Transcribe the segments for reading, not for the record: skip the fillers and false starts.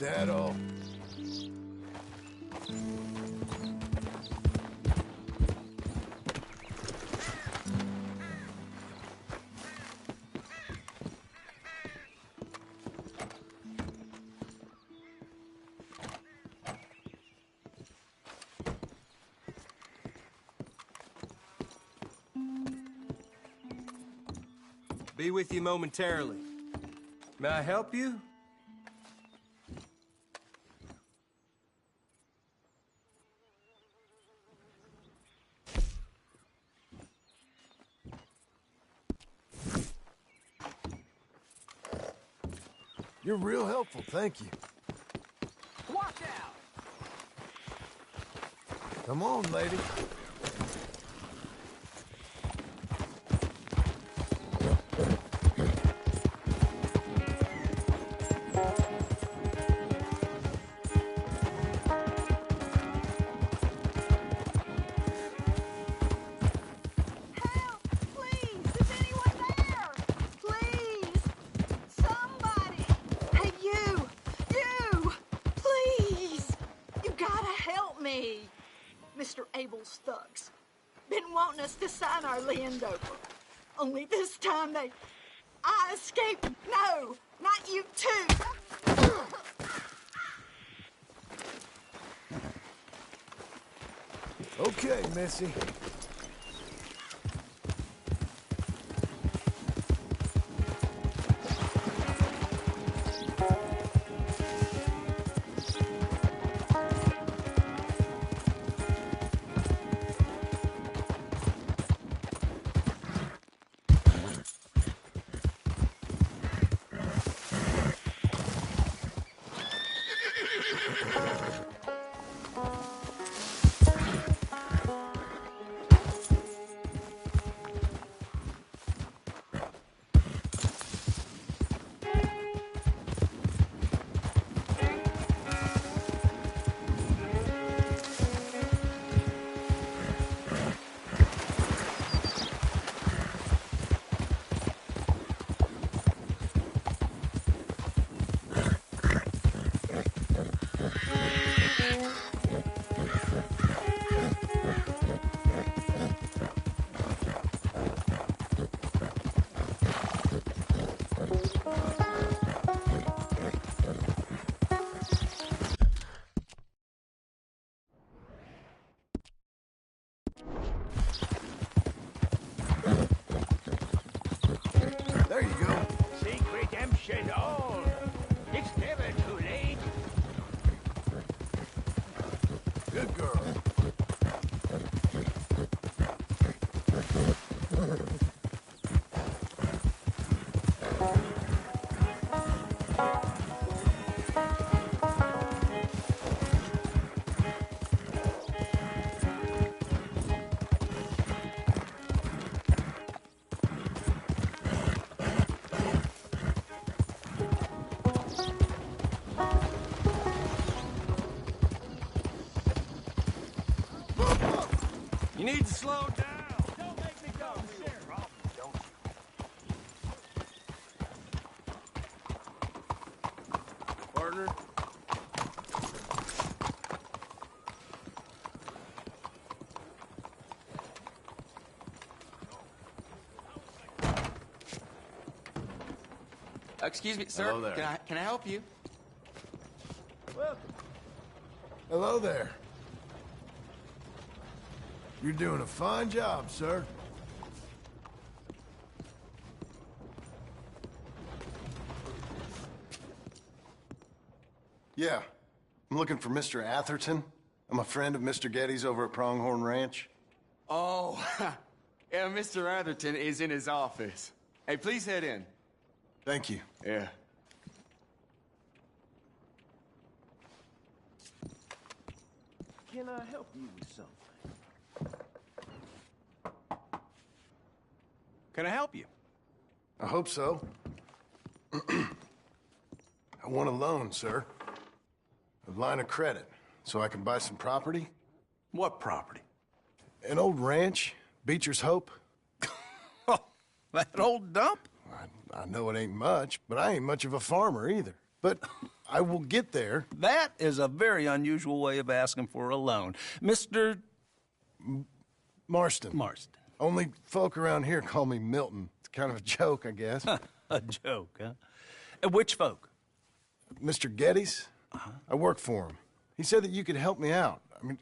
that all? Be with you momentarily. May I help you? You're real helpful, thank you. Watch out! Come on, lady. Mr. Abel's thugs. Been wanting us to sign our land over. Only this time I escaped. No, not you too. Okay, Missy. There you go. Seek redemption all. It's never too late. Good girl. You need to slow down. Don't make me go, Sheriff. Don't you? Partner. Excuse me, sir. Hello there. Can I help you? Welcome. Hello there. You're doing a fine job, sir. Yeah. I'm looking for Mr. Atherton. I'm a friend of Mr. Getty's over at Pronghorn Ranch. Oh, yeah, Mr. Atherton is in his office. Hey, please head in. Thank you. Yeah. Can I help you with something? Can I help you? I hope so. I want a loan, sir. A line of credit, so I can buy some property. What property? An old ranch, Beecher's Hope. Oh, that old dump? I know it ain't much, but I ain't much of a farmer either. But I will get there. That is a very unusual way of asking for a loan. Mr. Marston. Marston. Only folk around here call me Milton. It's kind of a joke, I guess. A joke, huh? Which folk? Mr. Geddes? I work for him. He said that you could help me out. I mean,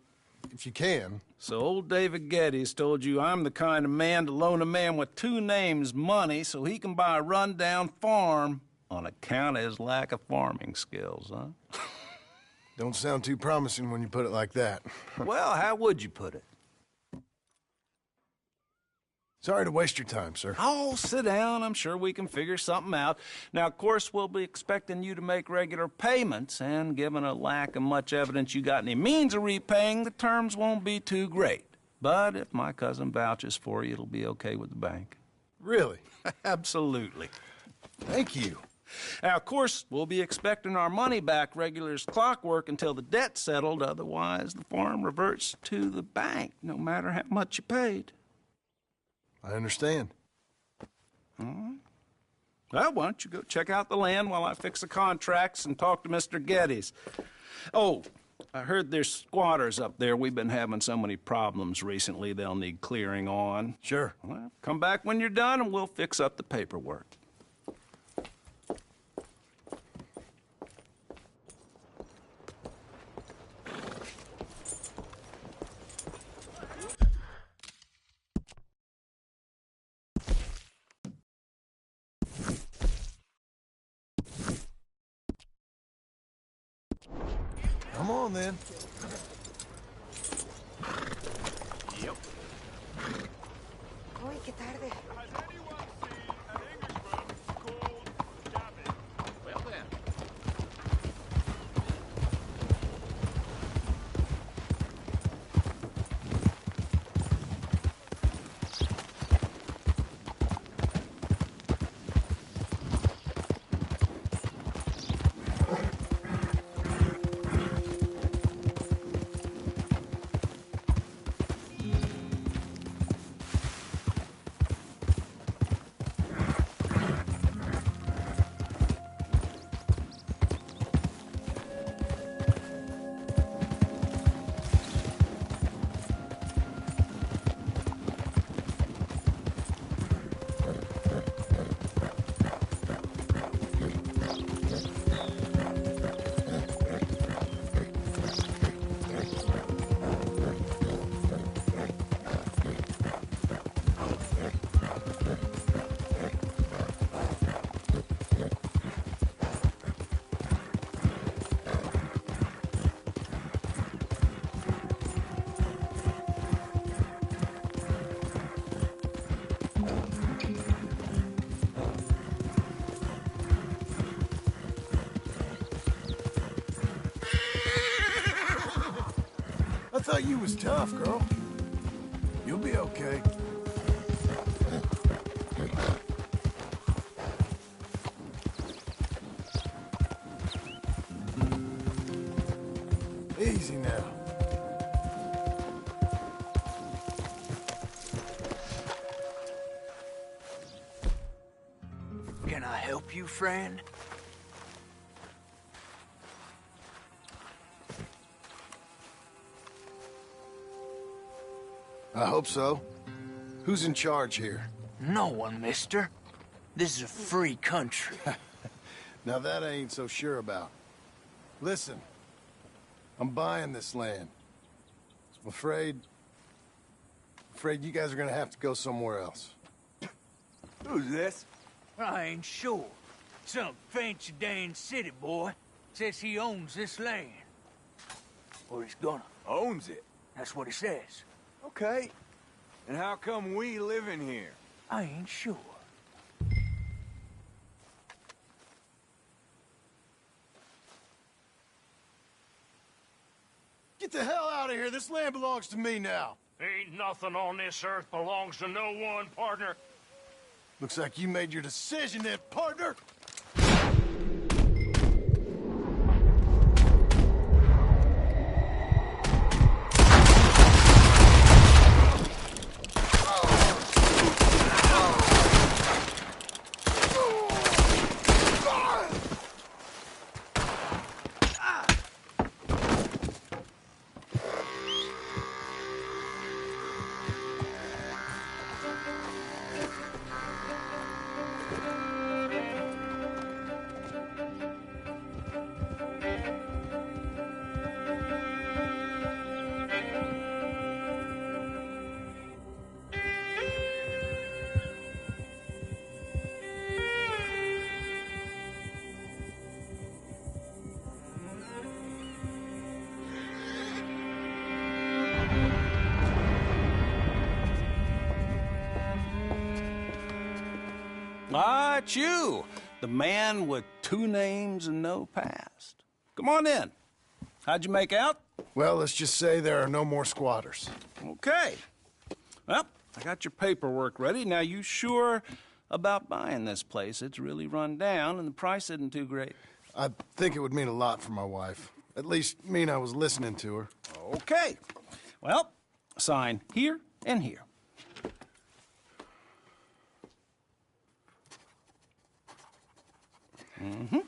if you can. So old David Geddes told you I'm the kind of man to loan a man with two names money so he can buy a rundown farm on account of his lack of farming skills, huh? Don't sound too promising when you put it like that. Well, how would you put it? Sorry to waste your time, sir. Oh, sit down. I'm sure we can figure something out. Now, of course, we'll be expecting you to make regular payments, and given a lack of much evidence you got any means of repaying, the terms won't be too great. But if my cousin vouches for you, it'll be okay with the bank. Really? Absolutely. Thank you. Now, of course, we'll be expecting our money back regular as clockwork until the debt's settled. Otherwise, the farm reverts to the bank, no matter how much you paid. I understand. All right. Well, why don't you go check out the land while I fix the contracts and talk to Mr. Geddes. Oh, I heard there's squatters up there. We've been having so many problems recently, they'll need clearing on. Sure. Well, come back when you're done and we'll fix up the paperwork. Come on, then. Yep. Uy, qué tarde. Has anyone seen an Englishman called David? Well then. I thought you was tough, girl. You'll be okay. Easy now. Can I help you, friend? I hope so. Who's in charge here? No one, mister. This is a free country. Now that I ain't so sure about. Listen, I'm buying this land. I'm afraid you guys are gonna have to go somewhere else. Who's this? I ain't sure. Some fancy Dan city boy says he owns this land. Or he's gonna. Owns it. That's what he says. Okay. And how come we live in here? I ain't sure. Get the hell out of here. This land belongs to me now. Ain't nothing on this earth belongs to no one, partner. Looks like you made your decision then, partner. it's you, the man with 2 names and no past. Come on in. How'd you make out? Well, let's just say there are no more squatters. Okay. Well, I got your paperwork ready. Now, you sure about buying this place? It's really run down, and the price isn't too great. I think it would mean a lot for my wife. At least mean I was listening to her. Okay. Well, sign here and here. Mm-hmm.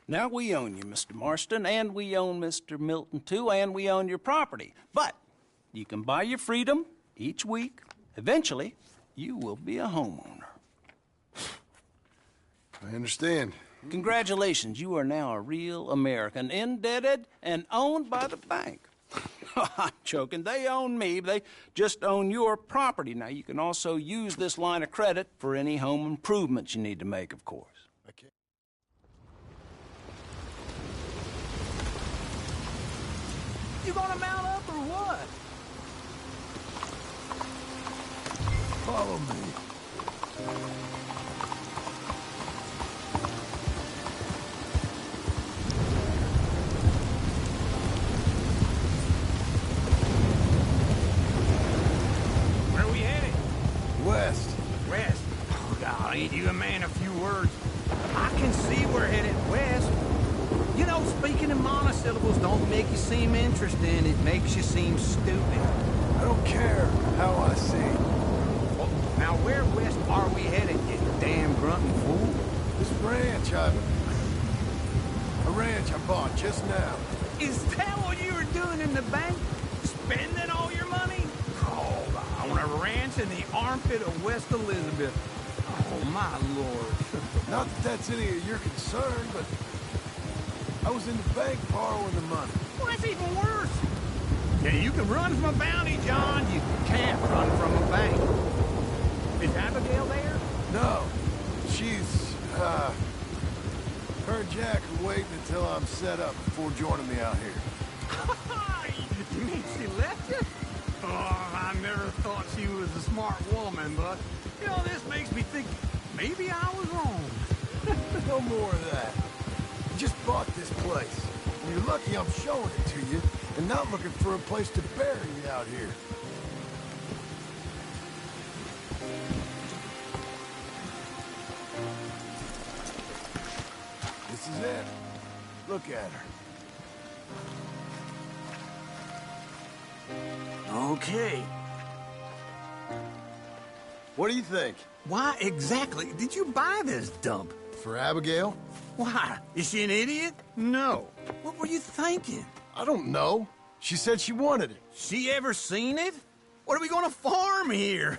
Now, we own you, Mr. Marston, and we own Mr. Milton, too, and we own your property. But you can buy your freedom each week. Eventually, you will be a homeowner. I understand. Congratulations, you are now a real American, indebted and owned by the bank. I'm joking. They own me. They just own your property. Now, you can also use this line of credit for any home improvements you need to make, of course. Okay. You gonna mount up or what? Follow me. Where we headed? West. West. Oh, God, ain't you a man of few words? I can see we're headed west. You know, speaking in monosyllables don't make you seem interesting. It makes you seem stupid. I don't care how I see. Well, now, where west are we headed, you damn grunting fool? This ranch a ranch I bought just now. Is that what you were doing in the bank? Spending all your money? Oh, on a ranch in the armpit of West Elizabeth. Oh, my lord. Not that that's any of your concern, but I was in the bank borrowing the money. Well, that's even worse. Yeah, you can run from a bounty, John. You can't run from a bank. Is Abigail there? No. She's, her and Jack are waiting until I'm set up before joining me out here. You mean she left you? Oh, I never thought she was a smart woman, but, you know, this makes me think maybe I was wrong. No more of that. I just bought this place. And you're lucky I'm showing it to you and not looking for a place to bury you out here. This is it. Look at her. Okay. What do you think? Why exactly did you buy this dump? For Abigail? Why? Is she an idiot? No. What were you thinking? I don't know. She said she wanted it. She ever seen it? What are we gonna farm here?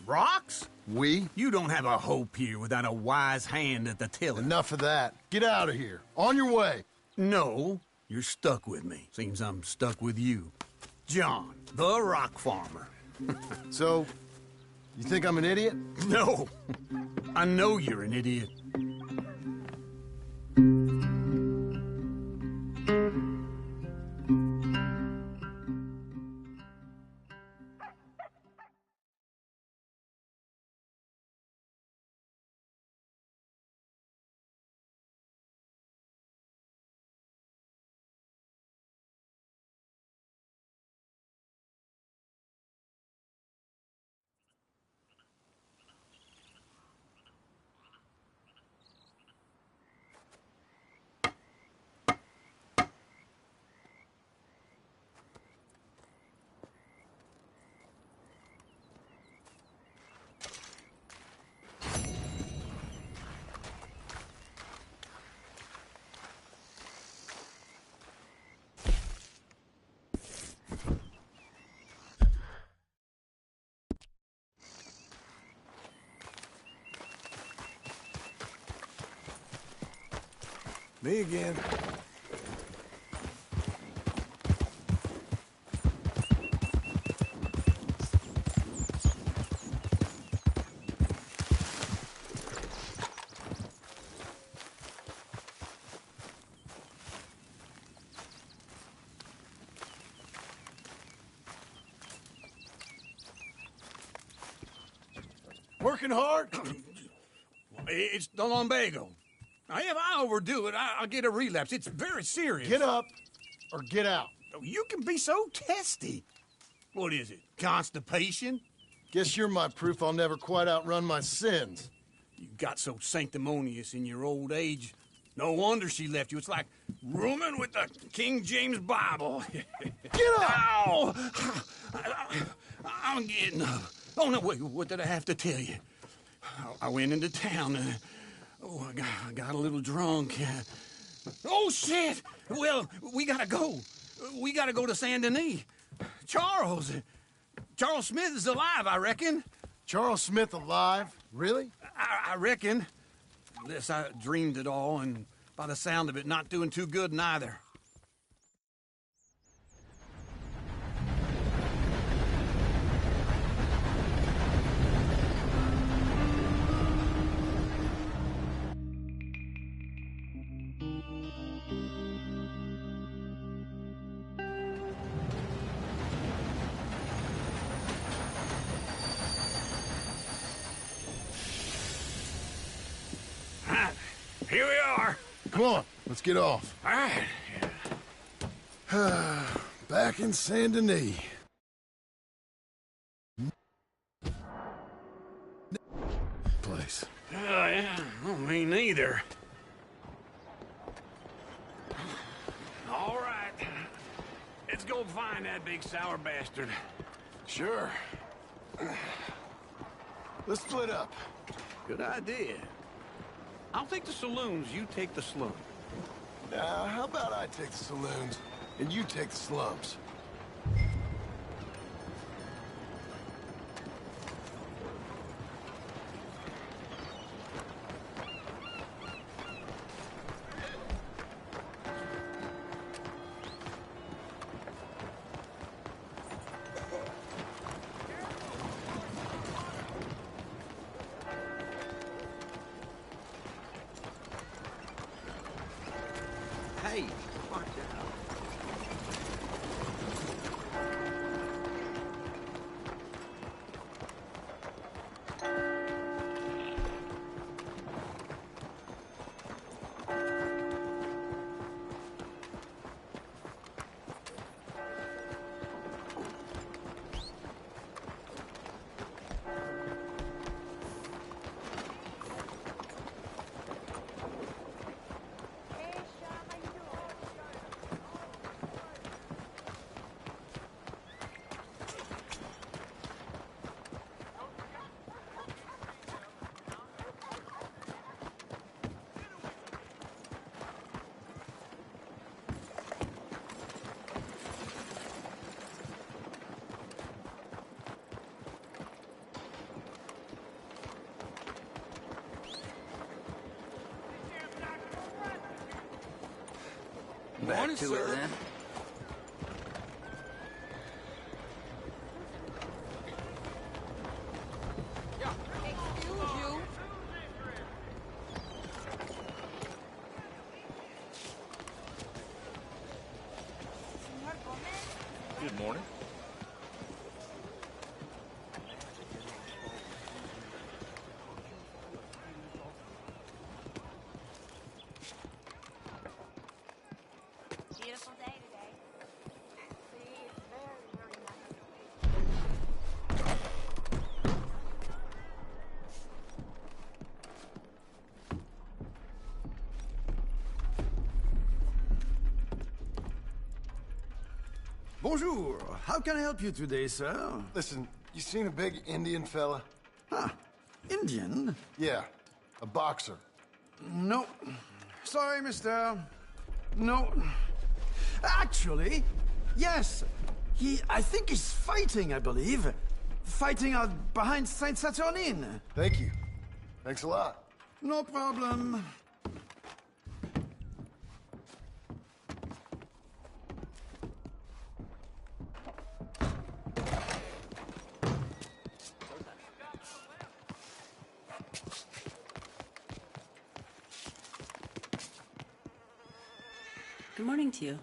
Rocks? We? You don't have a hope here without a wise hand at the tiller. Enough of that. Get out of here. On your way. No, you're stuck with me. Seems I'm stuck with you. John, the rock farmer. So, you think I'm an idiot? No, I know you're an idiot. Me again. Working hard? It's the lumbago. Now, if I overdo it, I'll get a relapse. It's very serious. Get up or get out. You can be so testy. What is it, constipation? Guess you're my proof I'll never quite outrun my sins. You got so sanctimonious in your old age. No wonder she left you. It's like rooming with the King James Bible. Get up! Ow! I'm getting up. Oh, no, wait, what did I have to tell you? I went into town. I got a little drunk. Oh, shit! Well, we gotta go. We gotta go to Saint Denis. Charles Smith is alive, I reckon. Charles Smith alive? Really? I reckon. Unless I dreamed it all, and by the sound of it, not doing too good neither. Here we are. Come on, let's get off. All right. Back in Saint Denis. Place. Yeah, well, me neither. All right. Let's go find that big sour bastard. Sure. Let's split up. Good idea. I'll take the saloons, you take the slum. Now, how about I take the saloons and you take the slums? Hey, watch out. Back Morning, to sir. it then. Excuse you. Good morning. Beautiful day today. See, it's very, very nice. Bonjour. How can I help you today, sir? Listen, you seen a big Indian fella? Ah, Indian? Yeah, a boxer. No. Sorry, mister. No. Actually, yes. I think he's fighting, I believe. Fighting out behind Saint Saturnine. Thank you. Thanks a lot. No problem. Good morning to you.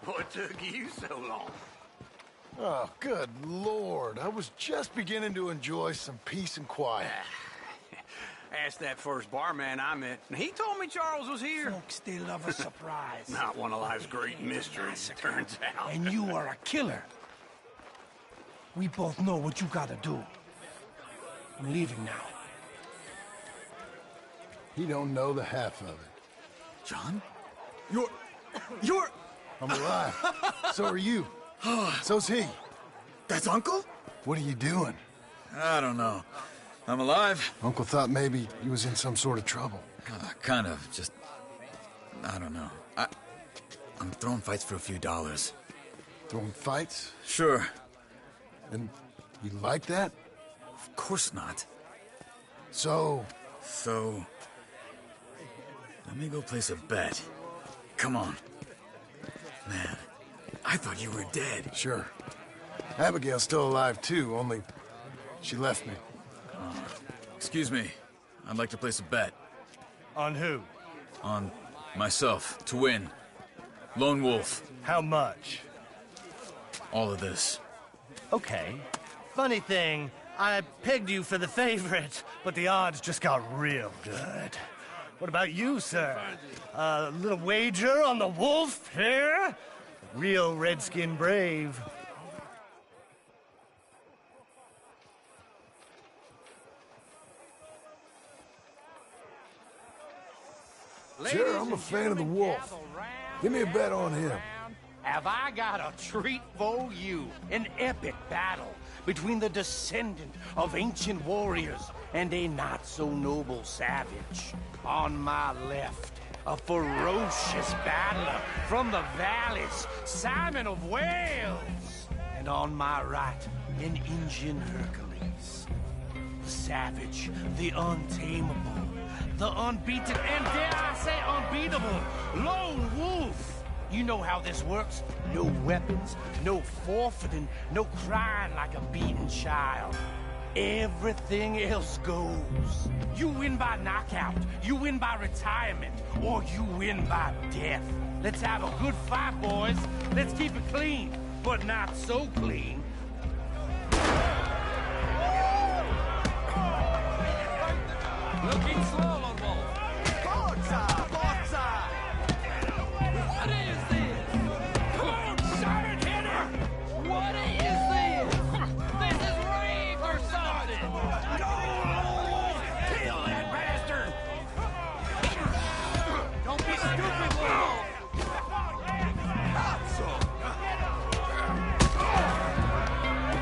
What took you so long? Oh, good Lord. I was just beginning to enjoy some peace and quiet. Asked that first barman I met, and he told me Charles was here. Folks, they love a surprise. Not one of life's great mysteries, turns out. And you are a killer. We both know what you gotta do. I'm leaving now. He don't know the half of it. John? You're... I'm alive. So are you. So's he. That's Uncle? What are you doing? I don't know. I'm alive. Uncle thought maybe he was in some sort of trouble. Kind of. Just... I don't know. I'm throwing fights for a few dollars. Throwing fights? Sure. And you like that? Of course not. So... Let me go place a bet. Come on. Man, I thought you were dead. Sure. Abigail's still alive, too, only she left me. Excuse me. I'd like to place a bet. On who? On myself, to win. Lone Wolf. How much? All of this. Okay. Funny thing, I pegged you for the favorite, but the odds just got real good. What about you, sir? A little wager on the wolf here? Real redskin brave. Sure, I'm a fan of the wolf. Give me a bet on him. Have I got a treat for you? An epic battle between the descendant of ancient warriors and a not-so-noble savage. On my left, a ferocious battler from the valleys, Simon of Wales. And on my right, an Indian Hercules. The savage, the untamable, the unbeaten, and dare I say unbeatable, Lone Wolf. You know how this works. No weapons, no forfeiting, no crying like a beaten child. Everything else goes. You win by knockout, you win by retirement, or you win by death. Let's have a good fight, boys. Let's keep it clean, but not so clean. Looking slow, Lone Wolf. Forza! What is this? Come on, Simon, hit her! What is this? This is rape or something! No! Kill that bastard! Don't be stupid, Wolf!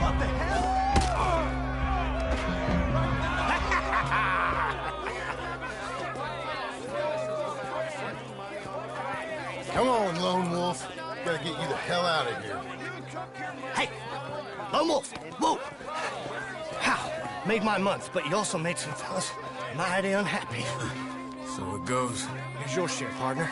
What the hell? Come on, Lone Wolf. Gotta get you the hell out of here. Hey! Lone Wolf! Whoa! How? Made my month, but you also made some fellas mighty unhappy. So it goes. Here's your share, partner.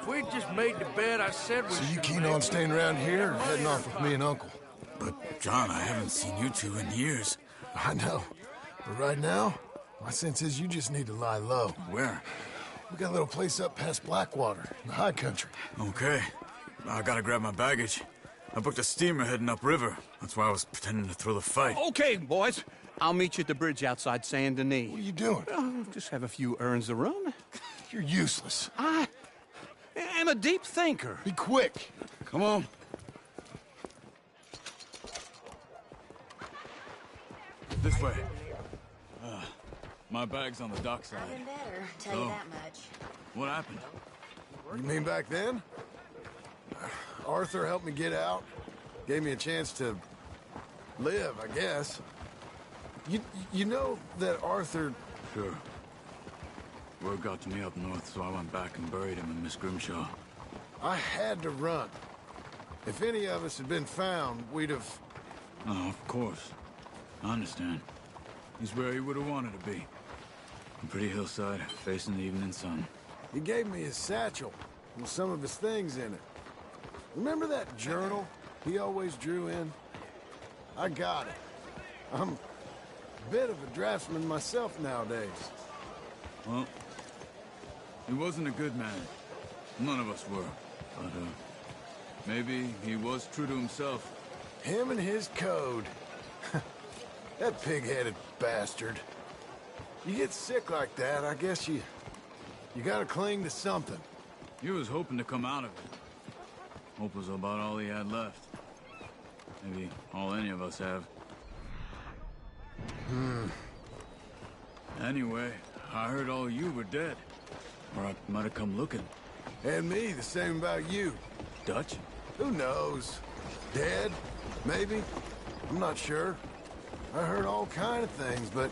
If we just made the bet I said we So you should keen make, on staying around here or heading off with me and Uncle? But, John, I haven't seen you two in years. I know. But right now, my sense is you just need to lie low. Where? We got a little place up past Blackwater, in the high country. Okay. I gotta grab my baggage. I booked a steamer heading upriver. That's why I was pretending to throw the fight. Okay, boys. I'll meet you at the bridge outside Saint Denis. What are you doing? Just have a few errands to run. You're useless. I am a deep thinker. Be quick. Come on. This way. My bag's on the dockside. I've been better, tell you that much. What happened? You mean back then? Arthur helped me get out. Gave me a chance to live, I guess. You know that Arthur... Sure. Word got to me up north, so I went back and buried him in Miss Grimshaw. I had to run. If any of us had been found, we'd have... Oh, of course. I understand. He's where he would have wanted to be. A pretty hillside, facing the evening sun. He gave me his satchel with some of his things in it. Remember that journal he always drew in? I got it. I'm a bit of a draftsman myself nowadays. Well, he wasn't a good man. None of us were. But, maybe he was true to himself. Him and his code. That pig-headed bastard. You get sick like that, I guess you gotta cling to something. He was hoping to come out of it. Hope was about all he had left. Maybe all any of us have. Anyway, I heard all you were dead. Or I might have come looking. And me, the same about you. Dutch? Who knows? Dead? Maybe? I'm not sure. I heard all kind of things, but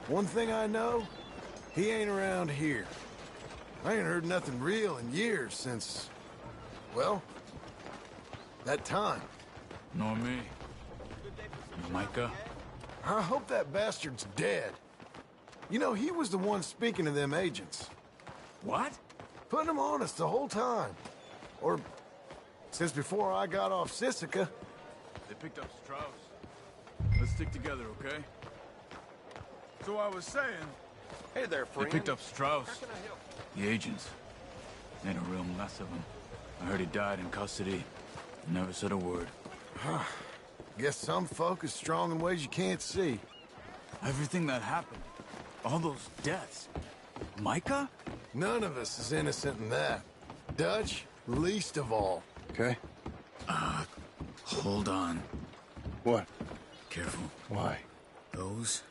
one thing I know, he ain't around here. I ain't heard nothing real in years since, well, that time. Nor me. Micah? I hope that bastard's dead. You know, he was the one speaking to them agents. What? Putting them on us the whole time. Or since before I got off Sisika. They picked up Strauss. Let's stick together, okay? So I was saying... Hey there, They friend. picked up Strauss. How can I help? The agents. Made a real mess of him. I heard he died in custody. Never said a word. Guess some folk is strong in ways you can't see. Everything that happened. All those deaths. Micah? None of us is innocent in that. Dutch, least of all. Okay? Hold on. What? Careful. Why? Those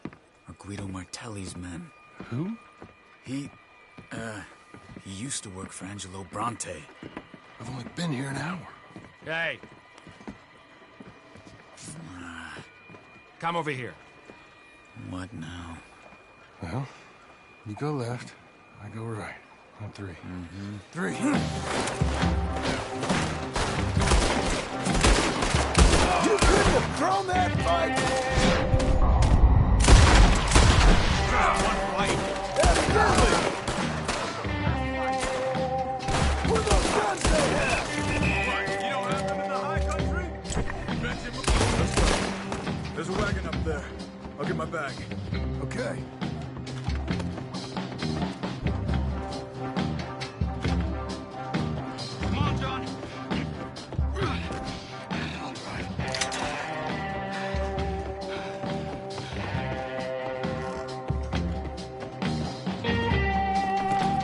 are Guido Martelli's men. Who? He used to work for Angelo Bronte. I've only been here an hour. Hey. Come over here. What now? Well, you go left, I go right. On three. Three. You couldn't have thrown that fight! Evidently! Where those guns they have? What, you don't have them in the high country? Let's go. There's a wagon up there. I'll get my bag. Okay. Come on, John.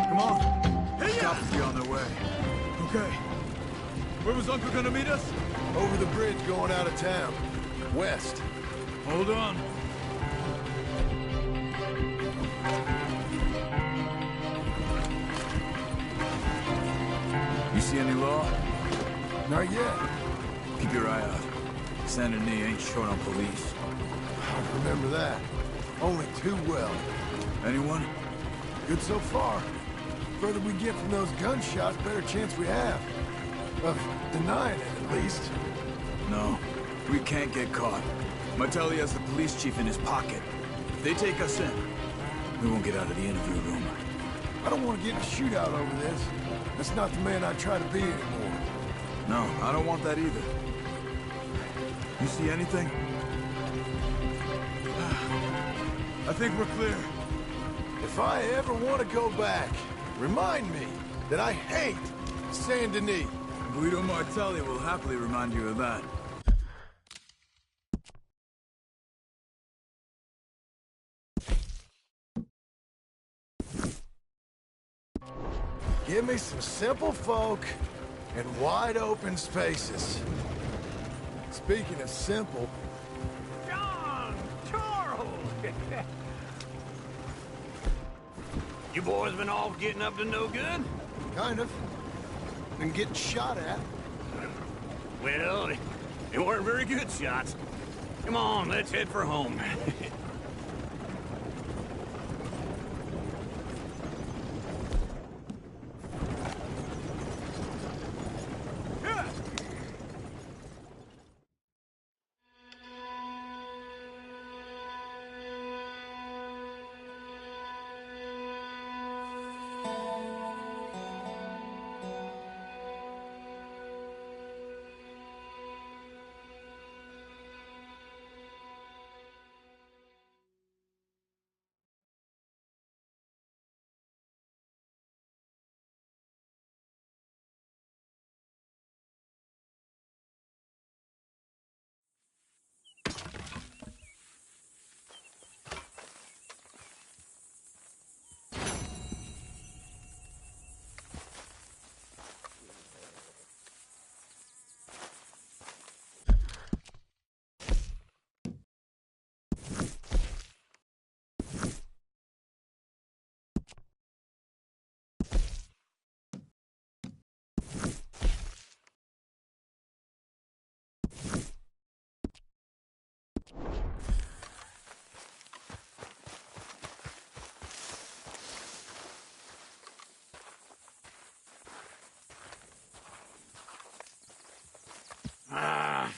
Come on. Cops will be on their way. Okay. Where was Uncle gonna meet us? Over the bridge going out of town. West. Hold on. You see any law? Not yet. Keep your eye out. Saint Denis ain't short on police. I remember that. Only too well. Anyone? Good so far. Further we get from those gunshots, better chance we have. Of denying it, at least. No. We can't get caught. Martelli has the police chief in his pocket. If they take us in, we won't get out of the interview room. I don't want to get in a shootout over this. That's not the man I try to be anymore. No, I don't want that either. You see anything? I think we're clear. If I ever want to go back, remind me that I hate Saint Denis. Guido Martelli will happily remind you of that. Give me some simple folk and wide open spaces. Speaking of simple, John! Charles! You boys been off getting up to no good? kind of. Been getting shot at. Well, they weren't very good shots. Come on, let's head for home.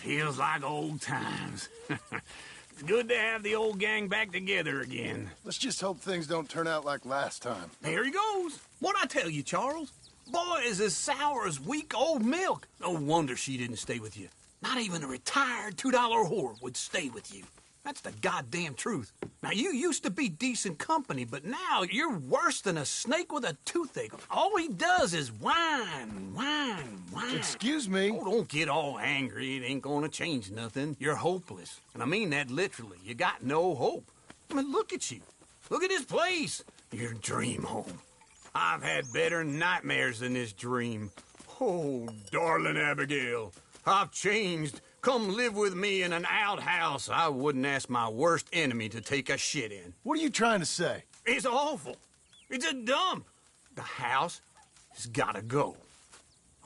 Feels like old times. It's good to have the old gang back together again. Let's just hope things don't turn out like last time. There he goes. What'd I tell you, Charles? Boy is as sour as week-old milk. No wonder she didn't stay with you. Not even a retired $2 whore would stay with you. That's the goddamn truth. Now, you used to be decent company, but now you're worse than a snake with a toothache. All he does is whine. Excuse me? Oh, don't get all angry. It ain't gonna change nothing. You're hopeless. And I mean that literally. You got no hope. I mean, look at you. Look at this place. Your dream home. I've had better nightmares than this dream. Oh, darling Abigail, I've changed. Come live with me in an outhouse I wouldn't ask my worst enemy to take a shit in. What are you trying to say? It's awful. It's a dump. The house has gotta go.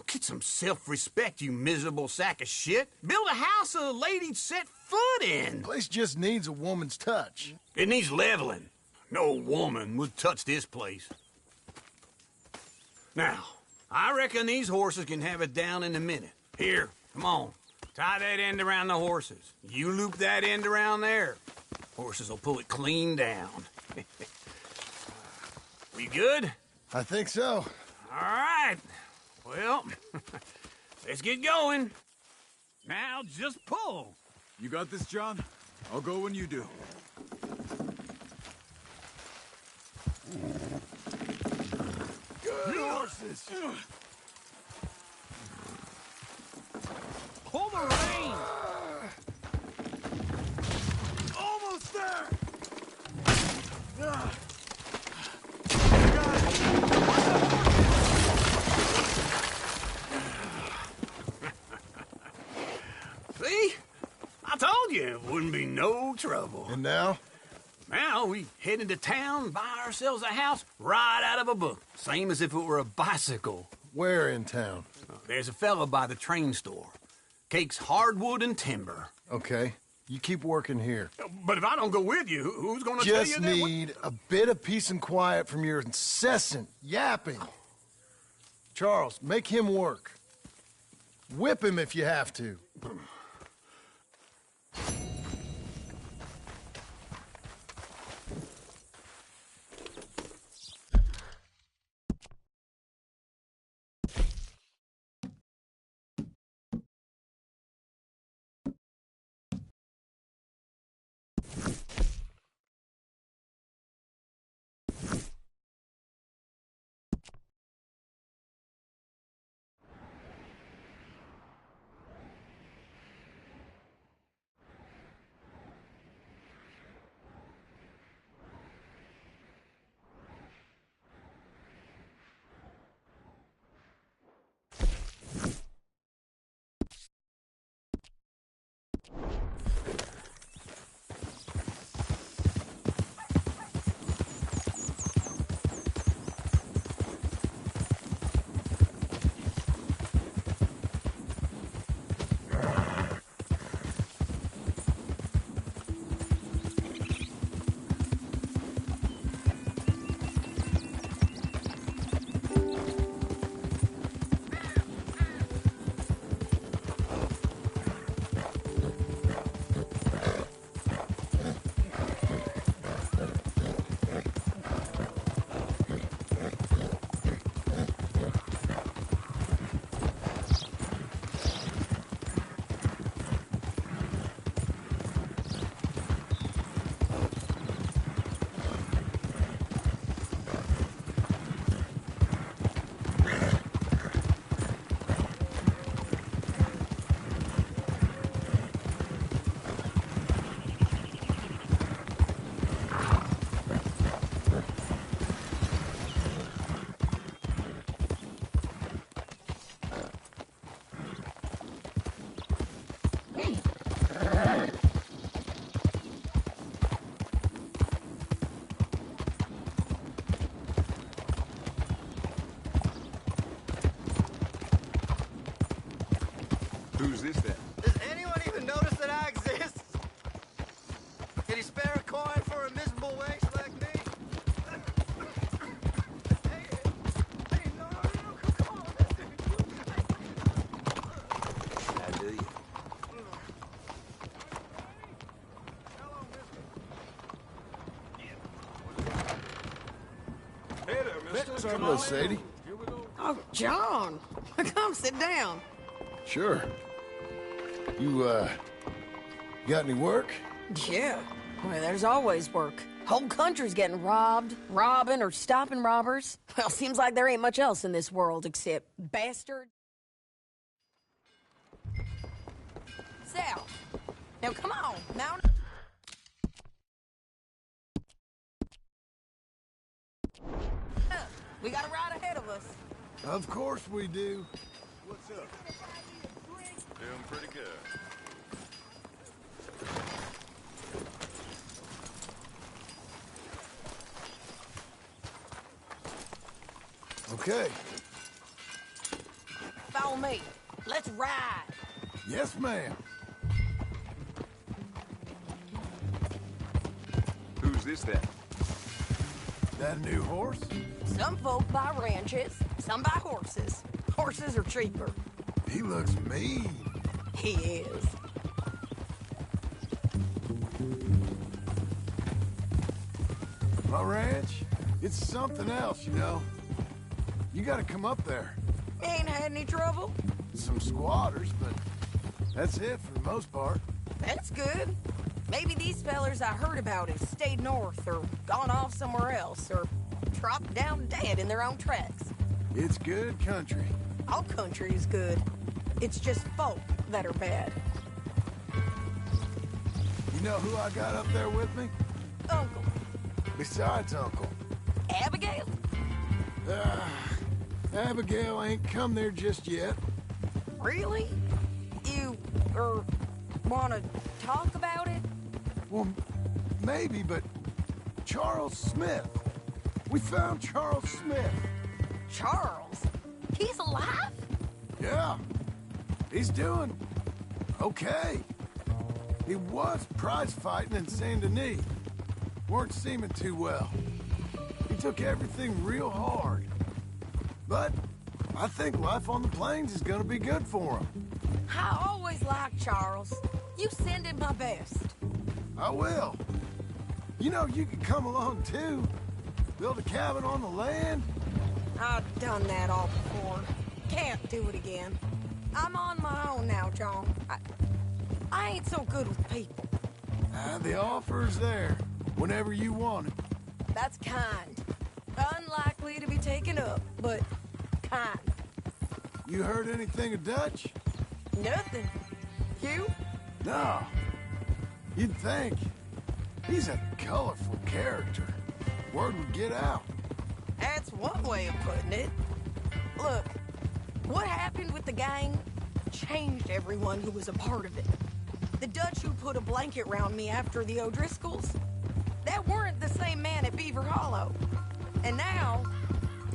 Get some self-respect, you miserable sack of shit. Build a house a lady'd set foot in. The place just needs a woman's touch. It needs leveling. No woman would touch this place. Now, I reckon these horses can have it down in a minute. Here, come on. Tie that end around the horses. You loop that end around there. Horses will pull it clean down. We good? I think so. All right. Well, let's get going. Now, just pull. You got this, John? I'll go when you do. Good horses. Pull the rein. Almost there. See? I told you it wouldn't be no trouble. And now? Now we head into town, buy ourselves a house right out of a book. Same as if it were a bicycle. Where in town? There's a fella by the train store. Cakes hardwood and timber. Okay. You keep working here. But if I don't go with you, who's gonna tell you Just that? need a bit of peace and quiet from your incessant yapping. Charles, make him work. Whip him if you have to. Who's this then? Does anyone even notice that I exist? Can you spare a coin for a miserable wench like me? Hey, no, come on. How do you? Hello, Sadie. Oh, John. Come sit down. Sure. You, got any work? Yeah. Well, there's always work. Whole country's getting robbed, robbing, or stopping robbers. Well, seems like there ain't much else in this world except bastards. Sal. Now, come on. Now... We got a ride ahead of us. Of course we do. What's up? Doing pretty good. Okay. Follow me. Let's ride. Yes, ma'am. Who's this then? That a new horse? Some folk buy ranches, some buy horses. Horses are cheaper. He looks mean. He is. My ranch, it's something else, you know. You gotta come up there. Ain't had any trouble? Some squatters, but that's it for the most part. That's good. Maybe these fellers I heard about have stayed north or gone off somewhere else or dropped down dead in their own tracks. It's good country. All country is good. It's just folk that are bad. You know who I got up there with me? Uncle. Besides Uncle. Abigail? Abigail ain't come there just yet. Really? You, wanna talk about it? Well, maybe, but Charles Smith. We found Charles Smith. Charles? He's alive? Yeah. He's doing okay. He was prize fighting in Saint Denis. Weren't seeming too well. He took everything real hard. But I think life on the plains is gonna be good for him. I always liked Charles. You send him my best. I will. You know, you can come along too. Build a cabin on the land. I've done that all before. Can't do it again. I'm on my own now, John. I ain't so good with people. The offer's there, whenever you want it. That's kind. Unlikely to be taken up, but kind. You heard anything of Dutch? Nothing. You? No. You'd think. He's a colorful character. Word would get out. That's one way of putting it. Look, what happened with the gang changed everyone who was a part of it. The Dutch who put a blanket round me after the O'Driscolls, that weren't the same man at Beaver Hollow. And now,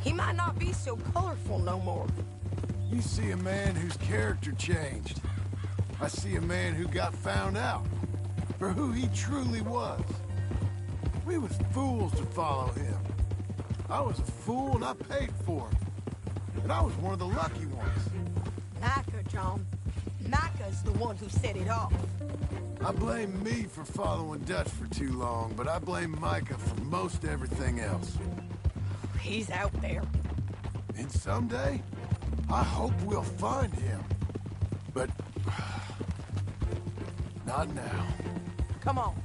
he might not be so colorful no more. You see a man whose character changed. I see a man who got found out for who he truly was. We was fools to follow him. I was a fool and I paid for it. And I was one of the lucky ones. Micah, John. Micah's the one who set it off. I blame me for following Dutch for too long, but I blame Micah for most everything else. He's out there. And someday, I hope we'll find him. But... not now. Come on.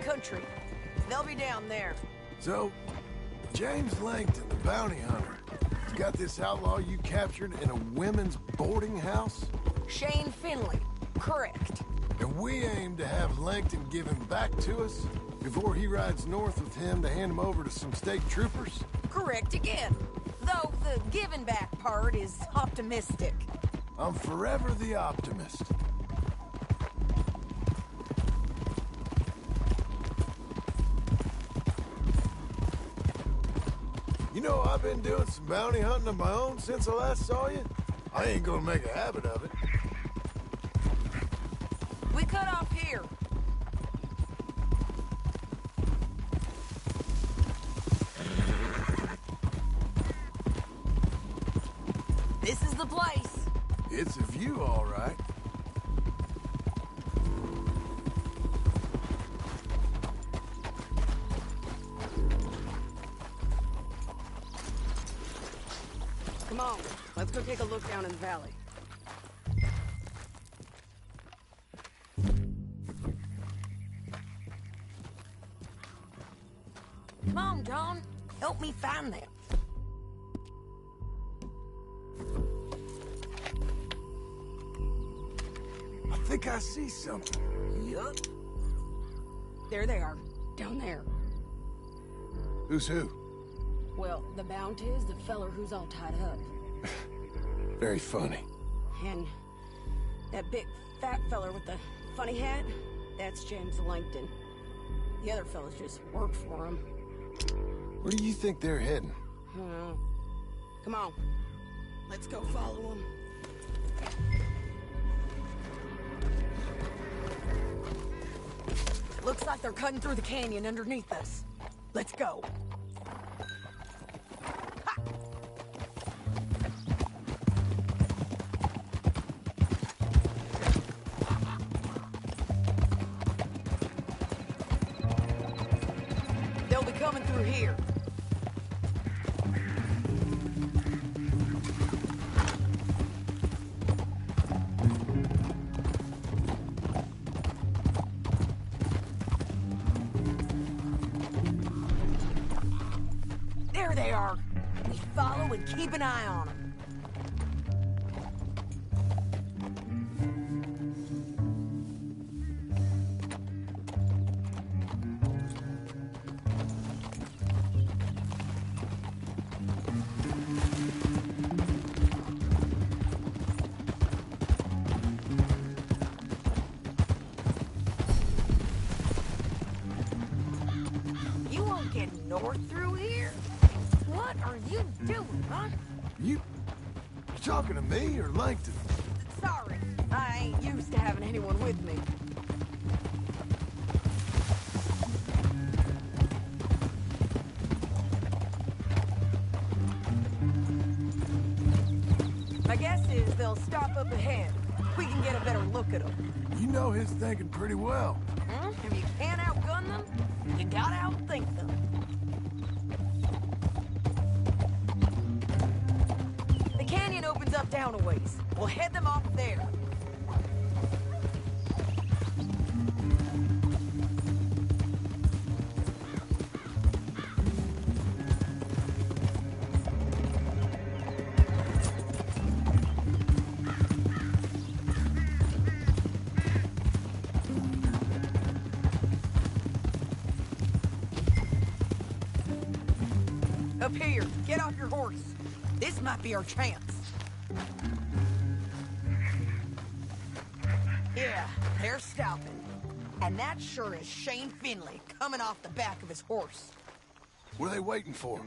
Country. They'll be down there. So, James Langton, the bounty hunter, has got this outlaw you captured in a women's boarding house? Shane Finley. Correct. And we aim to have Langton give him back to us before he rides north with him to hand him over to some state troopers? Correct again. Though the giving back part is optimistic. I'm forever the optimist. You You know, I've been doing some bounty hunting of my own since I last saw you. I ain't gonna make a habit of it. We cut off here. This is the place. It's a view, all right. Come on, let's go take a look down in the valley. Come on, John. Help me find them. I think I see something. Yup. There they are, down there. Who's who? Well, the bounty is the feller who's all tied up. Very funny. And that big fat feller with the funny hat, that's James Langton. The other fellas just work for him. Where do you think they're heading? Come on. Let's go follow them. Looks like they're cutting through the canyon underneath us. Let's go. They'll be coming through here. There they are. We follow and keep an eye on them. You won't get north through here? What are you doing, huh? You talking to me or Langton? Sorry, I ain't used to having anyone with me. My guess is they'll stop up ahead. We can get a better look at them. You know his thinking pretty well. If you can't outgun them, you gotta outthink them. The canyon opens up down a ways. We'll head them off there. Up here, get off your horse. This might be our chance. Yeah, they're stopping. And that sure is Shane Finley coming off the back of his horse. What are they waiting for?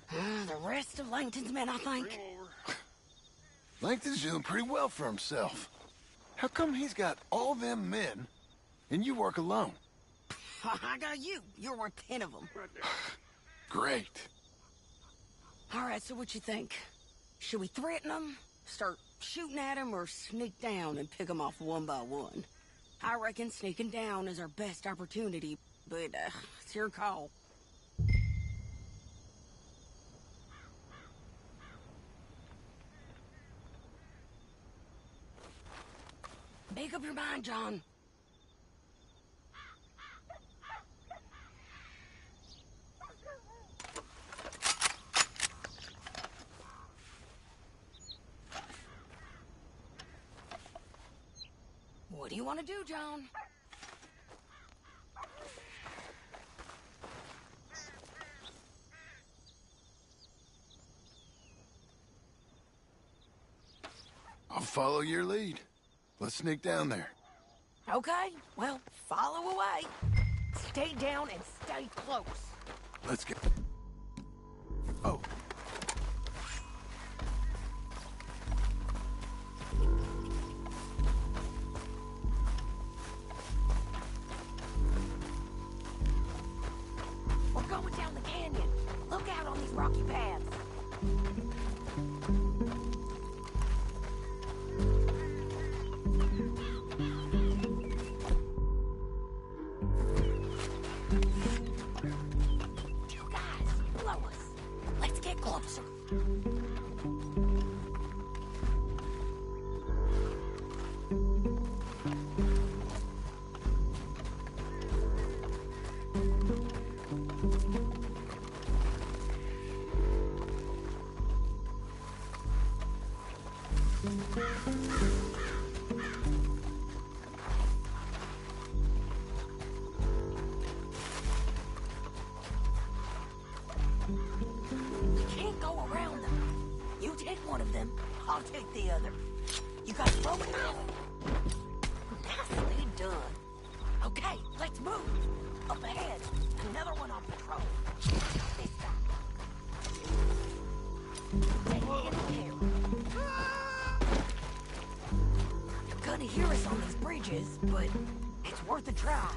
The rest of Langton's men, I think. Langton's doing pretty well for himself. How come he's got all them men and you work alone? I got you. You're worth 10 of them. Great. All right, so what you think? Should we threaten them, start shooting at them, or sneak down and pick them off one by one? I reckon sneaking down is our best opportunity, but it's your call. Make up your mind, John. What do you want to do, John? I'll follow your lead. Let's sneak down there. Okay, well, follow away. Stay down and stay close. Let's get... Oh, You can't go around them. You take one of them, I'll take the other. You got rope enough? Nicely done. Okay, let's move. Up ahead, another one on patrol. This time. Taking care. You're gonna hear us on these bridges, but it's worth a try.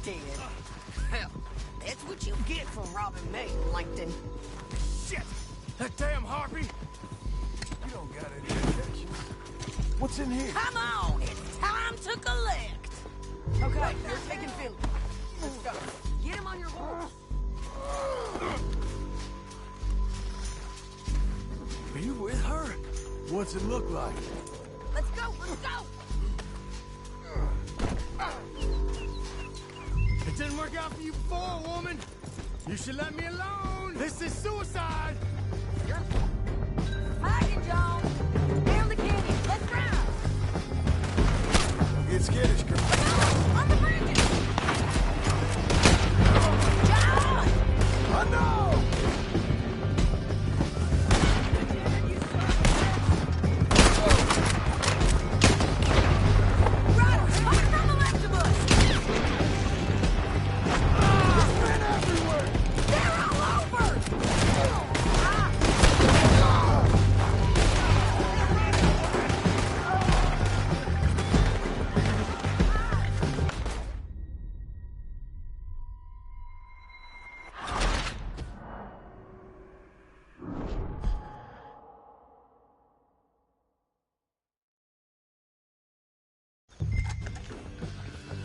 did. Hell, that's what you get for robbing me, Langton. Shit! That damn harpy! You don't got any objections. What's in here? Come on, it's time to collect. Okay, you're taking Philly. Let's go. Get him on your horse. Are you with her? What's it look like? Let's go, let's go! It didn't work out for you before, woman. You should let me alone. This is suicide. You're flagging, John. Down the canyon. Let's drive. Don't get skittish, girl. No, on the bridges. John! I know! Riders coming from the left of us. Men everywhere! They're all over.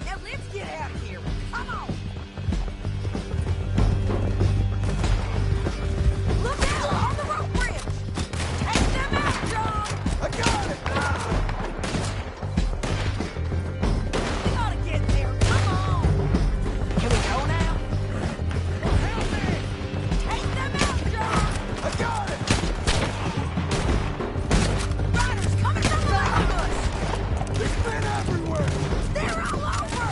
Now let's get out of here. Come on. Look out on the rope bridge. Take them out, John. I got it! We gotta get there. Come on. Can we go now? Help me. Take them out, John. I got it! Riders coming from the left of us. There's men everywhere! They're all over.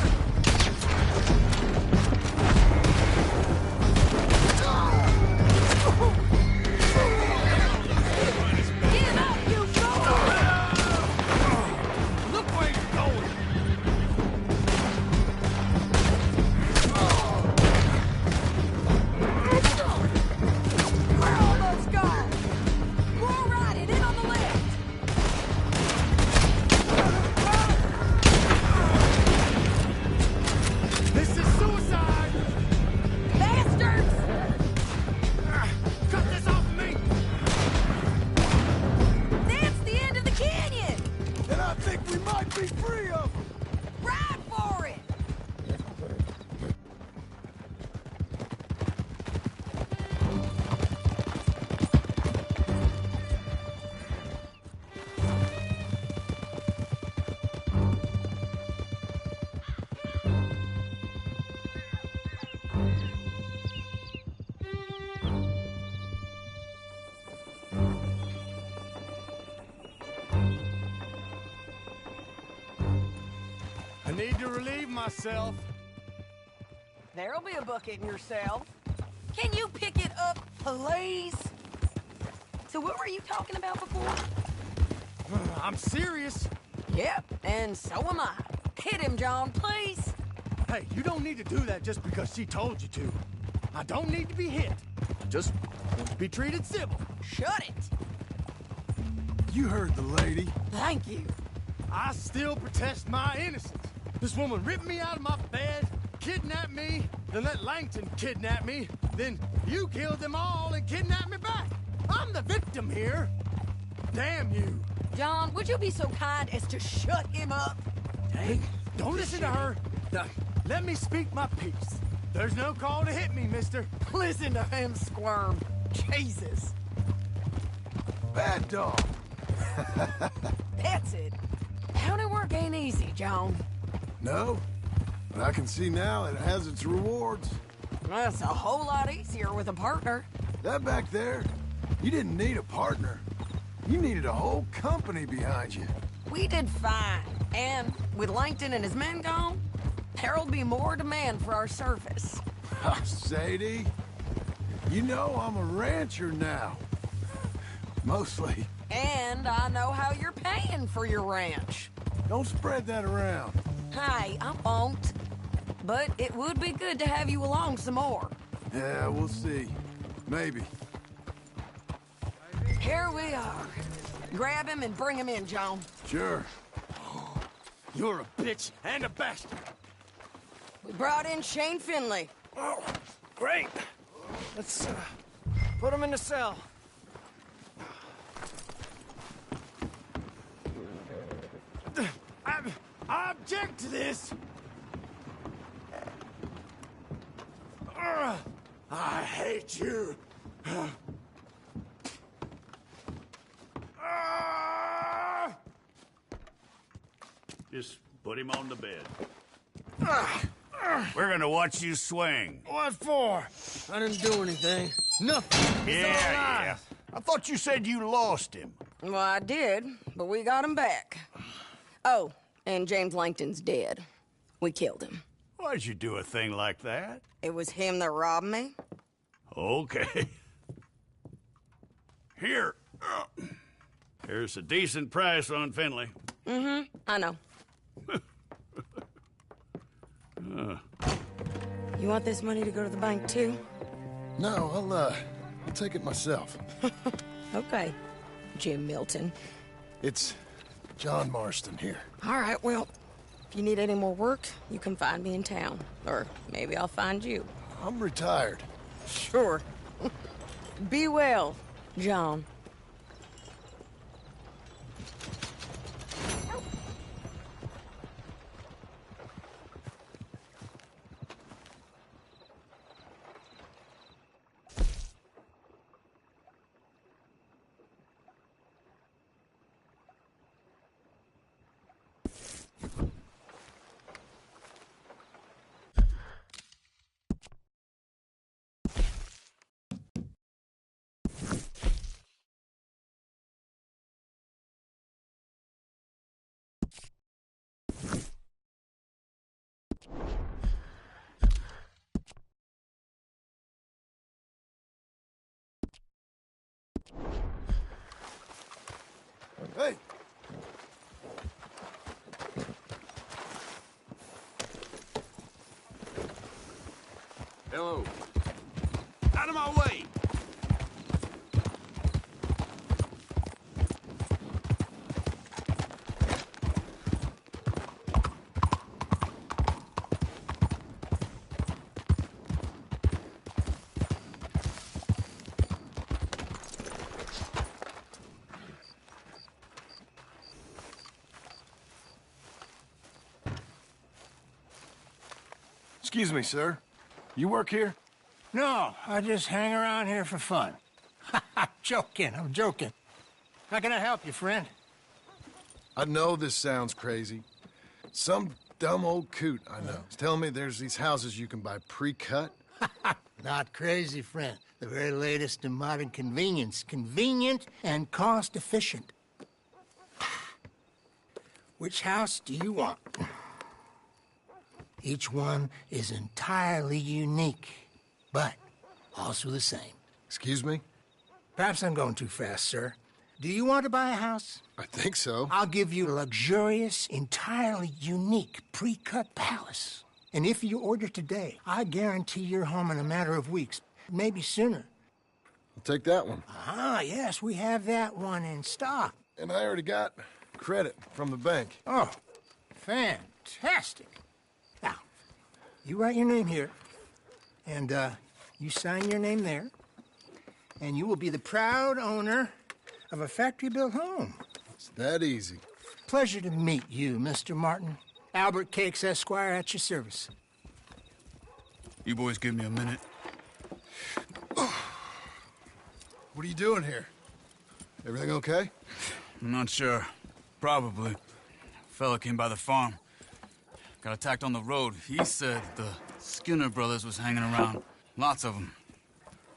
Give up, you fool. Look where you're going. We're almost gone. We're riding in on the left. This is suicide. Bastards! Cut this off of me. That's the end of the canyon! And I think we might be free of them! Ride for it! I need to relieve myself. There'll be a bucket in yourself. Can you pick it up, please? So what were you talking about before? I'm serious. Yep, and so am I. Hit him, John, please. Hey, you don't need to do that just because she told you to. I don't need to be hit. Just want to be treated civil. Shut it. You heard the lady. Thank you. I still protest my innocence. This woman ripped me out of my bed, kidnapped me, then let Langton kidnap me, then you killed them all and kidnapped me back. I'm the victim here. Damn you. John, would you be so kind as to shut him up? Hey, don't listen to her. Now, let me speak my piece. There's no call to hit me, mister. Listen to him squirm. Jesus. Bad dog. That's it. County work ain't easy, John. No, but I can see now it has its rewards. That's a whole lot easier with a partner. That back there, you didn't need a partner. You needed a whole company behind you. We did fine. And with Langton and his men gone, there'll be more demand for our service. Sadie, you know I'm a rancher now. Mostly. And I know how you're paying for your ranch. Don't spread that around. Hey, I won't. But it would be good to have you along some more. Yeah, we'll see. Maybe. Here we are. Grab him and bring him in, John. Sure. You're a bitch and a bastard. We brought in Shane Finley. Oh, great. Let's put him in the cell. I object to this. I hate you. Just put him on the bed. We're gonna watch you swing. What for? I didn't do anything. Nothing. Yeah. I thought you said you lost him. Well, I did, but we got him back. Oh, and James Langton's dead. We killed him. Why'd you do a thing like that? It was him that robbed me. Okay. Here. Here's a decent price on Finley. Mm-hmm, I know. You want this money to go to the bank, too? No, I'll take it myself. Okay, Jim Milton. It's John Marston here. All right, well, if you need any more work, you can find me in town. Or maybe I'll find you. I'm retired. Sure. Be well, John. Hey! Hello. Out of my way! Excuse me, sir. You work here? No, I just hang around here for fun. I'm joking. How can I help you, friend? I know this sounds crazy. Some dumb old coot I know is telling me there's these houses you can buy pre-cut. Not crazy, friend. The very latest in modern convenience. Convenient and cost-efficient. Which house do you want? Each one is entirely unique, but also the same. Excuse me? Perhaps I'm going too fast, sir. Do you want to buy a house? I think so. I'll give you a luxurious, entirely unique pre-cut palace. And if you order today, I guarantee you're home in a matter of weeks, maybe sooner. I'll take that one. Ah, yes, we have that one in stock. And I already got credit from the bank. Oh, fantastic. Now, you write your name here, and you sign your name there, and you will be the proud owner of a factory-built home. It's that easy. Pleasure to meet you, Mr. Martin. Albert Cakes, Esquire, at your service. You boys give me a minute. What are you doing here? Everything okay? I'm not sure. Probably. Fella came by the farm. Got attacked on the road. He said the Skinner brothers was hanging around. Lots of them.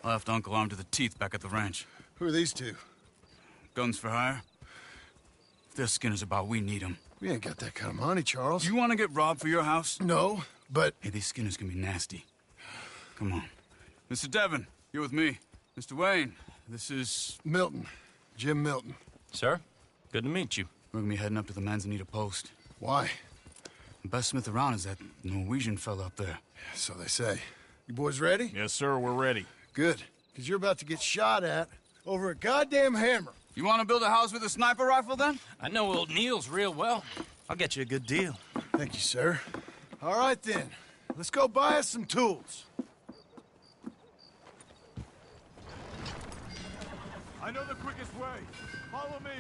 I left Uncle armed to the teeth back at the ranch. Who are these two? Guns for hire? If they're Skinner's about, we need them. We ain't got that kind of money, Charles. You want to get robbed for your house? No, but... Hey, these Skinners can be nasty. Come on. Mr. Devon, you're with me. Mr. Wayne, this is... Milton. Jim Milton. Sir, good to meet you. We're gonna be heading up to the Manzanita post. Why? The best smith around is that Norwegian fella up there. Yeah, so they say. You boys ready? Yes, sir, we're ready. Good, because you're about to get shot at over a goddamn hammer. You want to build a house with a sniper rifle, then? I know old Neil's real well. I'll get you a good deal. Thank you, sir. All right, then. let's go buy us some tools. I know the quickest way. Follow me.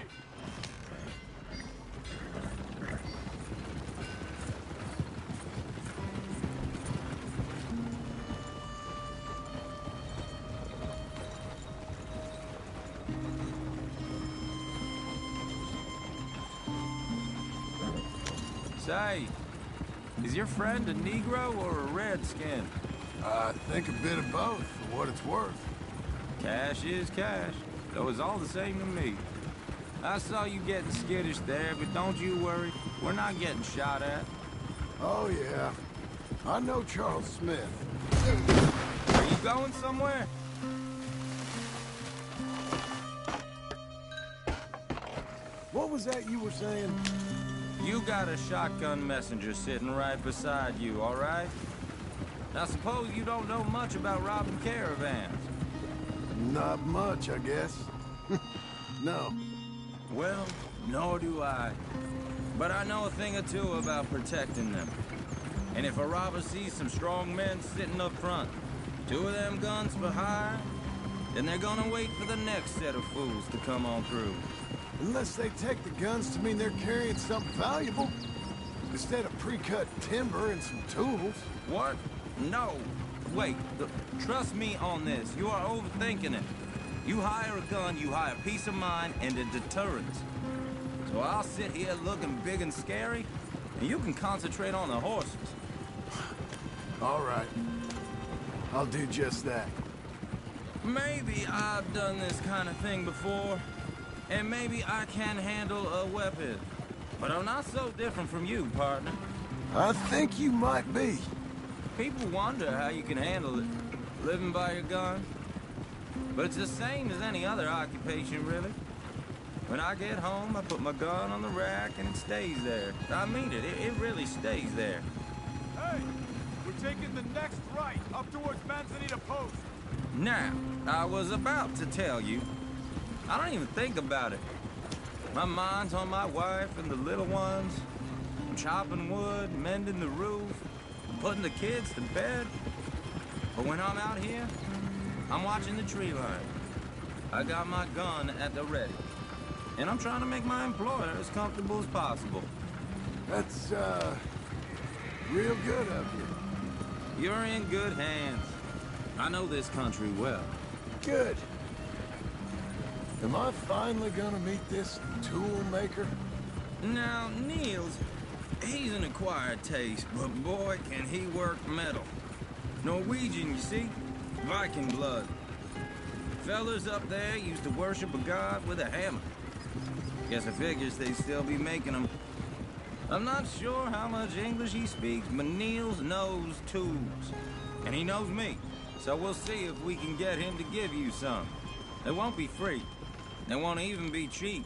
Say, is your friend a Negro or a Redskin? I think a bit of both, for what it's worth. Cash is cash, though it's all the same to me. I saw you getting skittish there, but don't you worry. We're not getting shot at. Oh, yeah. I know Charles Smith. Are you going somewhere? What was that you were saying? You got a shotgun messenger sitting right beside you, all right? Now, suppose you don't know much about robbing caravans. Not much, I guess. No. Well, nor do I. But I know a thing or two about protecting them. And if a robber sees some strong men sitting up front, 2 of them guns for hire, then they're gonna wait for the next set of fools to come on through. Unless they take the guns to mean they're carrying something valuable. Instead of pre-cut timber and some tools. What? No. Wait. Trust me on this. You are overthinking it. You hire a gun, you hire peace of mind and a deterrent. So I'll sit here looking big and scary, and you can concentrate on the horses. All right. I'll do just that. Maybe I've done this kind of thing before, and maybe I can handle a weapon. But I'm not so different from you, partner. I think you might be. People wonder how you can handle it, living by your gun. But it's the same as any other occupation, really. When I get home, I put my gun on the rack and it stays there. I mean it, it really stays there. Hey, we're taking the next right up towards Manzanita Post. Now, I was about to tell you, I don't even think about it. My mind's on my wife and the little ones. I'm chopping wood, mending the roof, putting the kids to bed. But when I'm out here, I'm watching the tree line. I got my gun at the ready. And I'm trying to make my employer as comfortable as possible. That's, real good of you. You're in good hands. I know this country well. Good. Am I finally gonna meet this tool maker? Now, Niels, he's an acquired taste, but boy, can he work metal. Norwegian, you see? Viking blood. Fellas up there used to worship a god with a hammer. Guess I figures they still be making them. I'm not sure how much English he speaks, but Niels knows tools. And he knows me. So we'll see if we can get him to give you some. They won't be free. They won't even be cheap.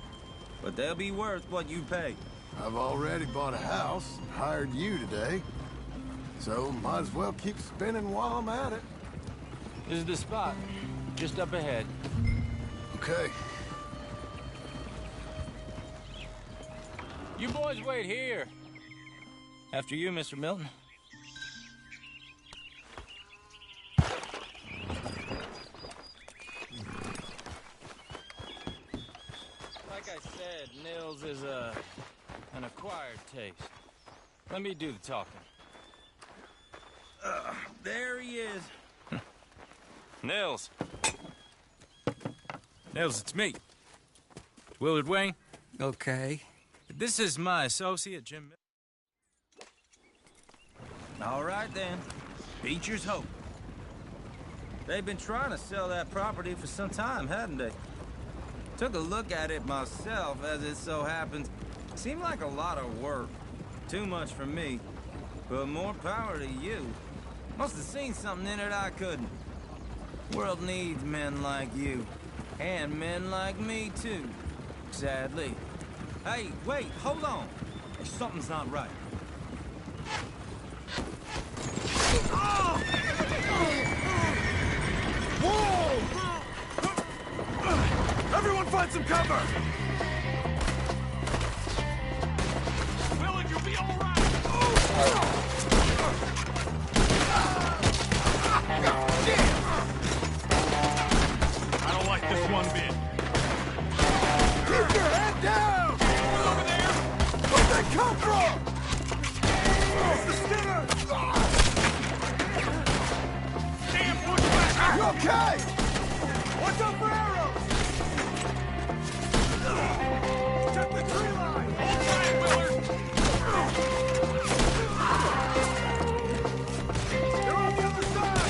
But they'll be worth what you pay. I've already bought a house and hired you today. So might as well keep spinning while I'm at it. This is the spot. Just up ahead. Okay. You boys wait here. After you, Mr. Milton. Like I said, Nils is an acquired taste. Let me do the talking. There he is. Nils. Nils, it's me. Willard Wayne. Okay. This is my associate, Jim. All right, then. Beecher's Hope. They've been trying to sell that property for some time, hadn't they? Took a look at it myself, as it so happens. Seemed like a lot of work. Too much for me. But more power to you. Must have seen something in it I couldn't. World needs men like you. And men like me, too. Sadly. Hey, wait, hold on. Something's not right. Oh! Whoa! Everyone find some cover! Willard, you'll be all right! okay? What's up for arrows? Check the tree line! Hold tight, Willard! They're on the other side!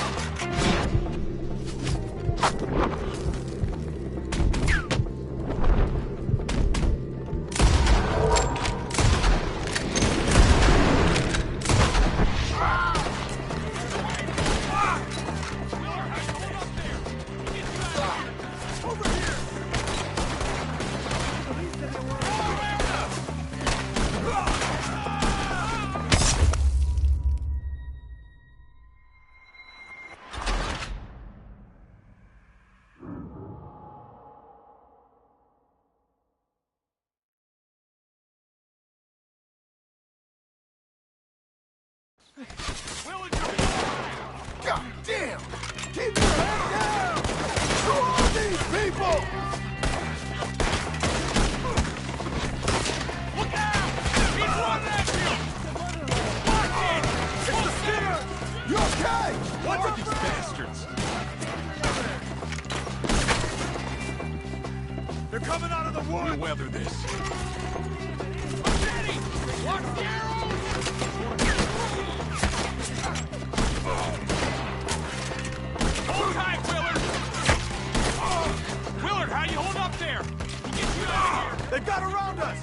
God damn! Keep your head down! Who are these people? Look out! He's running at you! Watch it! It's the Skinner! You okay? What are these bastards? They're coming out of the woods! We'll weather this. Machete! Watch the arrows! Hold tight, Willard! Willard, how you hold up there? We'll get you out of here! They've got around us!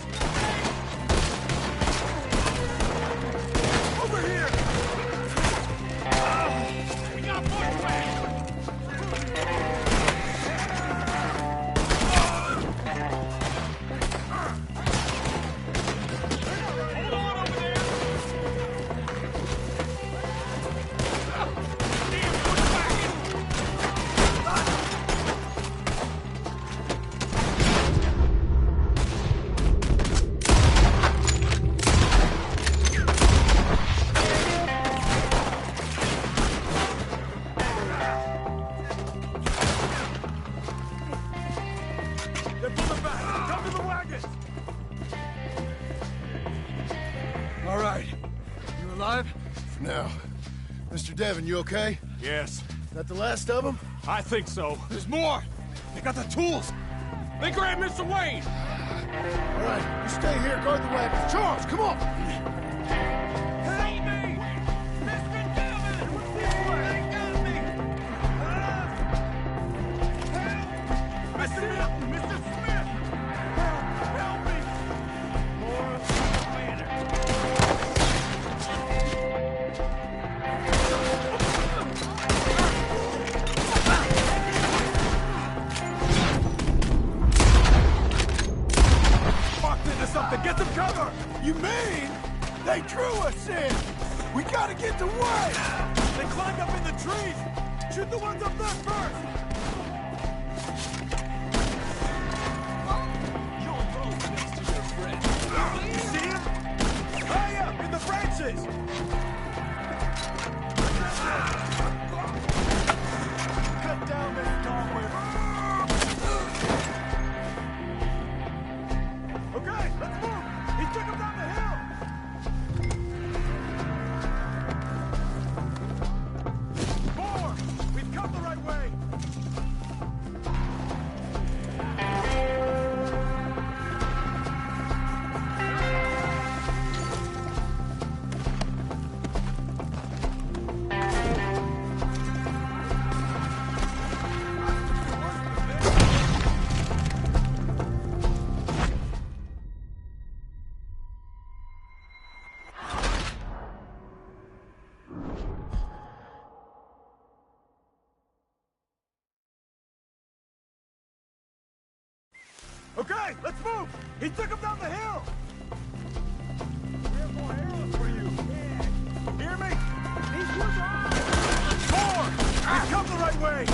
Over here! We got bushwhack! Hold on over there! They're pulling back! Come to the wagons! All right. You alive? For now. Mr. Devon, you okay? Yes. Is that the last of them? I think so. There's more! They got the tools! They grabbed Mr. Wayne! All right, you stay here, guard the wagons. Charles, come on! Help me! Mr. Devon! This way! They got me! Help! Mr. Milton! Mr. Smith! Help me! More Walked into something! Get some cover! You mean they drew us in? We gotta get to Wayne! They climbed up in the trees! Shoot the ones up there first! You see him? High up in the branches! Cut down this dogwood! Okay, let's move! He took him down the hill! More! We've come the right way! Okay, let's move! He took him down the hill! We have more arrows for you! Hear me? These woods are more! We've come the right way!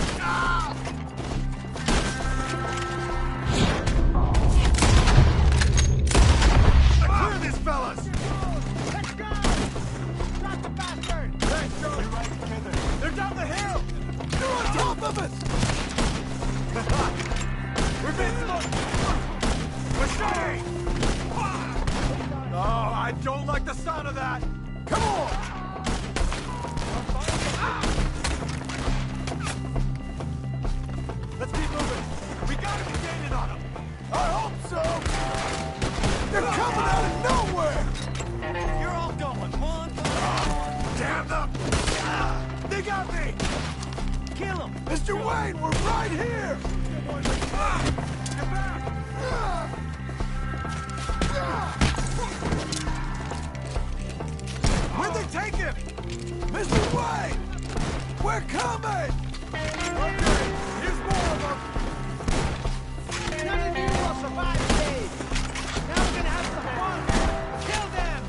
Clear this, fellas! Let's go! Stop the bastard! Thanks, Joe! You're right together. They're down the hill! They're on top of us! We're being smoked! Machete! Oh, I don't like the sound of that! Come on! They got me! Kill him! Mr. Wayne, we're right here! Get back! Where'd they take him? Mr. Wayne! We're coming! Okay, here's more of them! None of you will survive today! Now we're gonna have some fun! Kill them!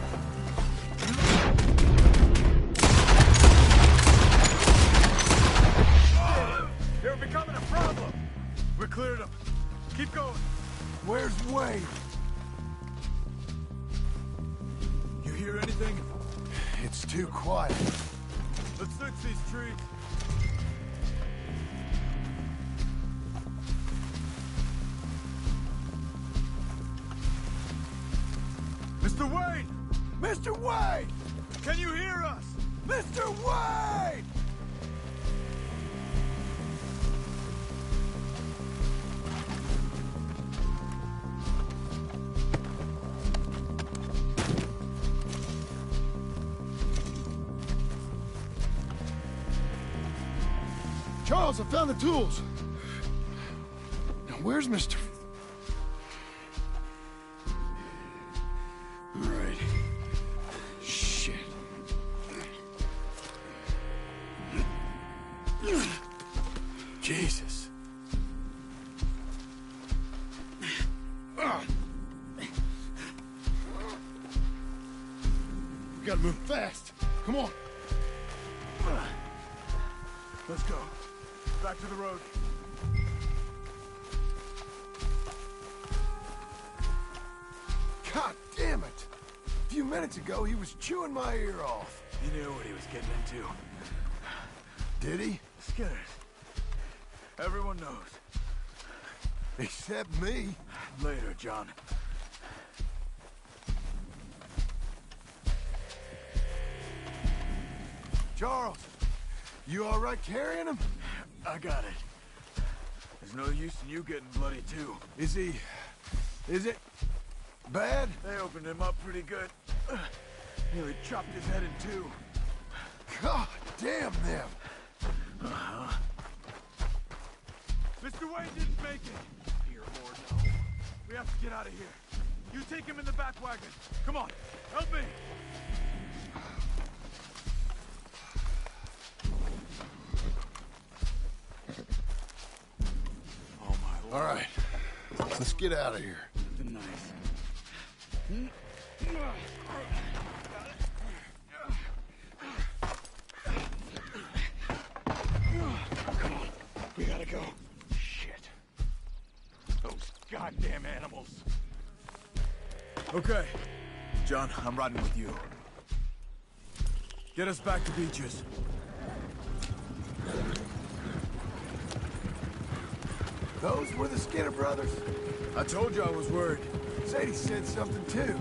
They're becoming a problem! We cleared them. Keep going. Where's Wayne? You hear anything? It's too quiet. Let's fix these trees. Mr. Wayne! Mr. Wayne! Can you hear us? Mr. Wayne! Charles, I found the tools. Now, where's Mr. All right. Shit. Jesus. We gotta move fast. Come on. Let's go. Back to the road. God damn it! A few minutes ago, he was chewing my ear off. He knew what he was getting into. Did he? Skinners. Everyone knows. Except me. Later, John. Charles, you all right carrying him? I got it. There's no use in you getting bloody, too. Is it bad? They opened him up pretty good. Nearly chopped his head in two. God damn them. Uh-huh. Mr. Wayne didn't make it. Here, Lord, no. We have to get out of here. You take him in the back wagon. Come on, help me. Oh, my Lord. All right, let's get out of here. The knife. Come on, we gotta go. Shit. Those goddamn animals. Okay. John, I'm riding with you. Get us back to Beaches. Those were the Skinner brothers. I told you I was worried. Sadie said something too.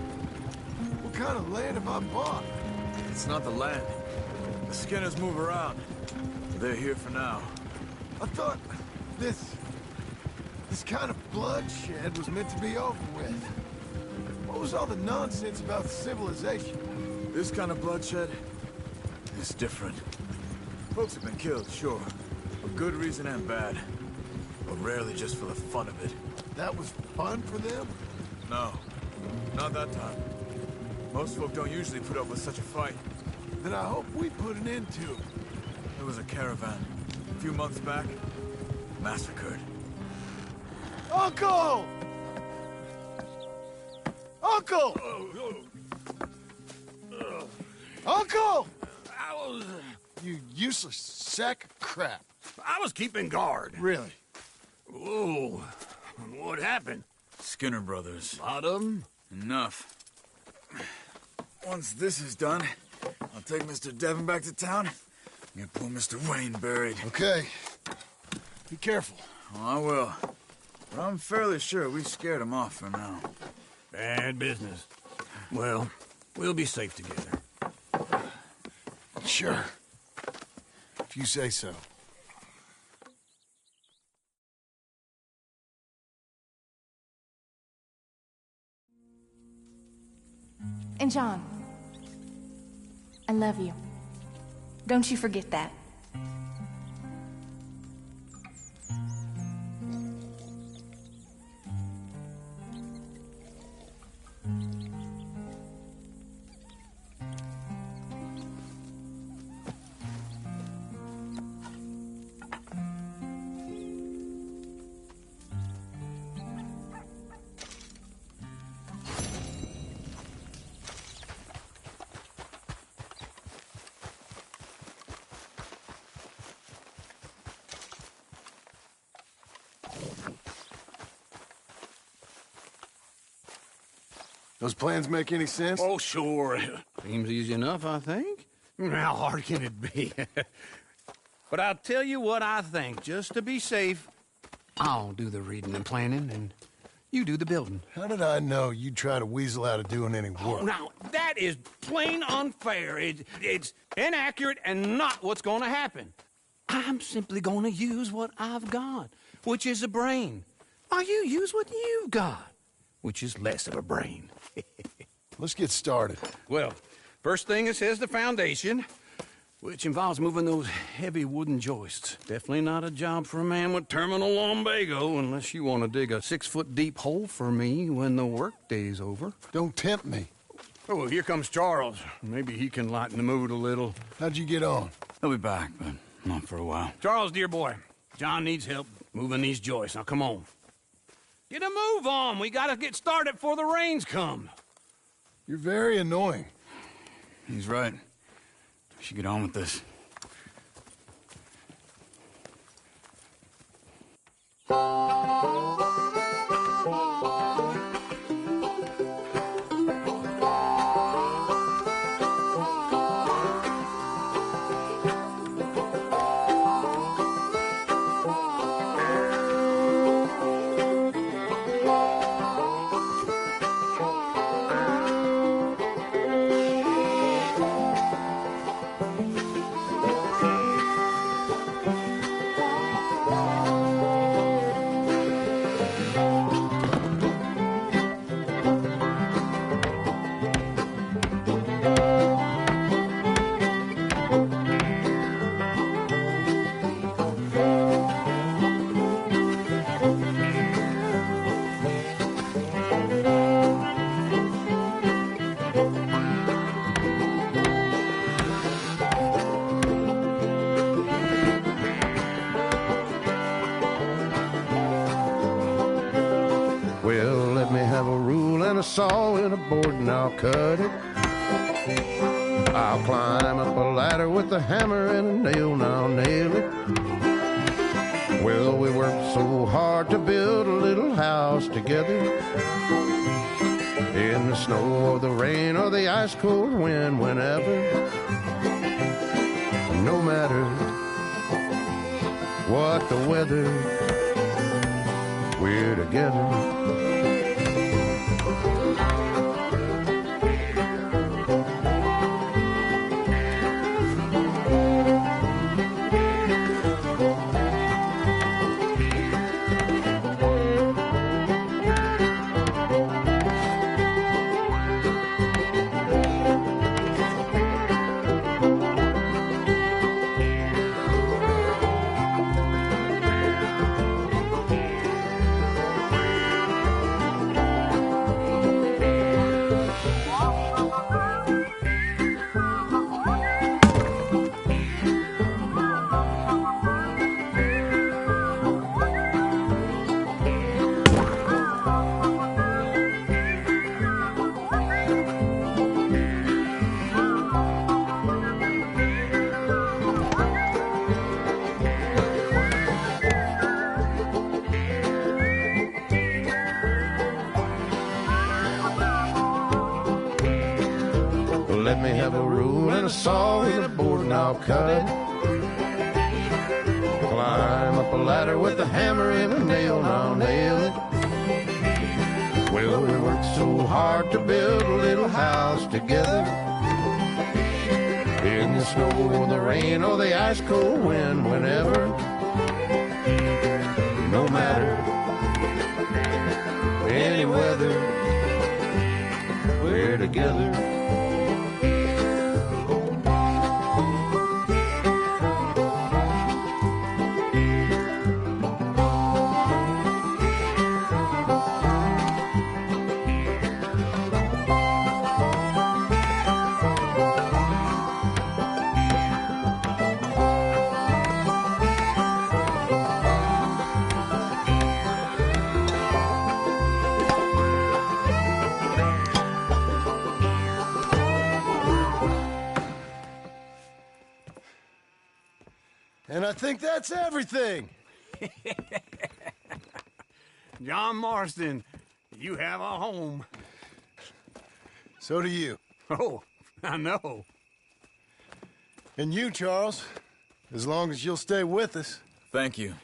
What kind of land have I bought? It's not the land. The Skinners move around. They're here for now. I thought this kind of bloodshed was meant to be over with. What was all the nonsense about civilization? This kind of bloodshed is different. Folks have been killed, sure. For good reason and bad. But rarely just for the fun of it. That was fun for them? No. Not that time. Most folk don't usually put up with such a fight. Then I hope we put an end to it. There was a caravan. A few months back. Massacred. Uncle! Uncle! Uncle! You useless sack of crap. I was keeping guard. Really? Oh, what happened? Skinner brothers. Lot of 'em? Enough. Once this is done, I'll take Mr. Devon back to town and get poor Mr. Wayne buried. Okay. Be careful. Oh, I will. But I'm fairly sure we scared him off for now. Bad business. Well, we'll be safe together. Sure. If you say so. And John, I love you. Don't you forget that. Those plans make any sense? Oh, sure. Seems easy enough, I think. How hard can it be? But I'll tell you what I think, just to be safe. I'll do the reading and planning, and you do the building. How did I know you'd try to weasel out of doing any work? Oh, now, that is plain unfair. It's inaccurate and not what's going to happen. I'm simply going to use what I've got, which is a brain. While you use what you've got, which is less of a brain. Let's get started. Well, first thing it says the foundation, which involves moving those heavy wooden joists. Definitely not a job for a man with terminal lumbago, unless you want to dig a 6-foot deep hole for me when the workday's over. Don't tempt me. Oh, well, here comes Charles. Maybe he can lighten the mood a little. How'd you get on? He'll be back, but not for a while. Charles, dear boy, John needs help moving these joists. Now, come on. Get a move on. We gotta get started before the rains come. You're very annoying. He's right. We should get on with this. Well, let me have a rule and a saw and a board and I'll cut it. I'll climb up a ladder with a hammer and a nail and I'll nail it. Well, we worked so hard to build a little house together. In the snow or the rain or the ice cold wind, whenever. No matter what the weather, we're together. Let me have a rule and a saw and a board and I'll cut it. Climb up a ladder with a hammer and a nail and I'll nail it. Well, we worked so hard to build a little house together. In the snow or the rain or the ice cold wind, whenever. No matter any weather, we're together. And I think that's everything. John Marston, you have a home. So do you. Oh, I know. And you, Charles. As long as you'll stay with us. Thank you.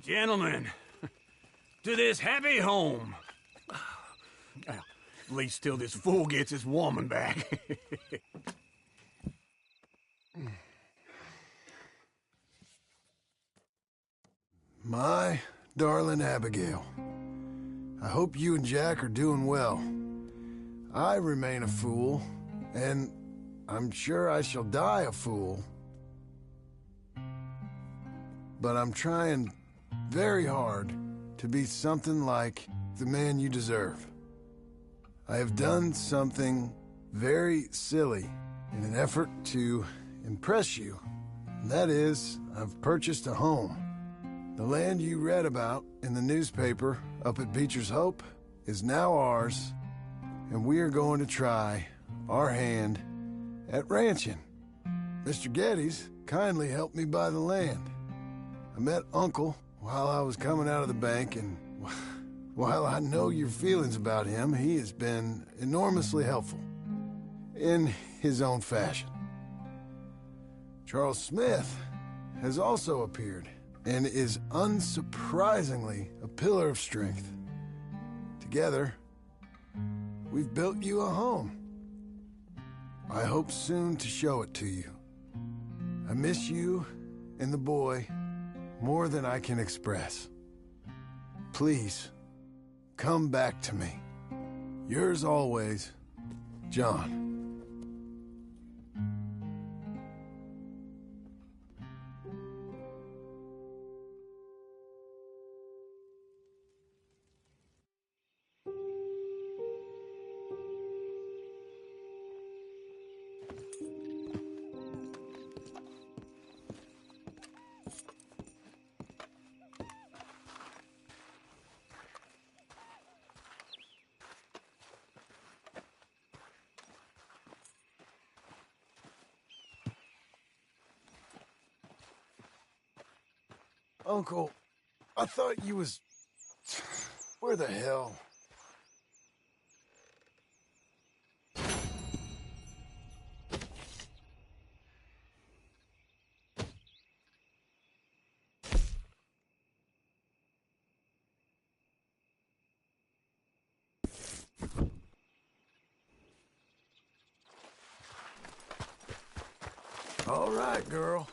Gentlemen, to this happy home. Well, at least till this fool gets his woman back. My darling Abigail, I hope you and Jack are doing well. I remain a fool, and I'm sure I shall die a fool. But I'm trying very hard to be something like the man you deserve. I have done something very silly in an effort to impress you. And that is, I've purchased a home. The land you read about in the newspaper up at Beecher's Hope is now ours, and we are going to try our hand at ranching. Mr. Geddes kindly helped me buy the land. I met Uncle while I was coming out of the bank, and while I know your feelings about him, he has been enormously helpful in his own fashion. Charles Smith has also appeared and is unsurprisingly a pillar of strength. Together, we've built you a home. I hope soon to show it to you. I miss you and the boy more than I can express. Please, come back to me. Yours always, John. Uncle, I thought you was... Where the hell? All right, girl.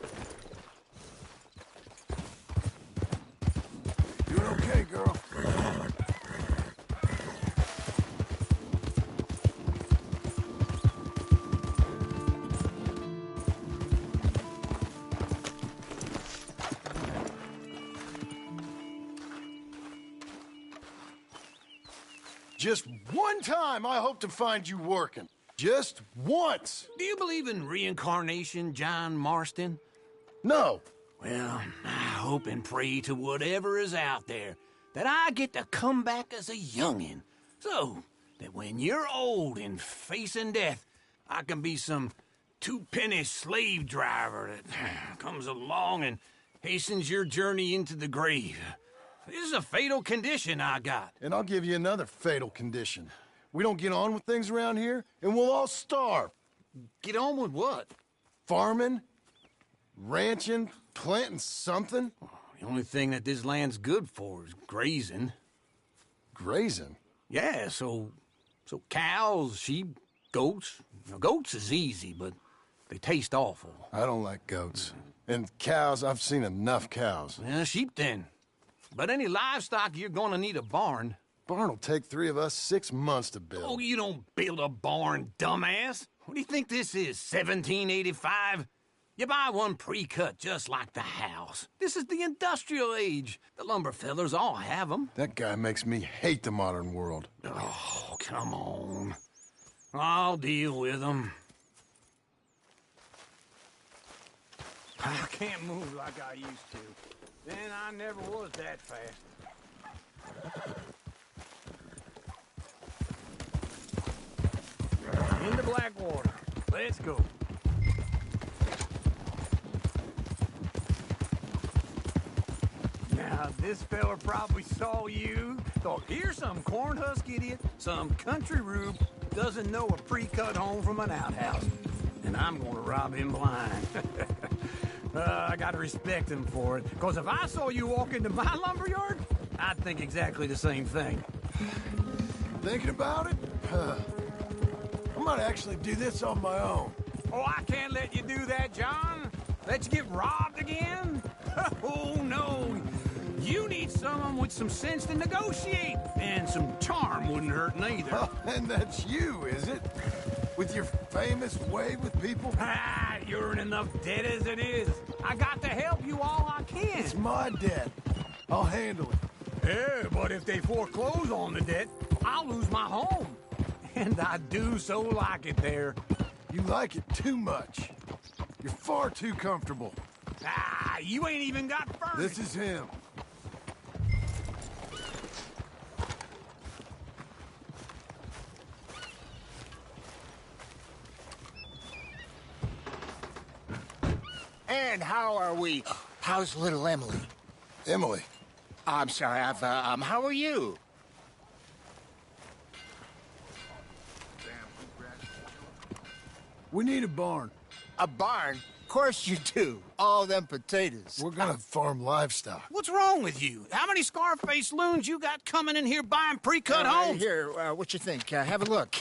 Doing okay, girl. Just one time I hope to find you working. Just once. Do you believe in reincarnation, John Marston? No. Well, I hope and pray to whatever is out there that I get to come back as a youngin', so that when you're old and facing death, I can be some two-penny slave driver that comes along and hastens your journey into the grave. This is a fatal condition I got. And I'll give you another fatal condition. We don't get on with things around here, and we'll all starve. Get on with what? Farming, ranching, planting something. The only thing that this land's good for is grazing. Grazing? Yeah, so cows, sheep, goats. Now, goats is easy, but they taste awful. I don't like goats. And cows, I've seen enough cows. Yeah, sheep then. But any livestock, you're gonna need a barn. Barn will take 3 of us 6 months to build. Oh, you don't build a barn, dumbass. What do you think this is, 1785? You buy one pre-cut just like the house. This is the industrial age. The lumber fellers all have them. That guy makes me hate the modern world. Oh, come on. I'll deal with them. I can't move like I used to. Then I never was that fast. Into Blackwater. Let's go. Now This fella probably saw you, thought, here's some corn husk idiot, some country rube, doesn't know a pre-cut home from an outhouse. And I'm gonna rob him blind. I gotta respect him for it, because if I saw you walk into my lumberyard, I'd think exactly the same thing. Thinking about it? I might actually do this on my own. Oh, I can't let you do that, John. Let you get robbed again? Oh, no. You need someone with some sense to negotiate. And some charm wouldn't hurt neither. Oh, and that's you, is it? With your famous way with people? Ah, you're in enough debt as it is. I got to help you all I can. It's my debt. I'll handle it. Yeah, but if they foreclose on the debt, I'll lose my home. And I do so like it there. You like it too much. You're far too comfortable. Ah, you ain't even got furniture. This is him. And how are we? How's little Emily? Emily? I'm sorry, how are you? We need a barn. A barn? Of course you do. All them potatoes. We're gonna farm livestock. What's wrong with you? How many Scarface loons you got coming in here buying pre-cut homes? Here, what you think? Have a look.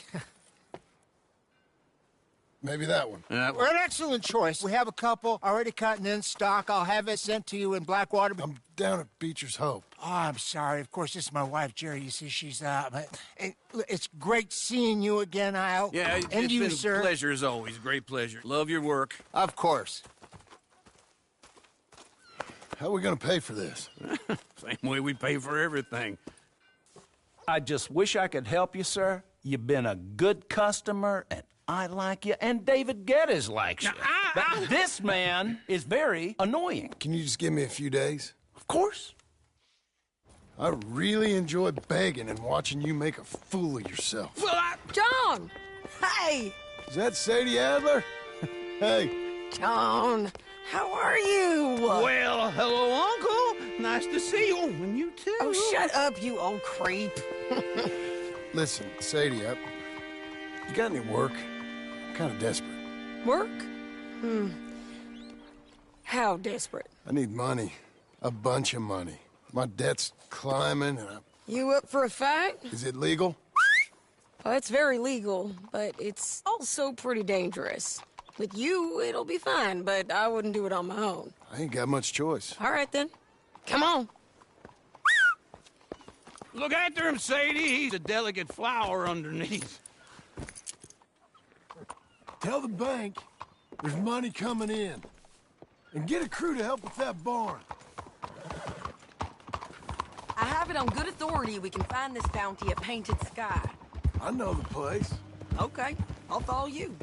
Maybe that one. We're an excellent choice. We have a couple already cut and in stock. I'll have it sent to you in Blackwater. I'm down at Beecher's Hope. Oh, I'm sorry. Of course, this is my wife, Jerry. You see, she's it's great seeing you again, Al. Yeah, and it's you, been sir. a pleasure as always. Great pleasure. Love your work. Of course. How are we gonna pay for this? Same way we pay for everything. I just wish I could help you, sir. You've been a good customer, and I like you, and David Geddes likes you. But this man is very annoying. Can you just give me a few days? Of course. I really enjoy begging and watching you make a fool of yourself. Well, John! Hey! Is that Sadie Adler? Hey. John, how are you? Well, hello, Uncle. Nice to see you. And you too. Oh, shut up, you old creep. Listen, Sadie, you got any work? I'm kind of desperate. Work? How desperate? I need money. A bunch of money. My debt's climbing and You up for a fight? Is it legal? Well, it's very legal, but it's also pretty dangerous. With you, it'll be fine, but I wouldn't do it on my own. I ain't got much choice. All right, then. Come on. Look after him, Sadie. He's a delicate flower underneath. Tell the bank there's money coming in. And get a crew to help with that barn. I have it on good authority we can find this bounty at Painted Sky. I know the place. Okay, I'll follow you.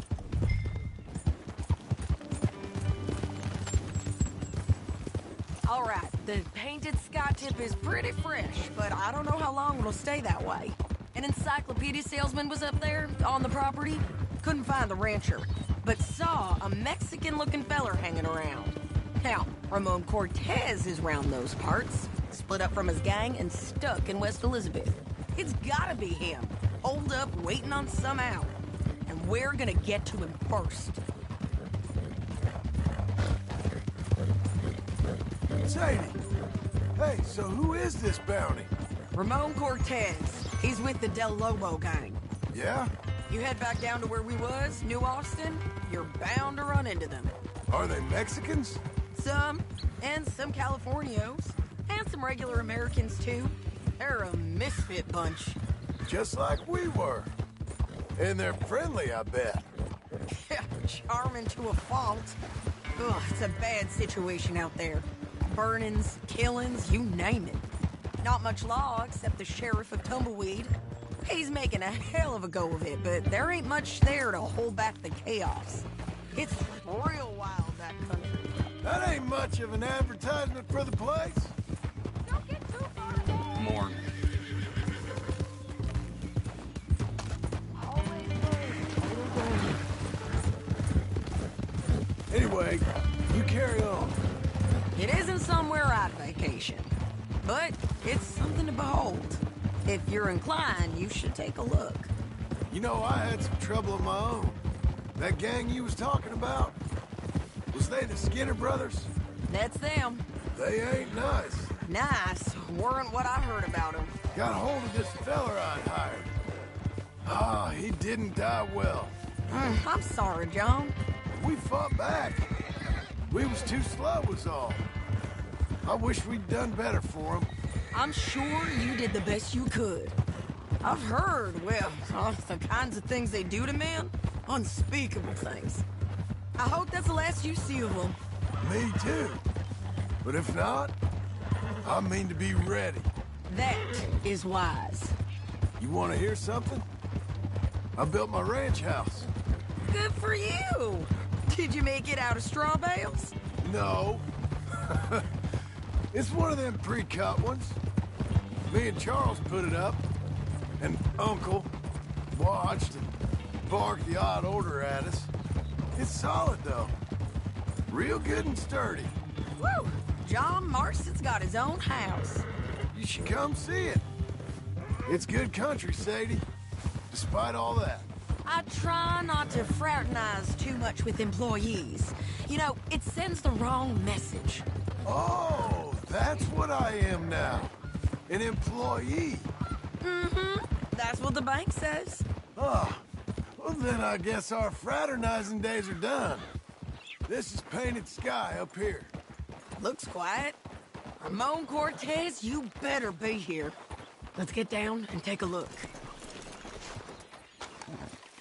All right, the Painted Sky tip is pretty fresh, but I don't know how long it'll stay that way. An encyclopedia salesman was up there on the property. Couldn't find the rancher, but saw a Mexican-looking feller hanging around. Now, Ramon Cortez is round those parts, split up from his gang and stuck in West Elizabeth. It's gotta be him, holed up waiting on some out. And we're gonna get to him first. Sadie! Hey, so who is this bounty? Ramon Cortez. He's with the Del Lobo gang. Yeah? You head back down to where we was, New Austin, you're bound to run into them. Are they Mexicans? Some, and some Californios, and some regular Americans too. They're a misfit bunch. Just like we were. And they're friendly, I bet. Yeah, charming to a fault. Ugh, it's a bad situation out there. Burnings, killings, you name it. Not much law except the sheriff of Tumbleweed. He's making a hell of a go of it, but there ain't much there to hold back the chaos. It's real wild, that country. That ain't much of an advertisement for the place. Don't get too far ahead. More. Anyway, you carry on. It isn't somewhere I'd vacation. but it's something to behold. If you're inclined, you should take a look. You know, I had some trouble of my own. That gang you was talking about, was they the Skinner brothers? That's them. They ain't nice. Nice weren't what I heard about them. Got hold of this fella I'd hired. Ah, he didn't die well. I'm sorry, John. We fought back. We was too slow was all. I wish we'd done better for him. I'm sure you did the best you could. I've heard, well, the kinds of things they do to men. Unspeakable things. I hope that's the last you see of them. Me too. But if not, I mean to be ready. That is wise. You want to hear something? I built my ranch house. Good for you. Did you make it out of straw bales? No. It's one of them pre-cut ones. Me and Charles put it up, and Uncle watched and barked the odd order at us. It's solid, though. Real good and sturdy. Woo! John Marston's got his own house. You should come see it. It's good country, Sadie. Despite all that. I try not to fraternize too much with employees. You know, it sends the wrong message. Oh, that's what I am now. An employee. Mm-hmm. That's what the bank says. Oh, well then I guess our fraternizing days are done. This is painted sky up here. Looks quiet. Ramon Cortez, you better be here. Let's get down and take a look.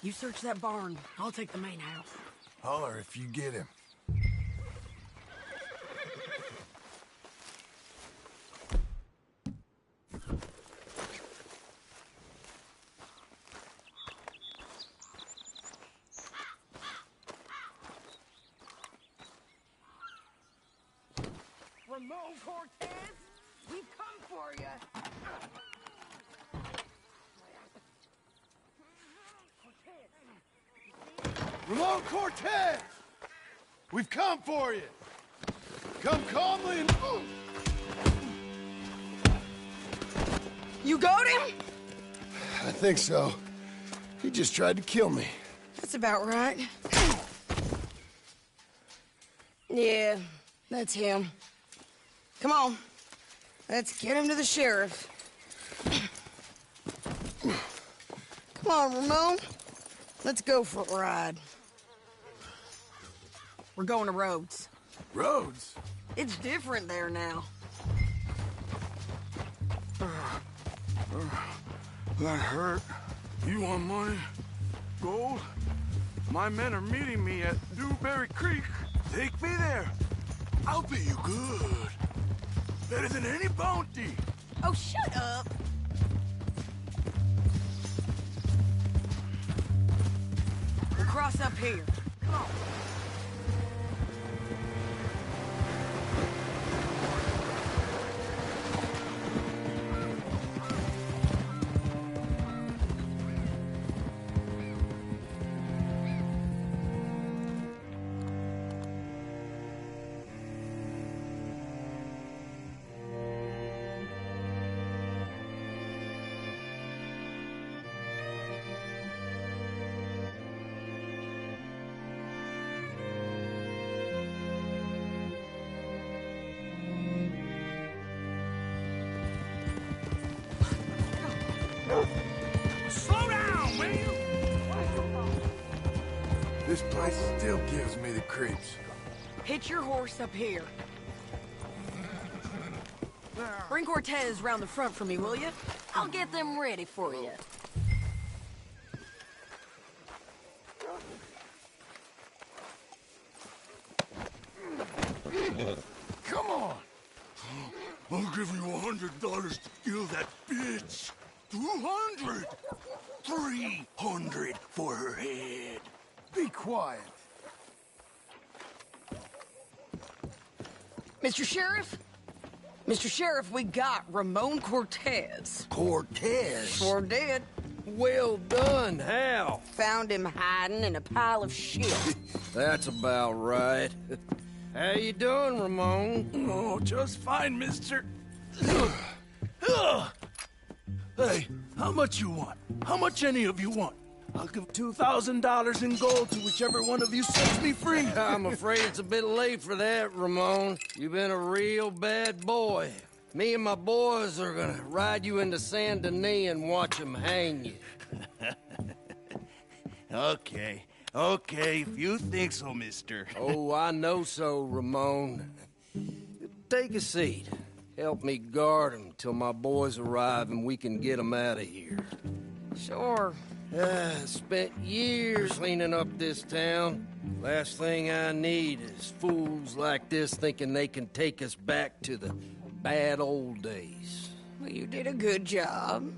You search that barn. I'll take the main house. Holler if you get him. Ramon Cortez, we've come for you. Ramon Cortez! We've come for you! Come calmly and... You got him? I think so. He just tried to kill me. That's about right. Yeah, that's him. Come on. Let's get him to the sheriff. Come on, Ramon. Let's go for a ride. We're going to Rhodes. Rhodes? It's different there now. That hurt. You want money? Gold? My men are meeting me at Dewberry Creek. Take me there. I'll pay you good. Better than any bounty. Oh, shut up. We'll cross up here. Come on. Slow down, will you? This place still gives me the creeps. Hitch your horse up here. Bring Cortez round the front for me, will you? I'll get them ready for you. Come on! I'll give you $100 to kill that bitch. 200! 300 for her head. Be quiet. Mr. Sheriff? Mr. Sheriff, we got Ramon Cortez. Cortez? Sure did. Well done. How? Found him hiding in a pile of shit. That's about right. How you doing, Ramon? Oh, just fine, mister. Hey, how much you want? How much any of you want? I'll give $2,000 in gold to whichever one of you sets me free. I'm afraid it's a bit late for that, Ramon. You've been a real bad boy. Me and my boys are gonna ride you into Saint Denis and watch them hang you. Okay, if you think so, mister. Oh, I know so, Ramon. Take a seat. Help me guard them till my boys arrive and we can get them out of here. Sure. Spent years cleaning up this town. Last thing I need is fools like this thinking they can take us back to the bad old days. Well, you did a good job.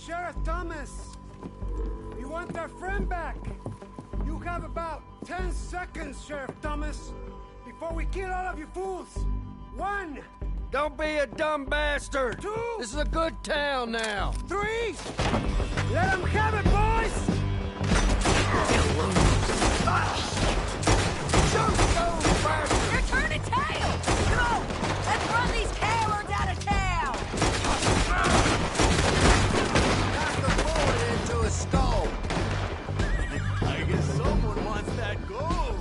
Sheriff Thomas! You want our friend back? You have about 10 seconds, Sheriff Thomas, before we kill all of you fools. 1! Don't be a dumb bastard! 2! This is a good town now! 3! Let them have it, boys! Shoot those bastards! You're turning tail! Come on! Let's run these cowards out of town! Into a skull. I guess someone wants that gold.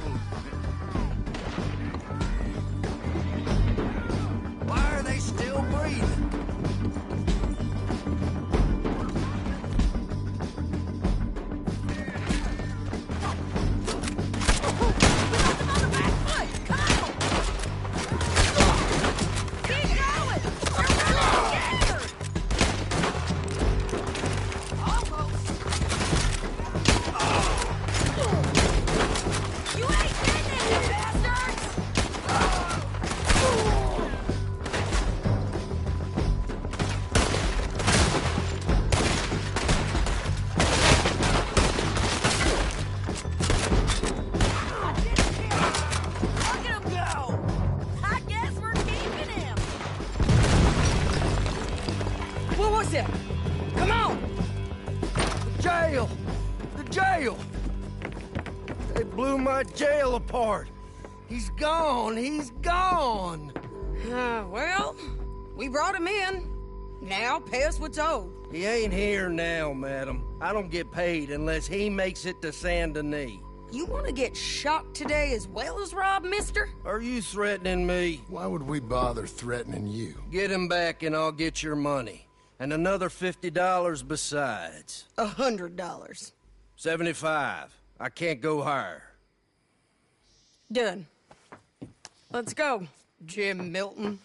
Why are they still breathing? Jail apart. He's gone. He's gone. Well, we brought him in. Now pay us what's owed. He ain't here now, madam. I don't get paid unless he makes it to Saint Denis. You want to get shot today as well as rob, mister? Are you threatening me? Why would we bother threatening you? Get him back and I'll get your money. And another $50 besides. $100. 75. I can't go higher. Done. Let's go, Jim Milton.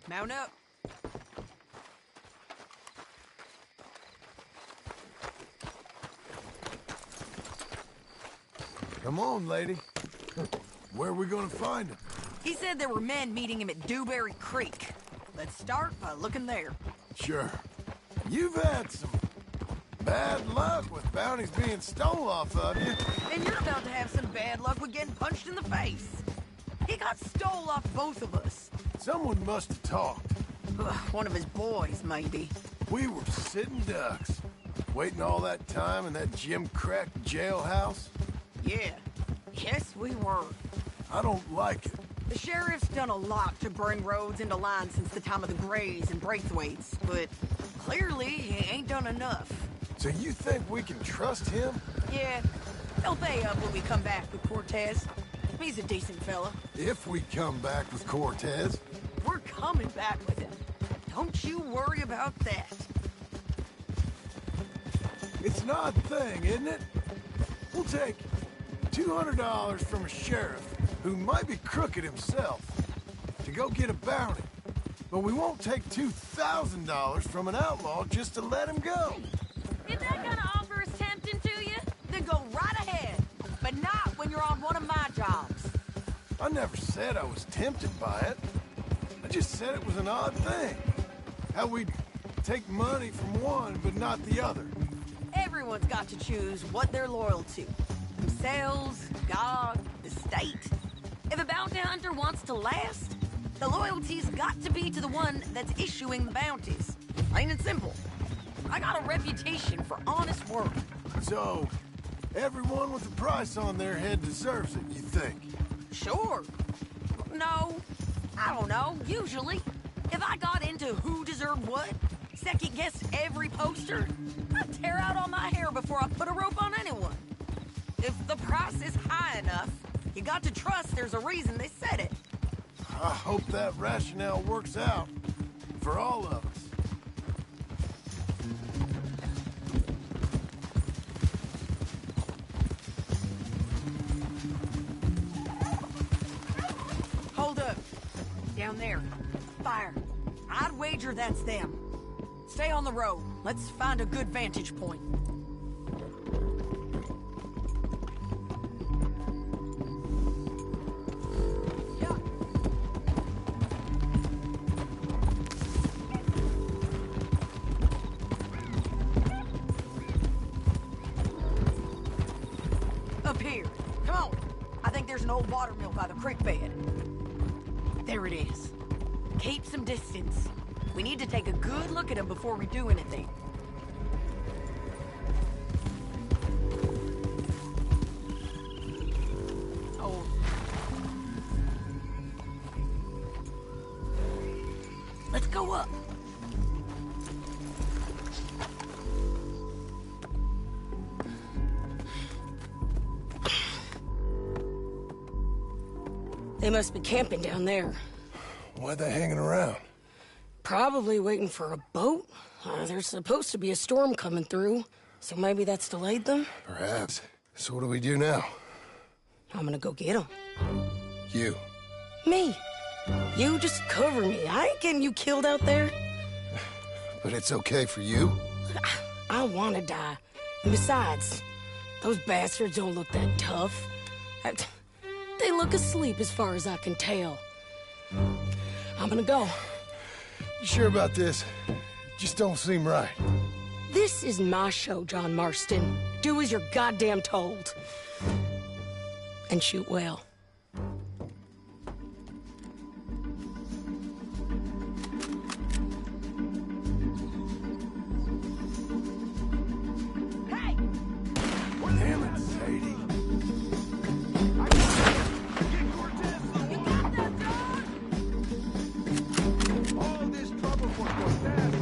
Mount up. Come on, lady. Where are we gonna find him? He said there were men meeting him at Dewberry Creek. Let's start by looking there. Sure. You've had some bad luck with bounties being stole off of you. And you're about to have some bad luck with getting punched in the face. He got stole off both of us. Someone must have talked. One of his boys, maybe. We were sitting ducks, waiting all that time in that gim-crack jailhouse. Yeah. Yes, we were. I don't like it. The sheriff's done a lot to bring roads into line since the time of the Grays and Braithwaites, but clearly he ain't done enough. So you think we can trust him? Yeah. He'll pay up when we come back with Cortez. He's a decent fella. If we come back with Cortez. We're coming back with him. Don't you worry about that. It's an odd thing, isn't it? We'll take $200 from a sheriff who might be crooked himself to go get a bounty. But we won't take $2,000 from an outlaw just to let him go. Isn't that gonna offer And not when you're on one of my jobs. I never said I was tempted by it. I just said it was an odd thing. How we'd take money from one, but not the other. Everyone's got to choose what they're loyal to. Themselves, God, the state. If a bounty hunter wants to last, the loyalty's got to be to the one that's issuing the bounties. Plain and simple. I got a reputation for honest work. So, everyone with a price on their head deserves it, you think? Sure. No, I don't know, usually. If I got into who deserved what, second-guessed every poster, I'd tear out all my hair before I put a rope on anyone. If the price is high enough, you got to trust there's a reason they said it. I hope that rationale works out for all of us. Hold up. Down there. Fire. I'd wager that's them. Stay on the road. Let's find a good vantage point. Up here. Come on. I think there's an old water mill by the creek bed. There it is. Keep some distance. We need to take a good look at him before we do anything. Oh. Let's go up. They must be camping down there. Why are they hanging around? Probably waiting for a boat. There's supposed to be a storm coming through, so maybe that's delayed them? Perhaps. So what do we do now? I'm gonna go get them. You. Me. You just cover me. I ain't getting you killed out there. But it's okay for you? I don't want to die. And besides, those bastards don't look that tough. They look asleep as far as I can tell. I'm gonna go. You sure about this? Just don't seem right. This is my show, John Marston. Do as you're goddamn told. And shoot well. Hey! Damn it, Sadie. All this trouble for Cortez.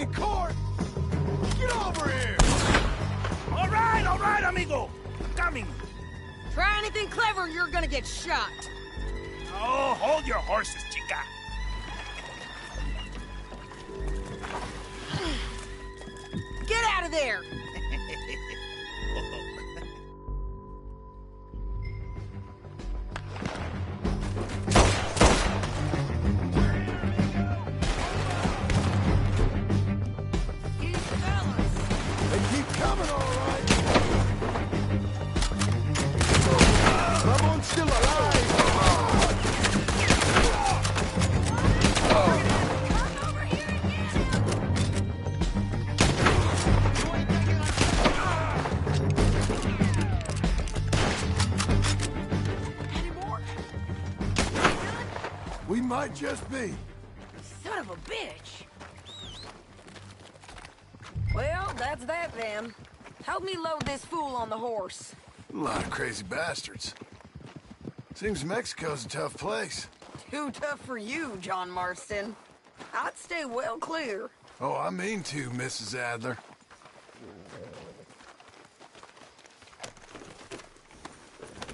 in court! Get over here! All right, amigo. Coming. Try anything clever, you're gonna get shot. Oh, hold your horses, chica. Get out of there! They keep coming, all right. Someone's still alive. We might just be. Son of a bitch! Well, that's that then. Help me load this fool on the horse. A lot of crazy bastards. Seems Mexico's a tough place. Too tough for you, John Marston. I'd stay well clear. Oh, I mean to, Mrs. Adler.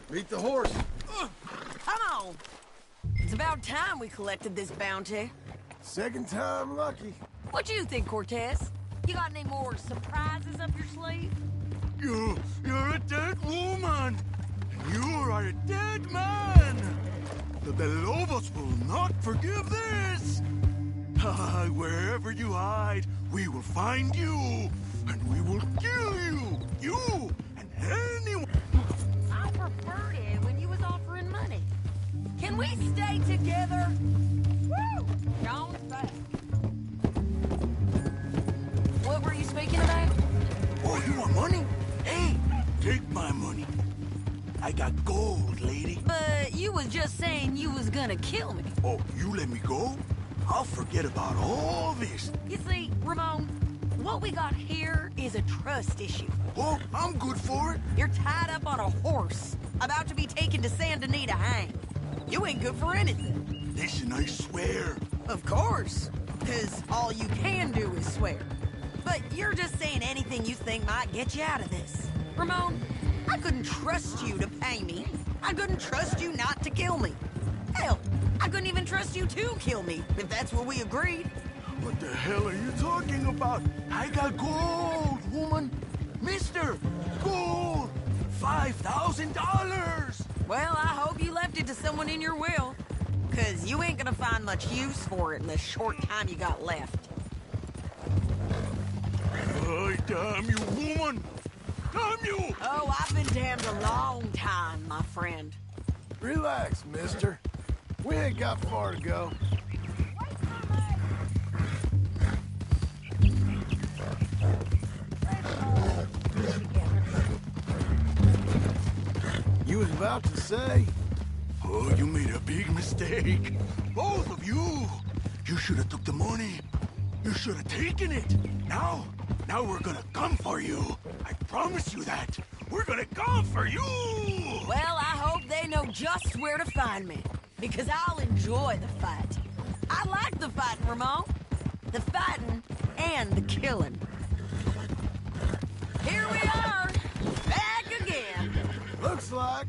Meet the horse. Come on! It's about time we collected this bounty. Second time lucky. What do you think, Cortez? You got any more surprises up your sleeve? You're a dead woman! And you are a dead man! The Lobos will not forgive this! Wherever you hide, we will find you! And we will kill you! You and anyone! I preferred it when you was offering money. Can we stay together? Woo! John's back. What were you speaking about? Oh, you want money? Hey, take my money. I got gold, lady. But you was just saying you was gonna kill me. Oh, you let me go? I'll forget about all this. You see, Ramon, what we got here is a trust issue. Oh, I'm good for it. You're tied up on a horse, about to be taken to Santa Anita hang. You ain't good for anything. Listen, I swear. Of course, because all you can do is swear. But you're just saying anything you think might get you out of this. Ramon, I couldn't trust you to pay me. I couldn't trust you not to kill me. Hell, I couldn't even trust you to kill me, if that's what we agreed. What the hell are you talking about? I got gold, woman. Mister, gold. $5,000. Well, I hope you left it to someone in your will. Because you ain't gonna find much use for it in the short time you got left. Oh, damn you, woman! Damn you! Oh, I've been damned a long time, my friend. Relax, mister. We ain't got far to go. You was about to say? Oh, you made a big mistake. Both of you. You should have took the money. You should have taken it. Now we're gonna come for you. I promise you that. We're gonna come for you. Well, I hope they know just where to find me. Because I'll enjoy the fight. I like the fighting, Ramon. The fighting and the killing. Here we are, back again. Looks like.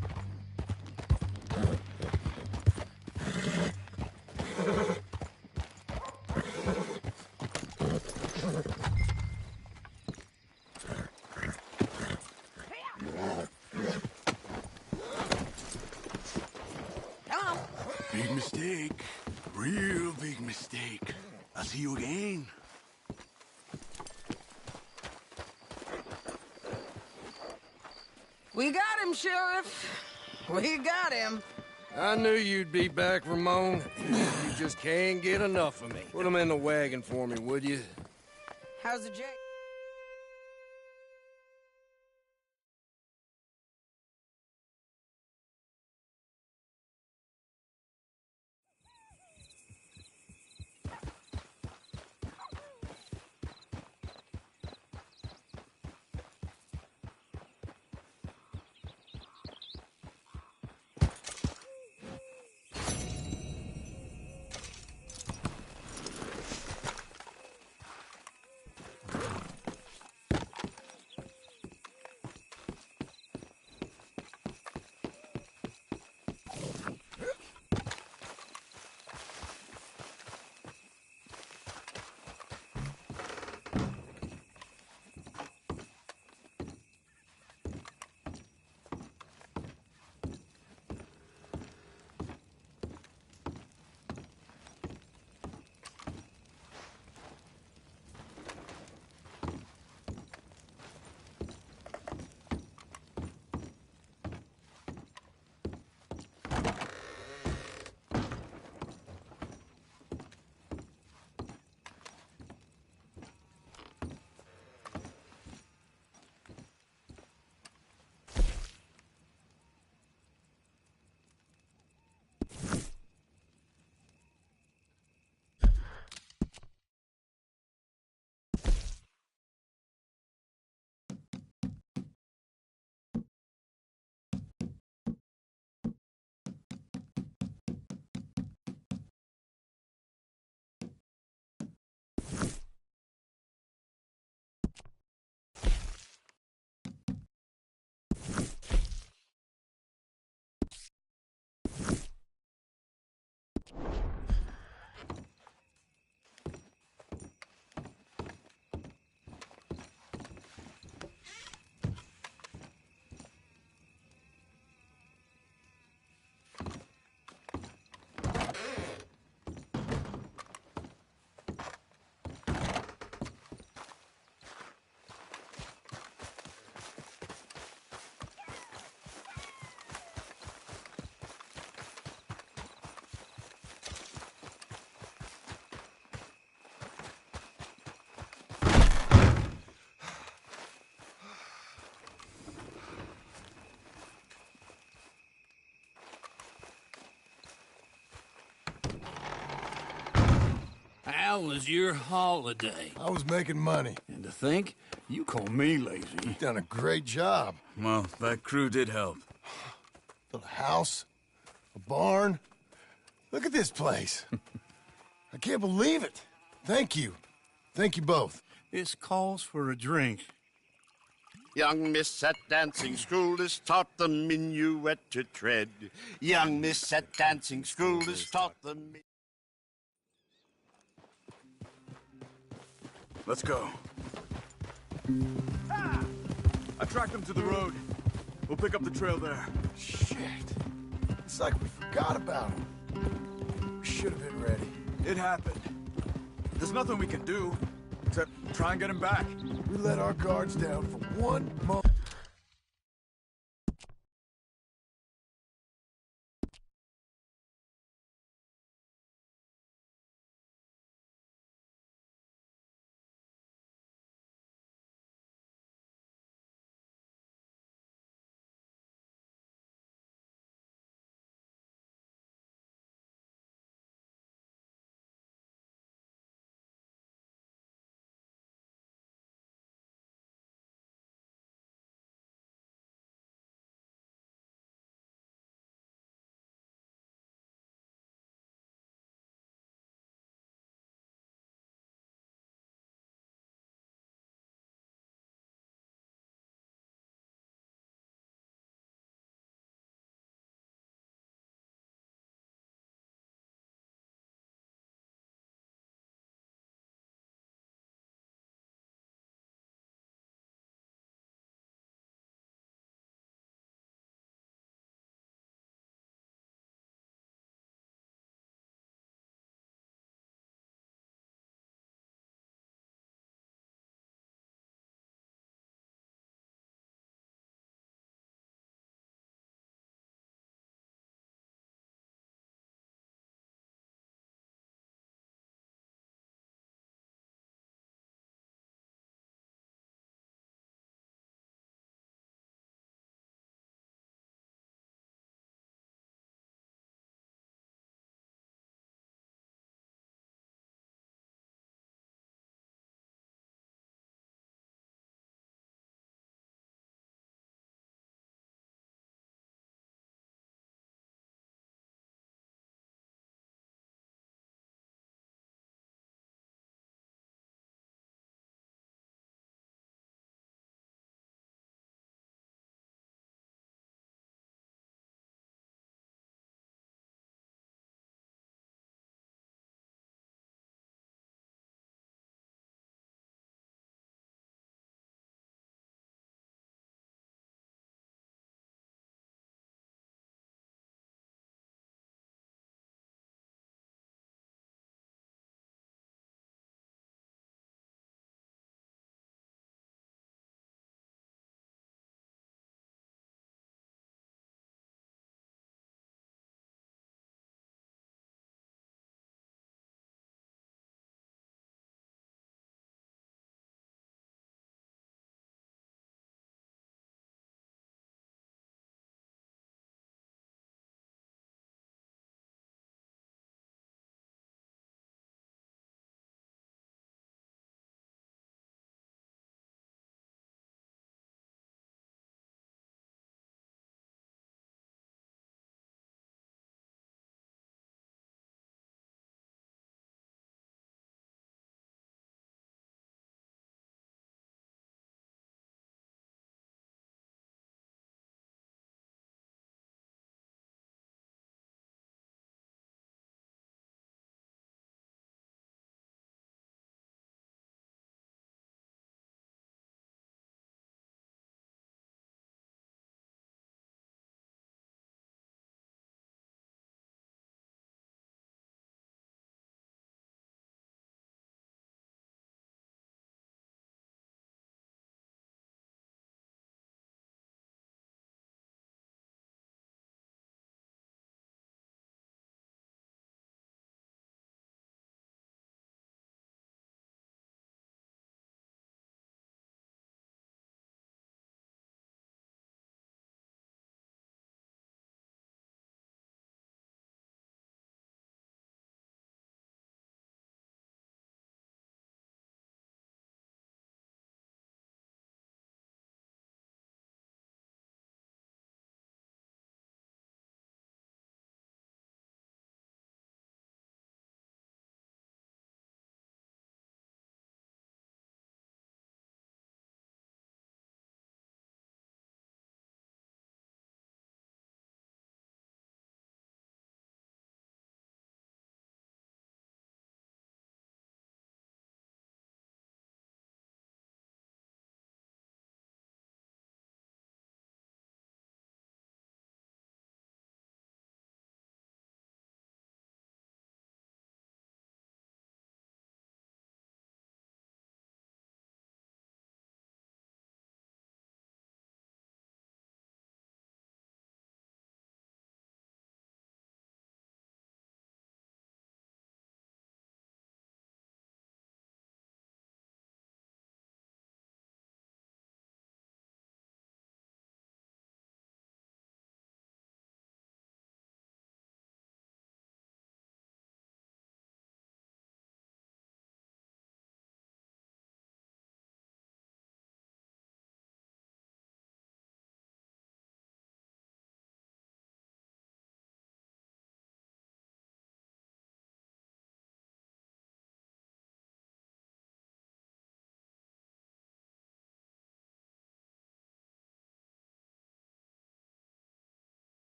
Big mistake. Real big mistake. I'll see you again. We got him, Sheriff. We got him. I knew you'd be back, Ramon. You just can't get enough of me. Put him in the wagon for me, would you? How's the Jack? How was your holiday? I was making money. And to think, you call me lazy. You've done a great job. Well, that crew did help. Built a house, a barn. Look at this place. I can't believe it. Thank you. Thank you both. This calls for a drink. Young miss at dancing school is taught the minuet to tread. Young miss at dancing school is taught the... Let's go. I tracked them to the road. We'll pick up the trail there. Shit. It's like we forgot about him. We should have been ready. It happened. There's nothing we can do, except try and get him back. We let our guards down for 1 month.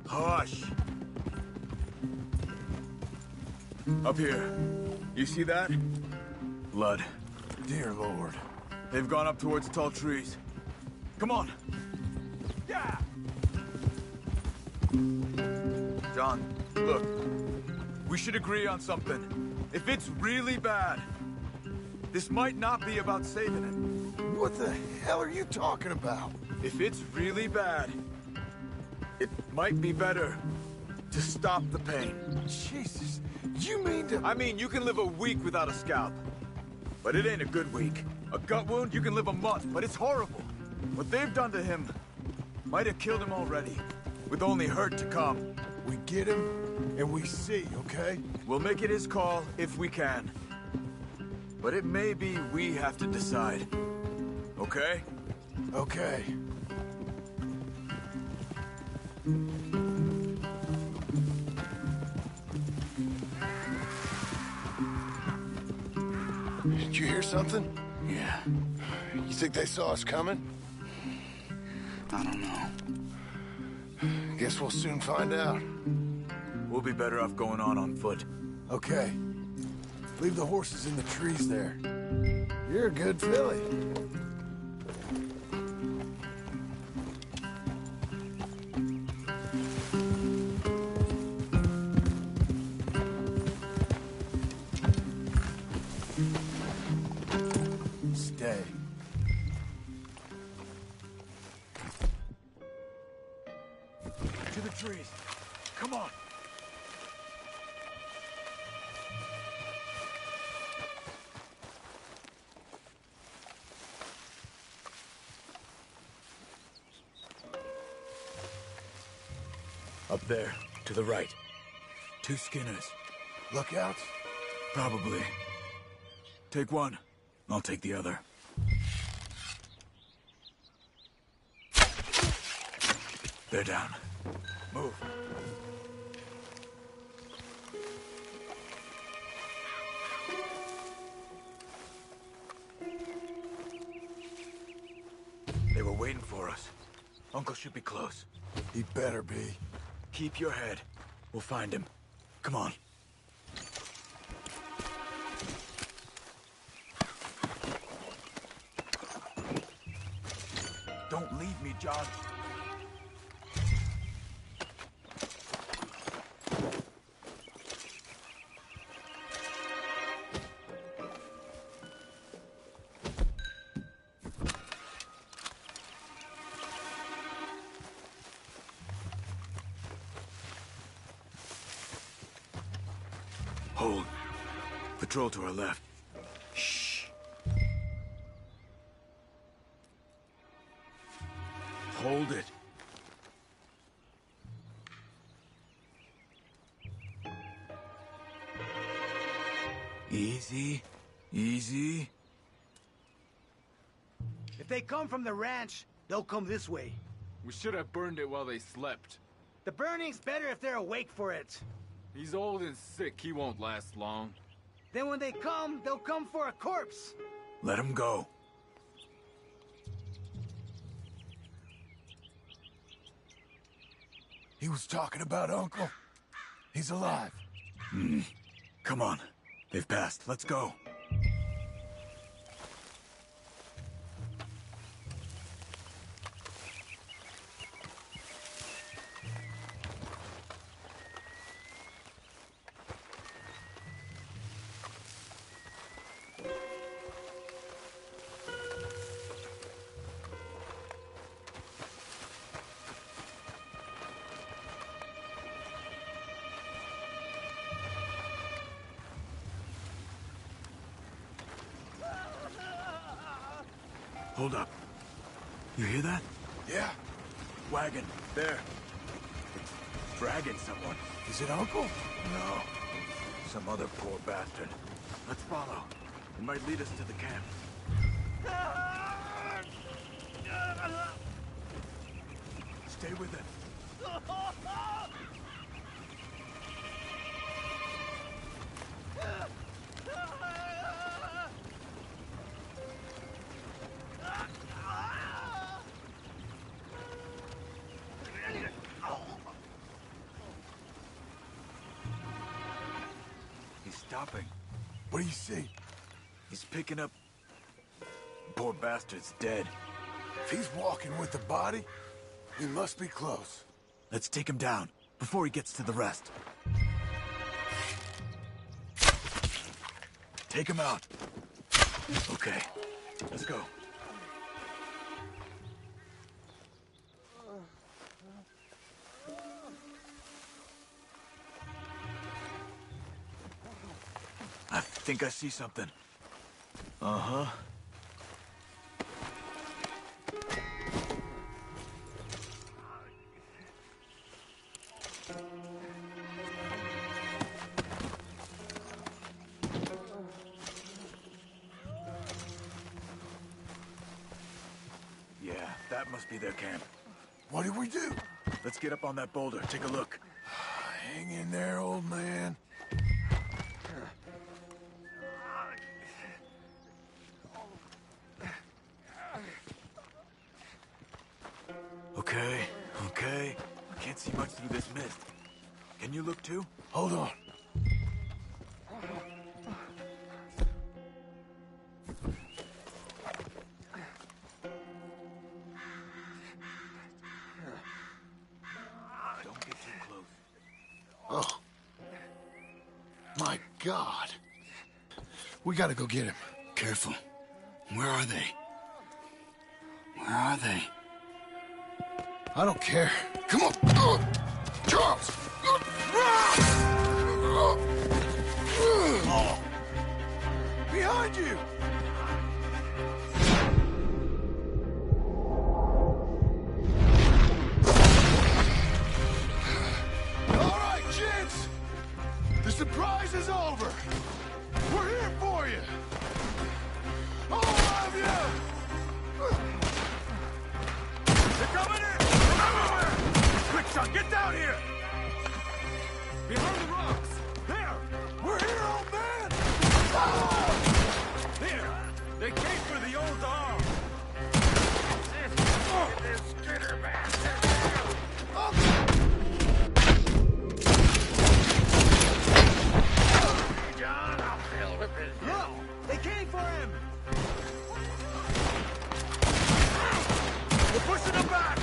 Hush. Up here. You see that? Blood. Dear Lord. They've gone up towards the tall trees. Come on. Yeah! John, look. We should agree on something. If it's really bad, this might not be about saving it. What the hell are you talking about? If it's really bad, it might be better to stop the pain. Jesus, you mean to... I mean, you can live a week without a scalp, but it ain't a good week. A gut wound, you can live a month, but it's horrible. What they've done to him might have killed him already, with only hurt to come. We get him, and we see, okay? We'll make it his call if we can. But it may be we have to decide. Okay? Okay. Did you hear something? Yeah. You think they saw us coming? I don't know. Guess we'll soon find out. We'll be better off going on foot. Okay. Leave the horses in the trees there. You're a good filly. Stay. To the trees. Come on. Up there, to the right. 2 Skinners. Lookouts? Probably. Take one. I'll take the other. They're down. Move. They were waiting for us. Uncle should be close. He better be. Keep your head. We'll find him. Come on. Don't leave me, John. Hold. Patrol to our left. Shh. Hold it. Easy. Easy. If they come from the ranch, they'll come this way. We should have burned it while they slept. The burning's better if they're awake for it. He's old and sick. He won't last long. Then when they come, they'll come for a corpse. Let him go. He was talking about Uncle. He's alive. Come on. They've passed. Let's go. Hold up. You hear that? Yeah. Wagon. There. It's dragging someone. Is it Uncle? No. Some other poor bastard. Let's follow. It might lead us to the camp. Stay with it. stopping. What do you see? He's picking up... Poor bastard's dead. If he's walking with the body, he must be close. Let's take him down before he gets to the rest. Take him out. Okay, let's go. I think I see something. Uh-huh. Yeah, that must be their camp. What do we do? Let's get up on that boulder, take a look. Hang in there, old man. Okay, okay. I can't see much through this mist. Can you look too? Hold on. Don't get too close. Oh. My God. We gotta go get him. Careful. Where are they? Where are they? I don't care. Come on. Charles! Behind you! All right, gents. The surprise is over. We're here for you. All of you! They're coming in! From everywhere! Quick, son, get down here! Behind the rocks! There! We're here, old man! Here! They came for the old arm! This Skinner bastard! John, I'll fill with his... Look! They came for him! We're pushing them back!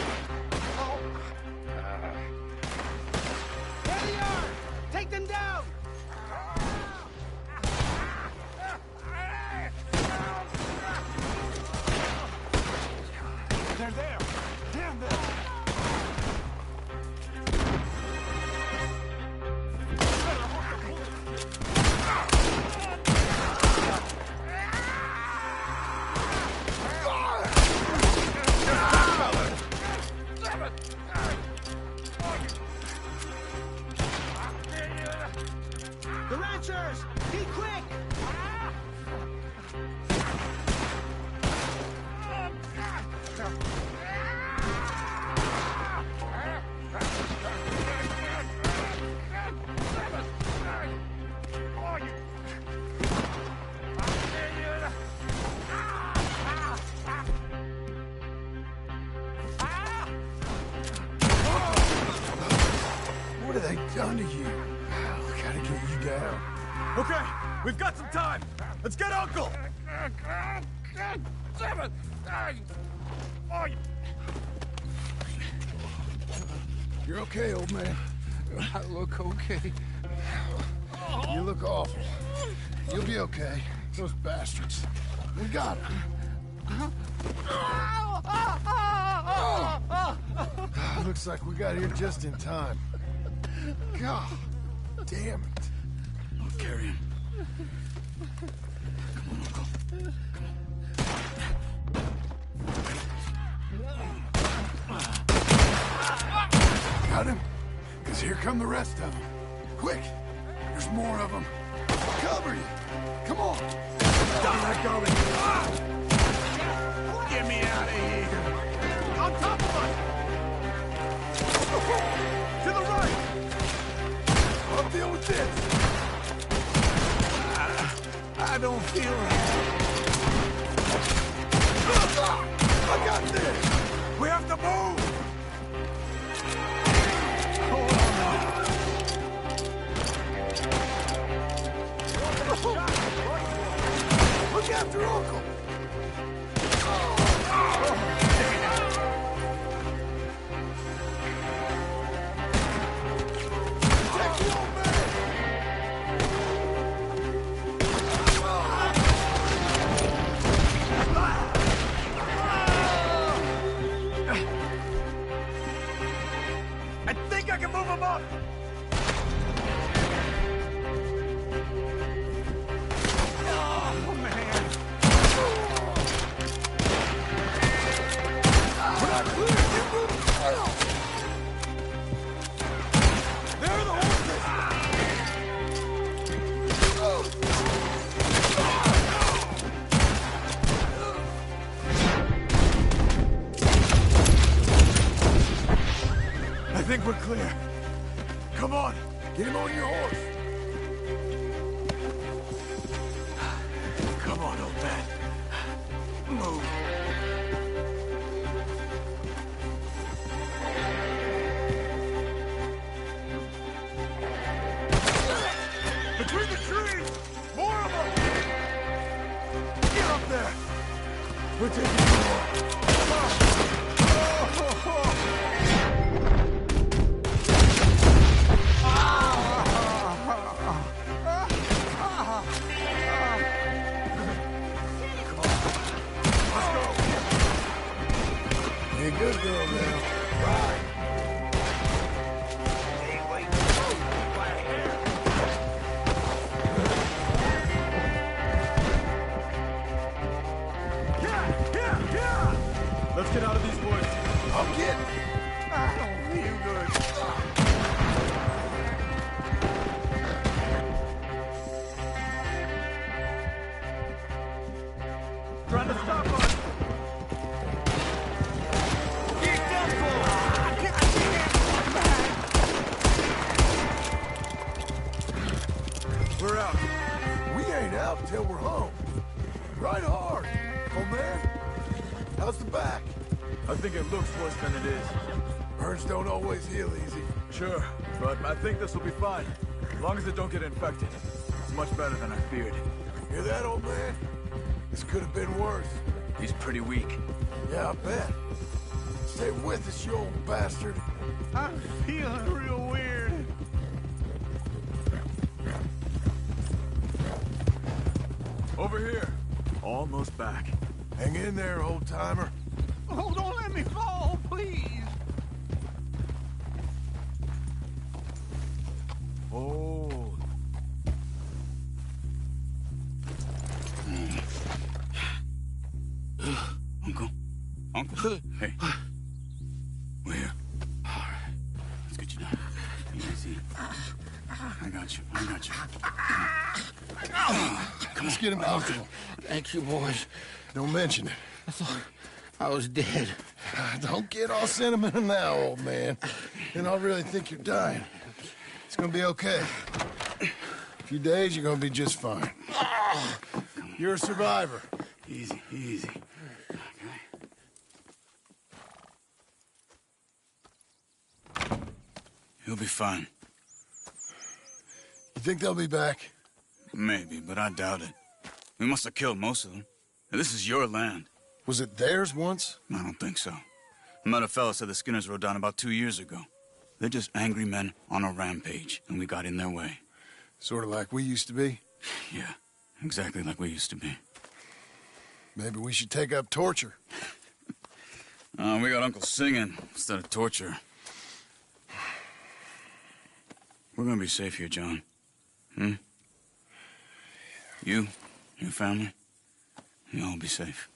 There they are! Take them down! They're there! Damn them! The ranchers! Be quick! What have they done to you? Gotta get you down. Okay, we've got some time. Let's get Uncle. You're okay, old man. I look okay. You look awful. You'll be okay. Those bastards. We got them. Looks like we got here just in time. God damn it. I'll carry him. Got him? Because here come the rest of them. Quick! There's more of them. Cover you! Come on! Stop that garbage! Get me out of here! On top of us! To the right! I'll deal with this! I don't feel it. I got this! We have to move! Look after Uncle! Protect the old man! I think I can move him up! Oh, man! We're not clear! There are the horses! I think we're clear. Come on, get him on your horse. Come on, old man. Move. Between the trees! More of them! Get up there! We're taking more. Come on! Hey, good girl now. Right. Let's get out of these woods. I'll get. I don't feel good. Trying to stop us. Get done for. We're out. We ain't out till we're home. Right hard, old man. How's the back? I think it looks worse than it is. Burns don't always heal easy. Sure, but I think this will be fine. As long as it don't get infected. It's much better than I feared. Hear that, old man? This could have been worse. He's pretty weak. Yeah, I bet. Stay with us, you old bastard. I'm feeling real weird. Over here. Almost back. Hang in there, old-timer. Oh, don't let me fall, please. Oh. Uncle. Hey. We're here. All right. Let's get you down. Easy. I got you. Come on. Get him comfortable. Thank you, boys. Don't mention it. I thought I was dead. Don't get all sentimental now, old man. Then I'll really think you're dying. It's gonna be okay. A few days, you're gonna be just fine. You're a survivor. Easy. Okay. He'll be fine. You think they'll be back? Maybe, but I doubt it. We must have killed most of them. This is your land. Was it theirs once? I don't think so. I met a fella said the Skinners rode down about 2 years ago. They're just angry men on a rampage, and we got in their way. Sort of like we used to be? Yeah, exactly like we used to be. Maybe we should take up torture. We got Uncle singing instead of torture. We're gonna be safe here, John. You, your family, you'll all be safe.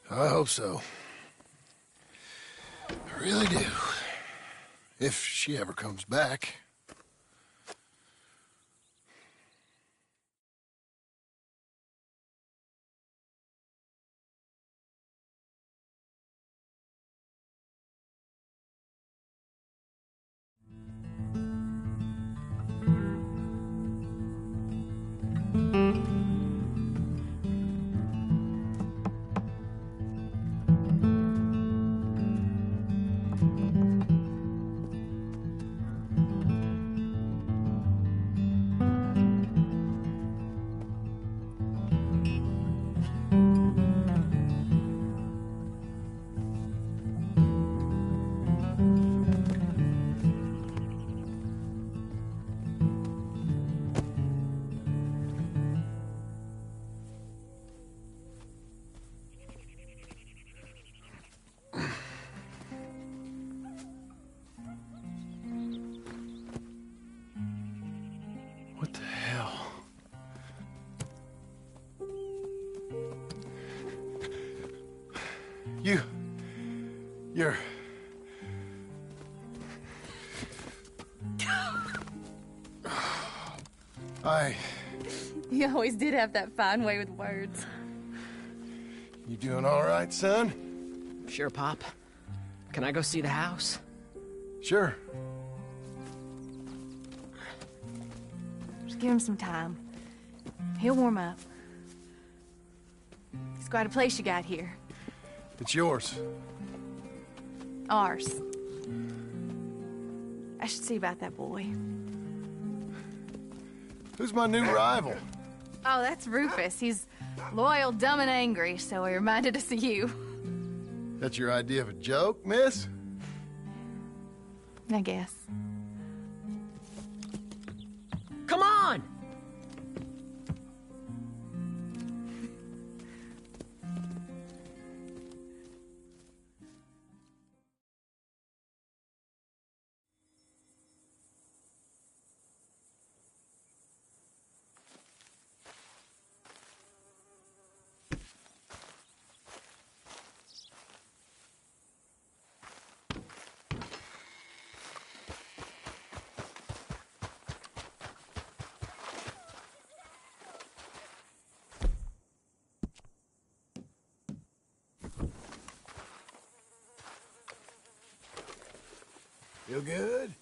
I hope so. I really do. If she ever comes back. You're... You always did have that fine way with words. You doing all right, son? Sure, Pop. Can I go see the house? Sure. Just give him some time. He'll warm up. It's quite a place you got here. It's yours. Ours. I should see about that boy. Who's my new rival? Oh, that's Rufus. He's loyal, dumb, and angry, so he reminded us of you. That's your idea of a joke, miss? I guess. Come on! Feel good?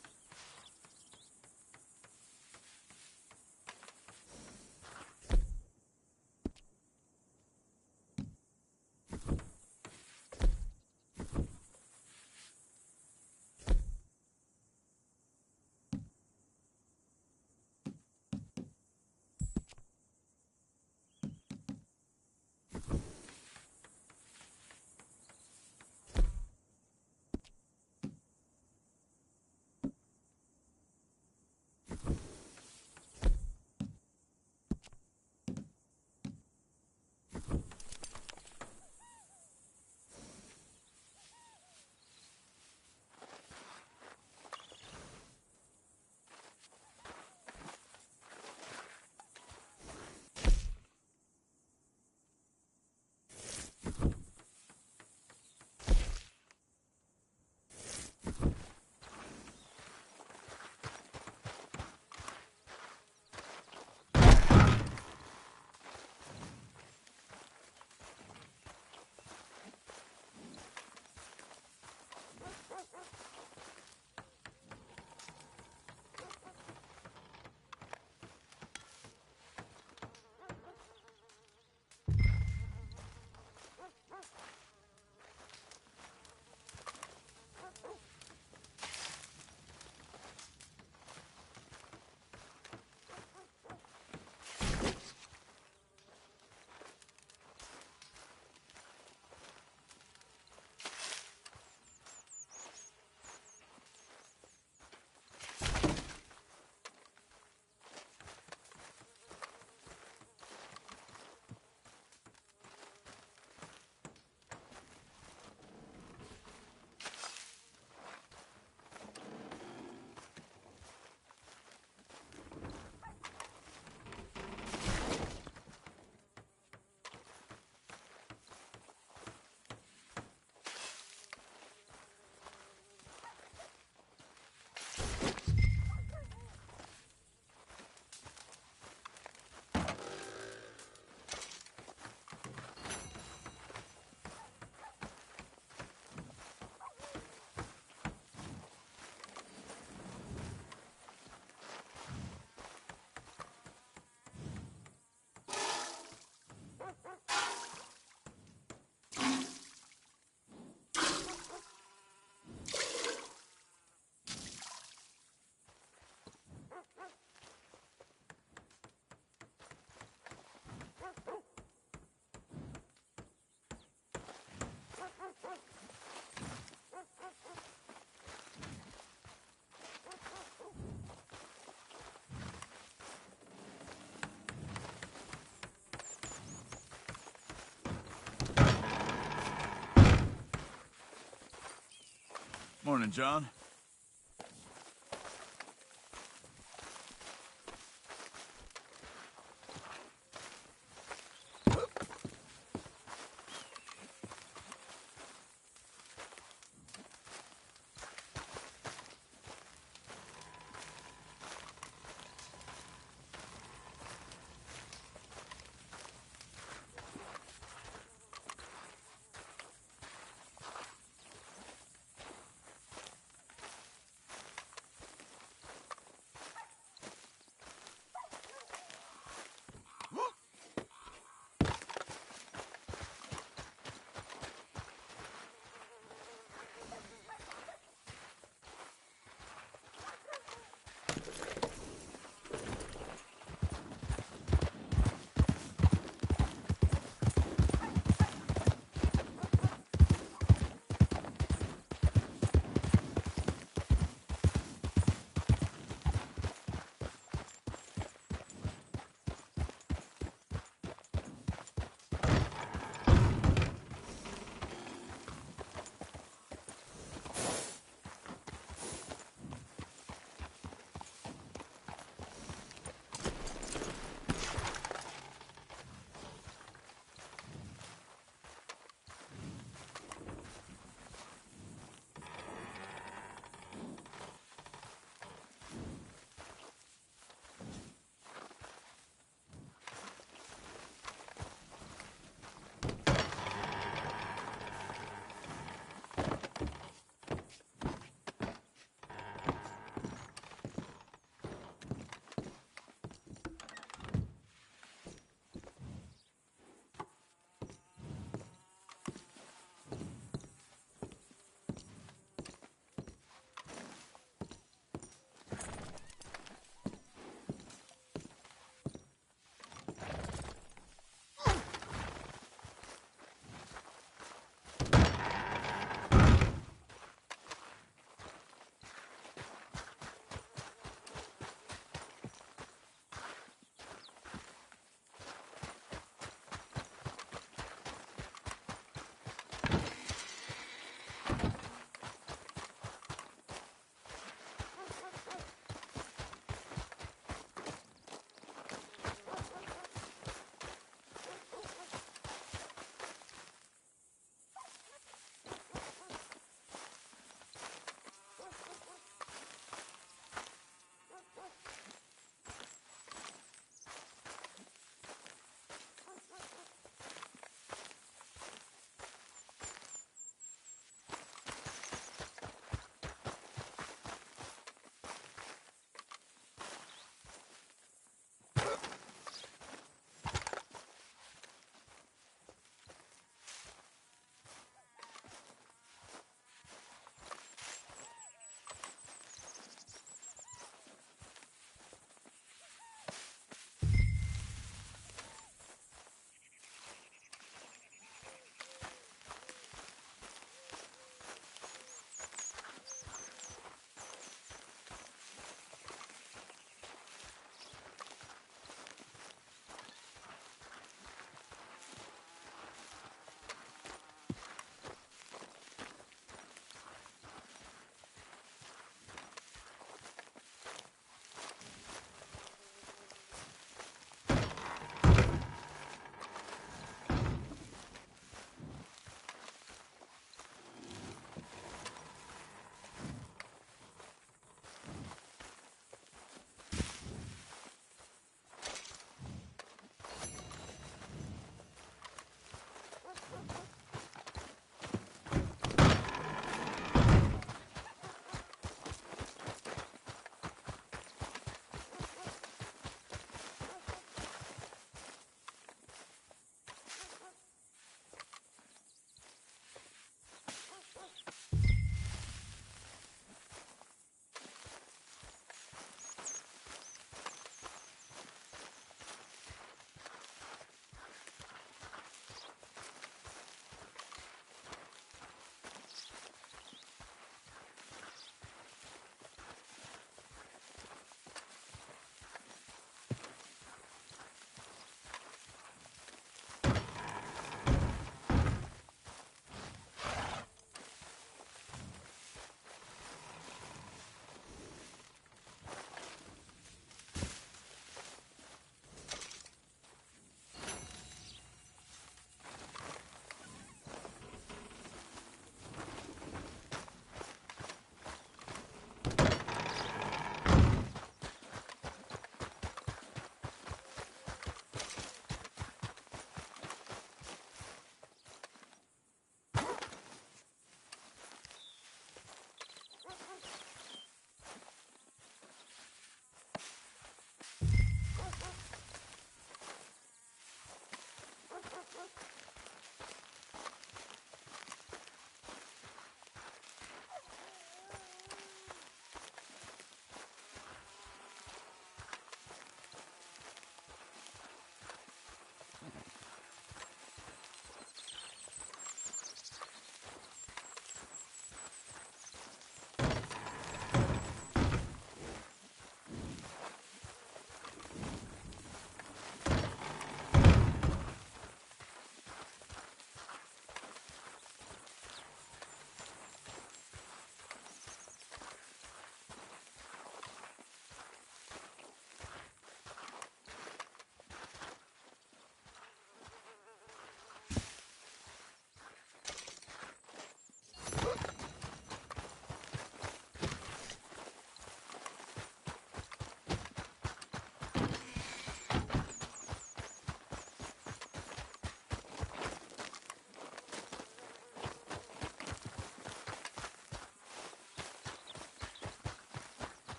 Morning, John.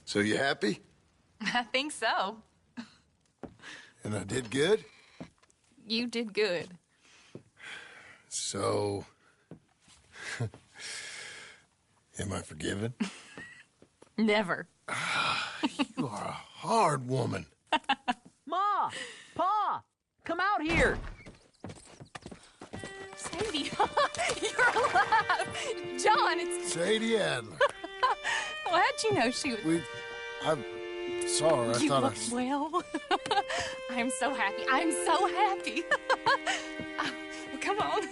So you happy? I think so. And I did good? You did good. So... am I forgiven? Never. You are a hard woman. Ma! Pa! Come out here! Sadie, you're alive! John, it's... Sadie Adler. Well, how'd you know she was... I saw her. I You thought look well. I'm so happy. I'm so happy. Well, come on.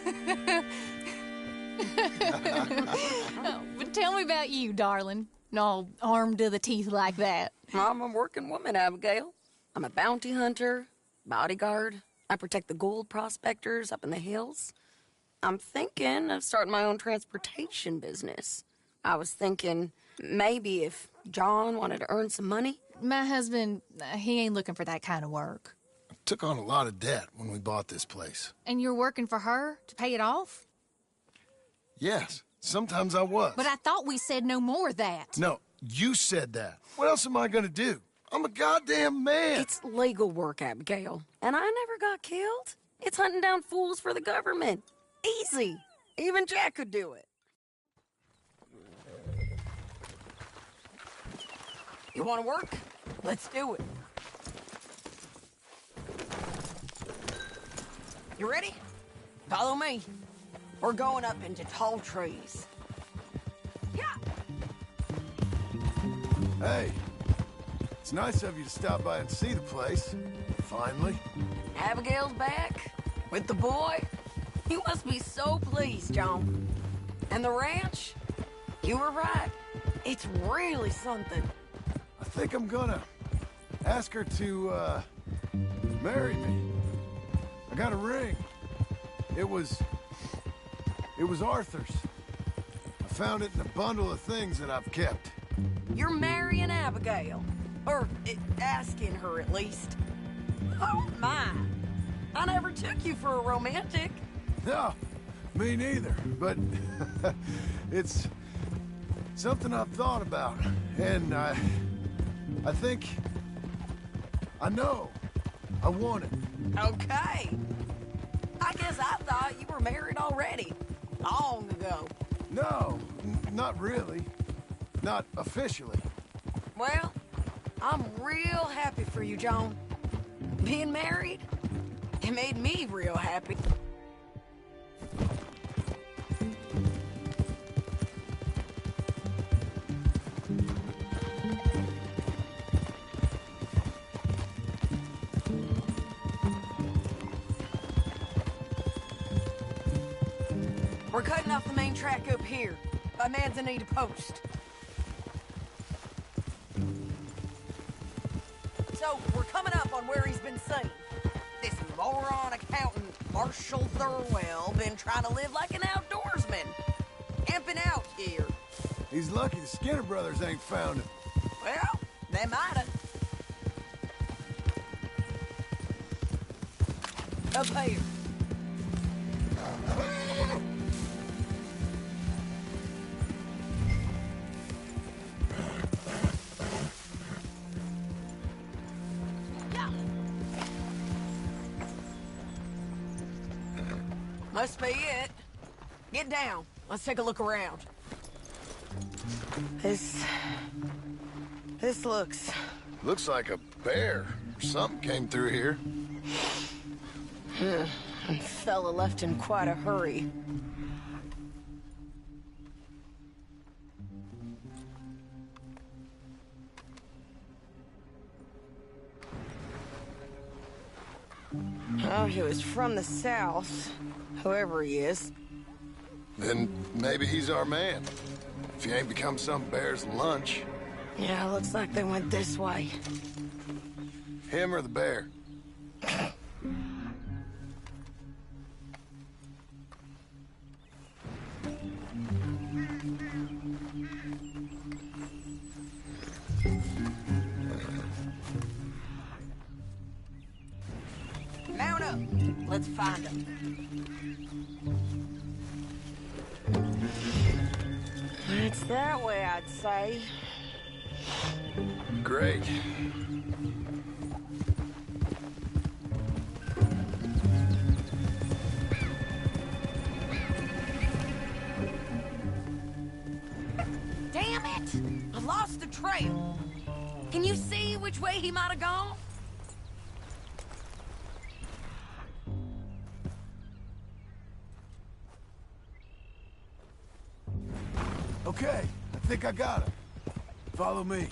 Oh, but tell me about you, darling. All armed to the teeth like that. I'm a working woman, Abigail. I'm a bounty hunter, bodyguard. I protect the gold prospectors up in the hills. I'm thinking of starting my own transportation business. I was thinking maybe if John wanted to earn some money. My husband, he ain't looking for that kind of work. I took on a lot of debt when we bought this place. And you're working for her to pay it off? Yes, sometimes I was. But I thought we said no more of that. No, you said that. What else am I gonna do? I'm a goddamn man. It's legal work, Abigail. And I never got killed. It's hunting down fools for the government. Easy. Even Jack could do it. You want to work? Let's do it. You ready? Follow me. We're going up into tall trees. Hey, it's nice of you to stop by and see the place. Finally. Abigail's back with the boy. You must be so pleased, John. And the ranch? You were right. It's really something. I think I'm gonna ask her to, marry me. I got a ring. It was Arthur's. I found it in a bundle of things that I've kept. You're marrying Abigail. Or asking her, at least. Oh, my. I never took you for a romantic. No, me neither. But it's something I've thought about. And I think... I know. I want it. Okay. I guess I thought you were married already. Long ago. No, not really. Not officially. Well, I'm real happy for you, John. Being married, it made me real happy. We're cutting off the main track up here, by Manzanita Post. So, we're coming up on where he's been seen. This moron accountant, Marshall Thurwell, been trying to live like an outdoorsman. Amping out here. He's lucky the Skinner brothers ain't found him. Well, they might have. Up here. Must be it. Get down. Let's take a look around. This looks... Looks like a bear or something came through here. Fella left in quite a hurry. Oh, he was from the south, whoever he is. Then maybe he's our man. If he ain't become some bear's lunch. Yeah, looks like they went this way. Him or the bear? Mount up. Let's find him. It's that way, I'd say. Great. Damn it! I lost the trail. Can you see which way he might have gone? Okay, I think I got him. Follow me.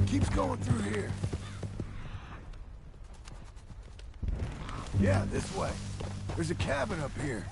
Keeps going through here. Yeah, this way. There's a cabin up here.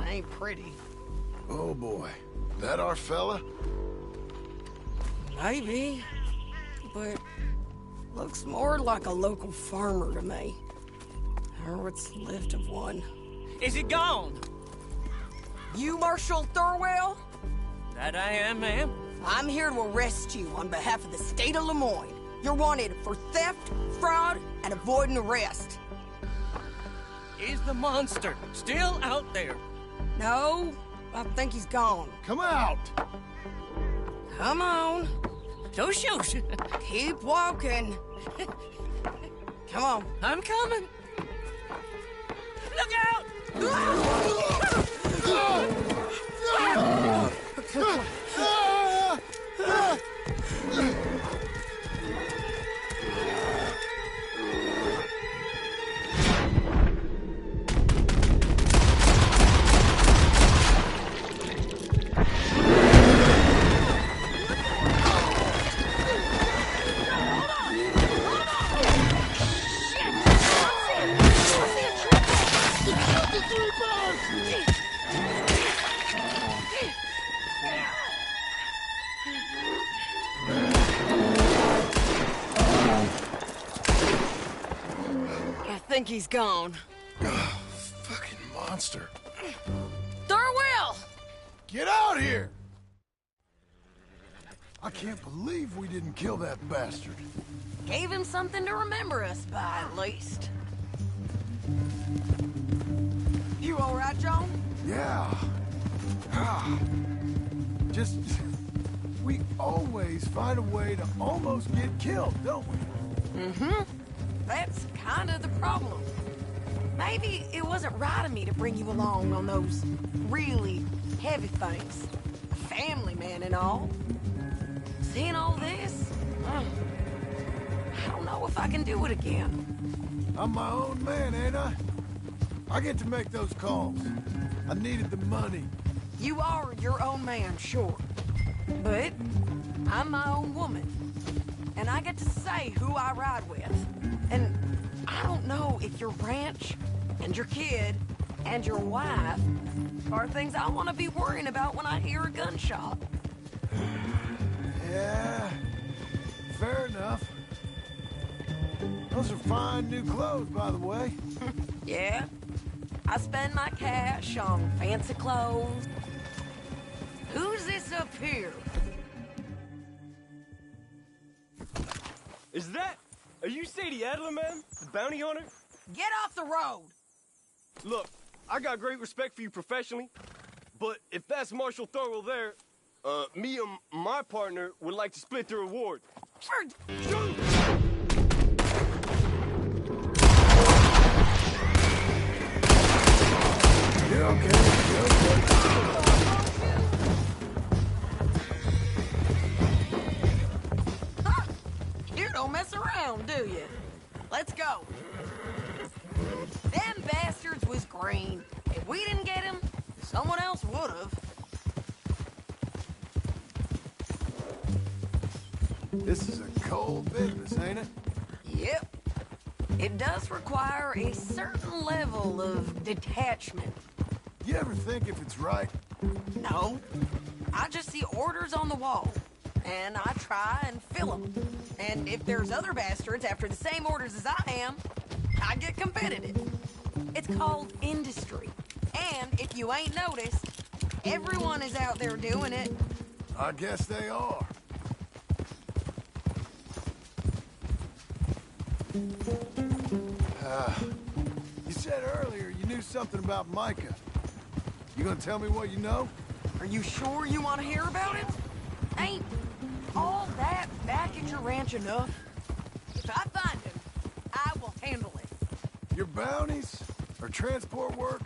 Ain't pretty. Oh boy. That our fella? Maybe. But looks more like a local farmer to me. Or what's left of one. Is he gone? You Marshal Thorwell? That I am, ma'am. I'm here to arrest you on behalf of the state of Lemoyne. You're wanted for theft, fraud, and avoiding arrest. Is the monster still out there? No, I think he's gone. Come out! Come on. Don't shoot. Keep walking. Come on. I'm coming. Look out! I think he's gone. Oh, fucking monster. Thorwell! Get out here! I can't believe we didn't kill that bastard. Gave him something to remember us by, at least. You all right, John? Yeah. Just... we always find a way to almost get killed, don't we? Mm-hmm. That's kind of the problem. Maybe it wasn't right of me to bring you along on those really heavy things. A family man and all. Seeing all this, I don't know if I can do it again. I'm my own man, ain't I? I get to make those calls. I needed the money. You are your own man, sure. But I'm my own woman. And I get to say who I ride with. And I don't know if your ranch and your kid and your wife are things I want to be worrying about when I hear a gunshot. Yeah, fair enough. Those are fine new clothes, by the way. Yeah, I spend my cash on fancy clothes. Who's this up here? Are you Sadie Adler, man? The bounty hunter? Get off the road! Look, I got great respect for you professionally, but if that's Marshal Thorwell there, me and my partner would like to split the reward. You're okay. You're okay. You don't mess around, do you? Let's go. Them bastards was green. If we didn't get him, someone else would've. This is a cold business, ain't it? Yep. It does require a certain level of detachment. You ever think if it's right? No. I just see orders on the wall, and I try and fill them. And if there's other bastards after the same orders as I am, I get competitive. It's called industry. And if you ain't noticed, everyone is out there doing it. I guess they are. You said earlier you knew something about Micah. You gonna tell me what you know? Are you sure you want to hear about it? Ain't all that back at your ranch enough? If I find him, I will handle it. Your bounties or transport work?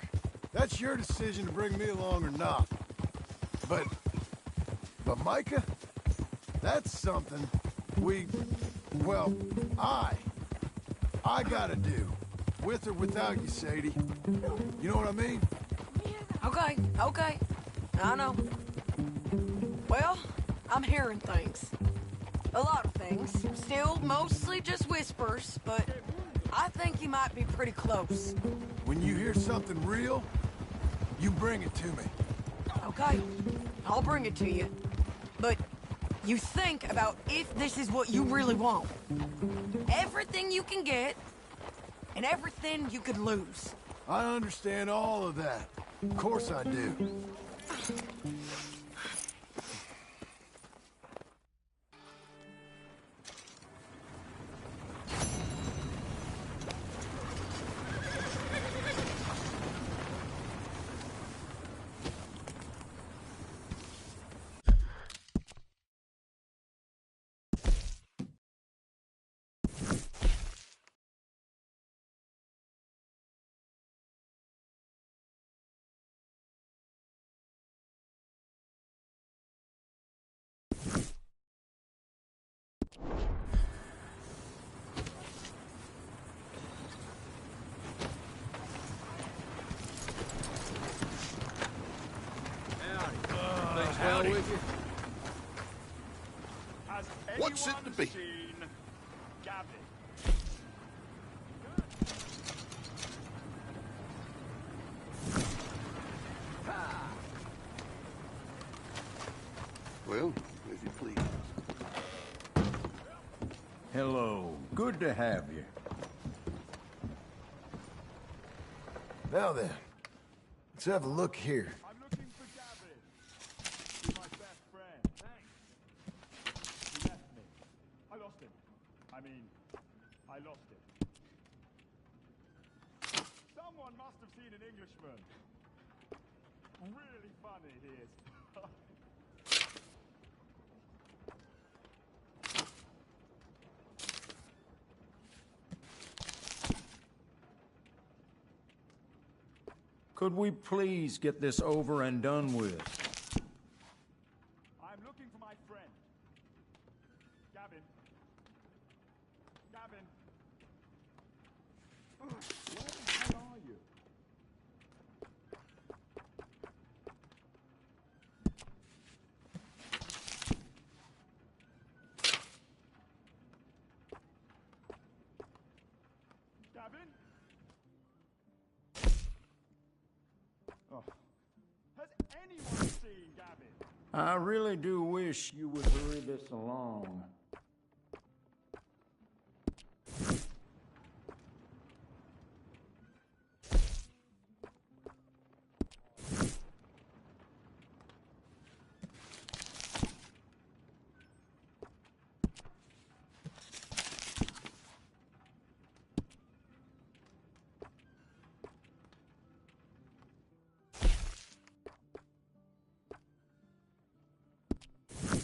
That's your decision to bring me along or not. But Micah? That's something I gotta do. With or without you, Sadie. You know what I mean? Okay. I know. Well, I'm hearing things. A lot of things. Still mostly just whispers, but I think you might be pretty close. When you hear something real, you bring it to me. Okay, I'll bring it to you. But you think about if this is what you really want. Everything you can get, and everything you could lose. I understand all of that. Of course I do. Well with you? What's it to be? Well, if you please. Hello. Good to have you. Now then, let's have a look here. I lost him. Someone must have seen an Englishman. Really funny he is. Could we please get this over and done with? I'm looking for my friend. Gavin. Gavin. Where the hell are you? Gavin? Oh. Has anyone seen Gavin? I really do wish you would hurry this along.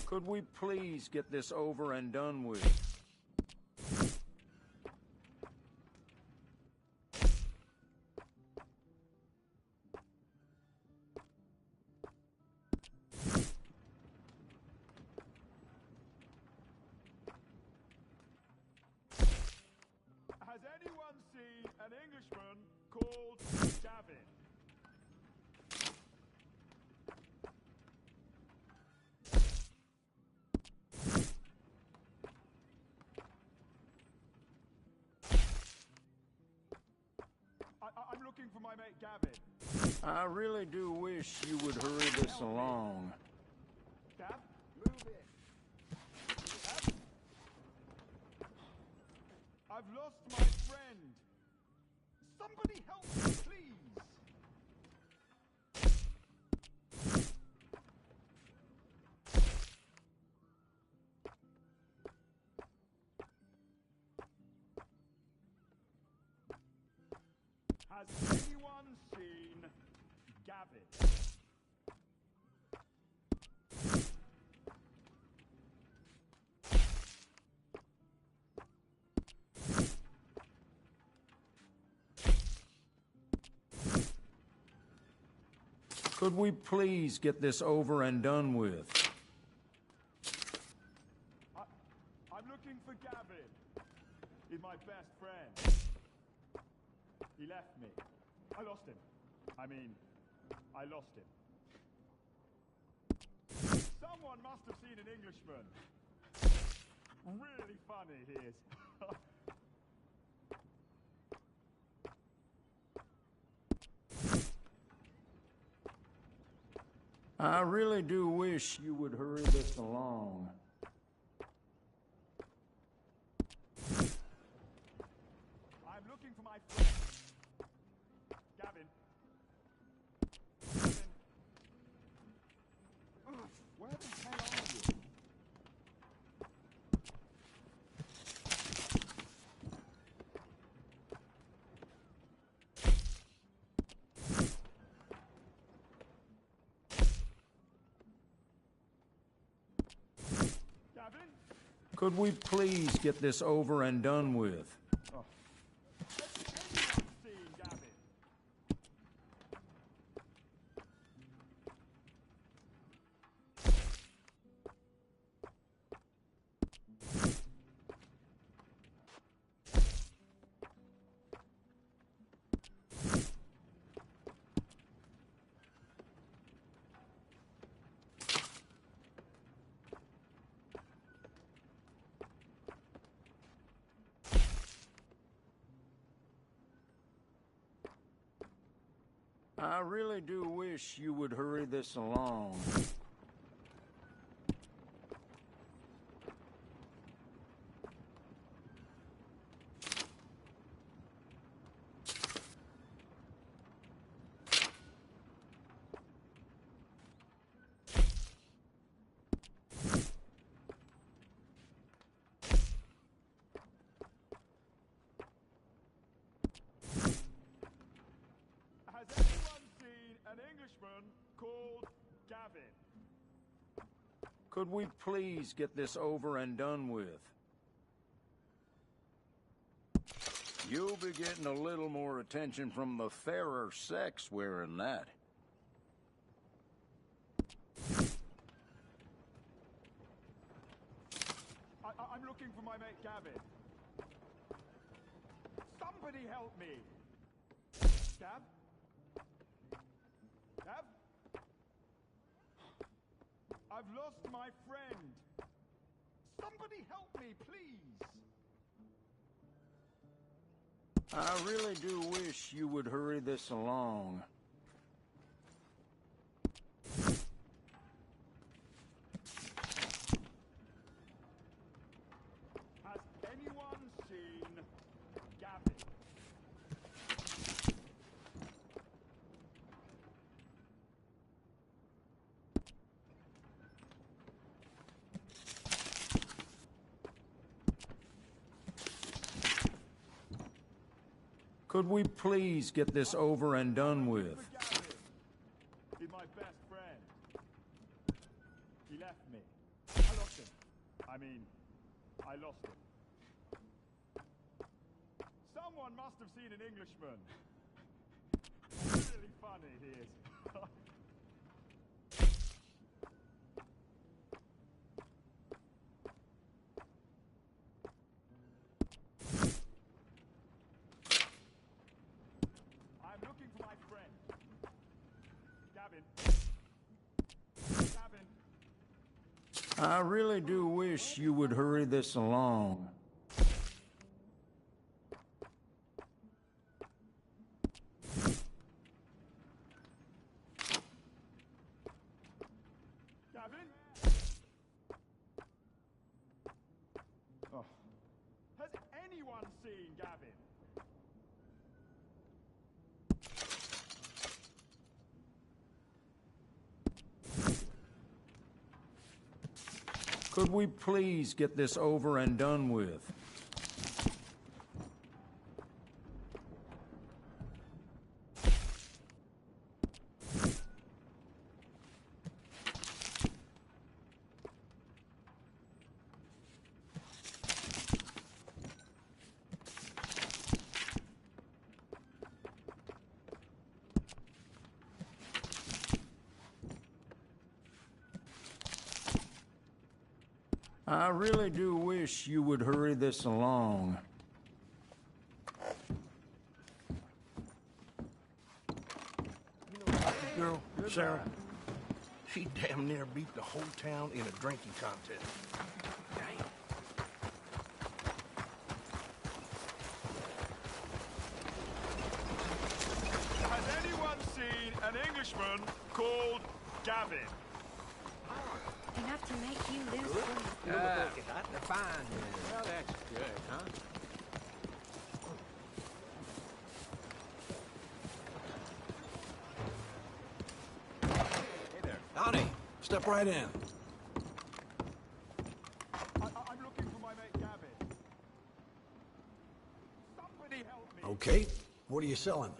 Could we please get this over and done with? Has anyone seen an Englishman called Gavin? looking for my mate Gavin. I really do wish you would hurry this along. Gav, move it. Gav? I've lost my friend. Somebody help me, please. Has anyone seen Gavin? Could we please get this over and done with? I'm looking for Gavin. He's my best friend. He left me. I lost him. I lost him. Someone must have seen an Englishman. Really funny he is. I really do wish you would hurry this along. I'm looking for my friend. Gavin. Gavin. Ugh, where the hell are you? Gavin? Could we please get this over and done with? Oh. I really do wish you would hurry this along. Has anyone seen an Englishman called Gavin? Could we please get this over and done with? You'll be getting a little more attention from the fairer sex wearing that. I'm looking for my mate Gavin. Somebody help me. Gav? Gav? I've lost my friend. Somebody help me, please. I really do wish you would hurry this along. Has anyone seen Gavin? Could we please get this over and done with? He's my best friend. He left me. I lost him. I lost him. Someone must have seen an Englishman. Really funny he is. I'm looking for my friend. Gavin. Gavin. I really do wish you would hurry this along. Has anyone seen Gavin? Could we please get this over and done with? I really do wish you would hurry this along. Girl, Sarah, she damn near beat the whole town in a drinking contest. Has anyone seen an Englishman called Gavin? Enough to make you lose weight. Got to find you. Well, that's good, huh? Hey there. Howdy. Step right in. I'm looking for my mate Gavin. Somebody help me. Okay. What are you selling?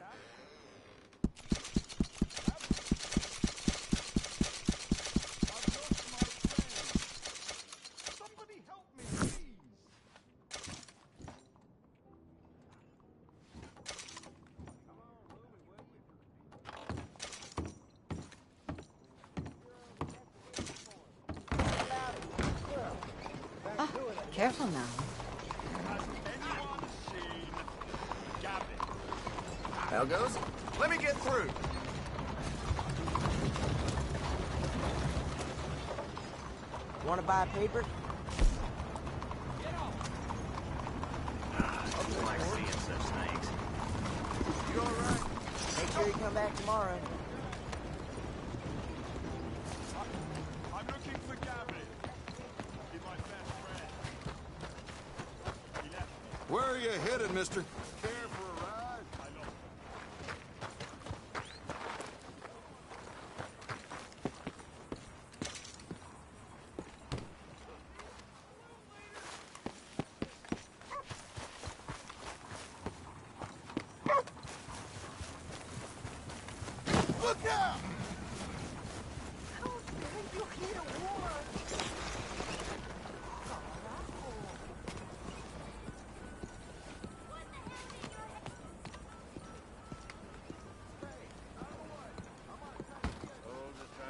Careful now. How goes? Let me get through. Want to buy a paper? I like seeing such things. You all right? Make sure you come back tomorrow. I'm looking for Gavin. He's my best friend. He left me. Where are you headed, mister? Care for a ride? I love Look out!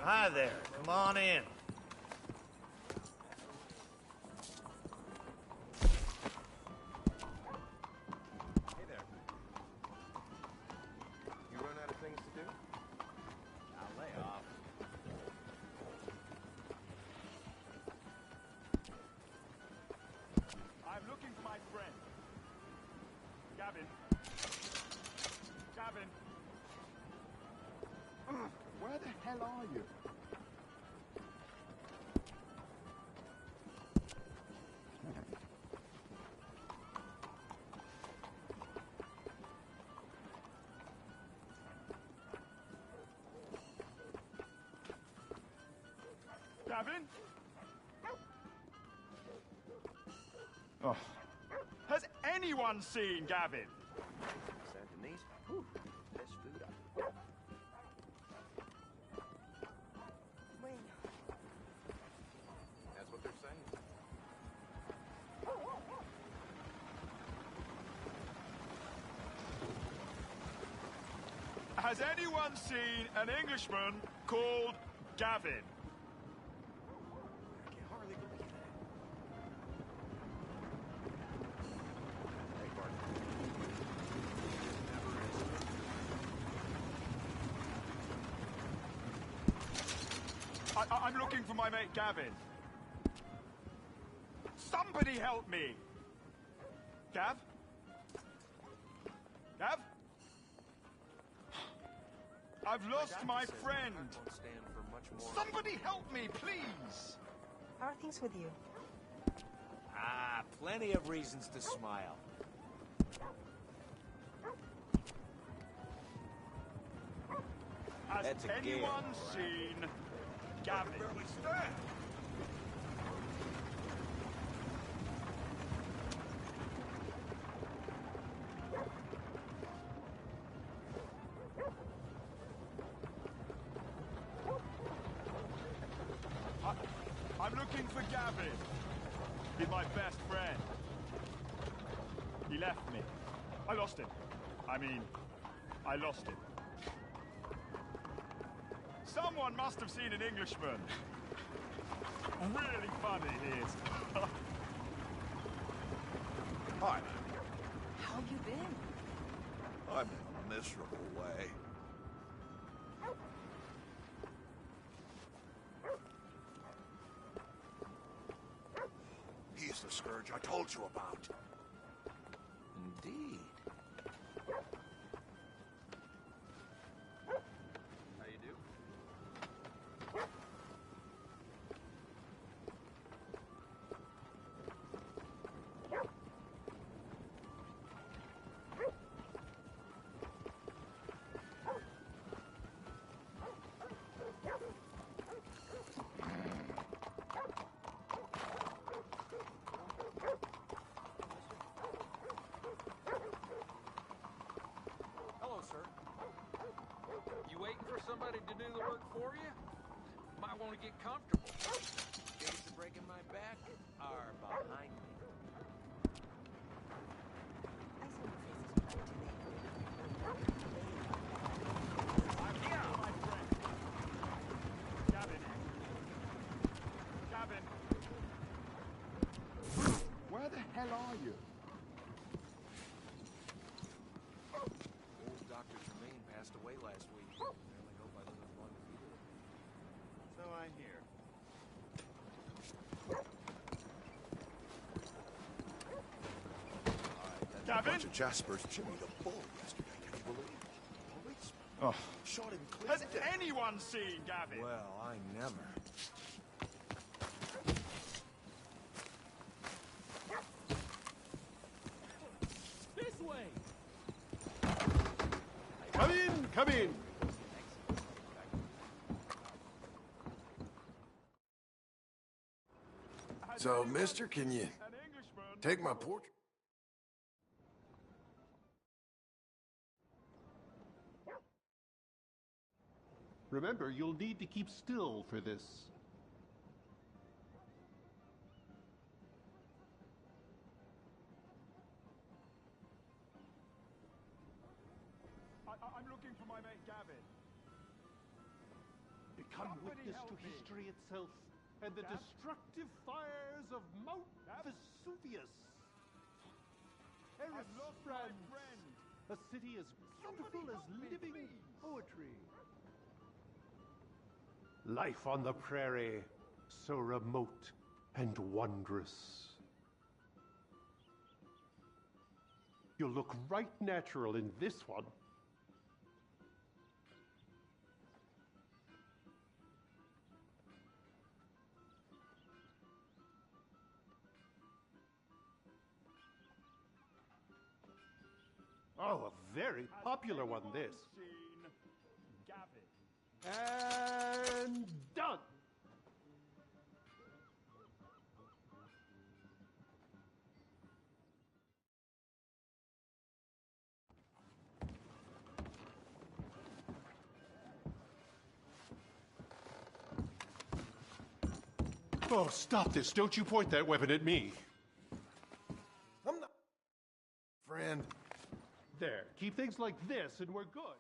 Hi there. Come on in. Hey there. You run out of things to do? I'll lay off. I'm looking for my friend. Gavin. Gavin. Where the hell are you? Gavin? Oh. Has anyone seen Gavin? Saint Denis? Whew. Best food I... That's what they're saying. Has anyone seen an Englishman called Gavin? I can hardly believe that. Hey, Bart. I'm looking for my mate Gavin. Somebody help me! Gav? Gav? I've lost my friend. Somebody help me, please! How are things with you? Ah, plenty of reasons to smile. Has That's a anyone gale. seen Gavin? I'm looking for Gavin. He's my best friend. He left me. I lost him. I lost him. Someone must have seen an Englishman. Really funny he is. Hi. How you been? I'm in a miserable way. He's the scourge I told you about. Indeed. How you do? Hello, sir. You waiting for somebody to do the work for you? Might want to get comfortable. Days of breaking my back are behind me. I'm here, my friend. Gavin. Gavin. Where the hell are you? Old Dr. Tremaine passed away last week. I really hope I live as long as he did. So I hear. Gavin? A bunch of Jaspers jimmied a bull yesterday. Can you believe it? Policeman. Oh. Shot him clean Has dead. anyone seen Gavin? Well, I never. This way. Come in, come in. So, mister, can you take my portrait? Remember, you'll need to keep still for this. I'm looking for my mate Gavin. Become Somebody witness help to me. history itself and the destructive fires of Mount Vesuvius. I've lost my France, friend. a city as beautiful as living poetry. Life on the prairie, so remote and wondrous. You'll look right natural in this one. Oh, a very popular one, this. Seen Gavin. And done! Oh, stop this. Don't you point that weapon at me. I'm not... Friend. There, keep things like this and we're good.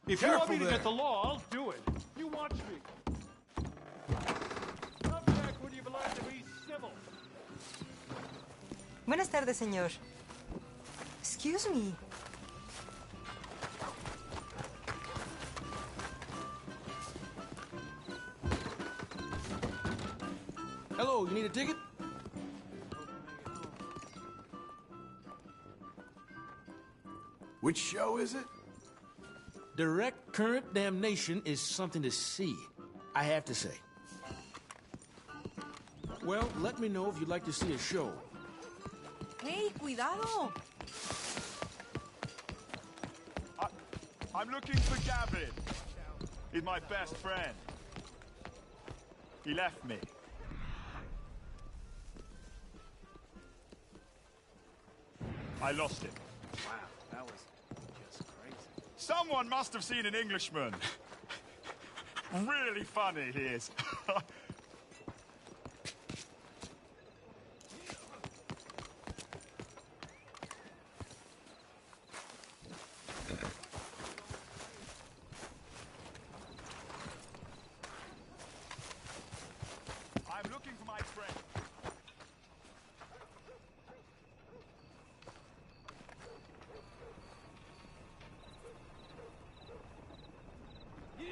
If you want me to get the law, I'll do it. You watch me. Come back when you've learned to be civil. Buenas tardes, señor. Excuse me. Hello, you need a ticket? Which show is it? Direct current damnation is something to see. I have to say. Well, let me know if you'd like to see a show. Hey, cuidado! I'm looking for Gavin. He's my best friend. He left me. I lost him. Wow, that was just crazy. Someone must have seen an Englishman. Really funny he is. I'm looking for my friend. Yeah.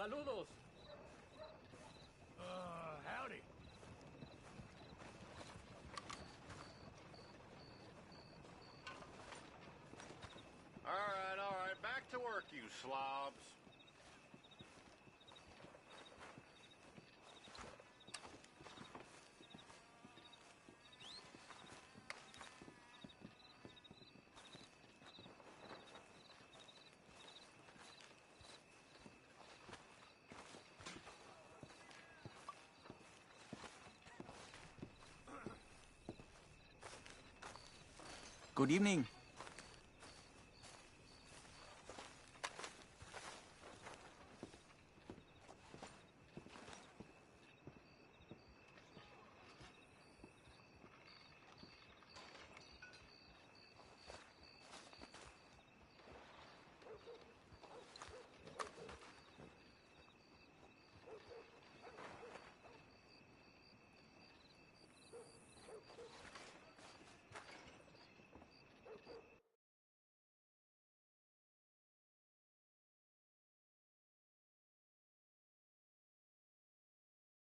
Saludos. Howdy. All right, back to work, you slobs. Good evening.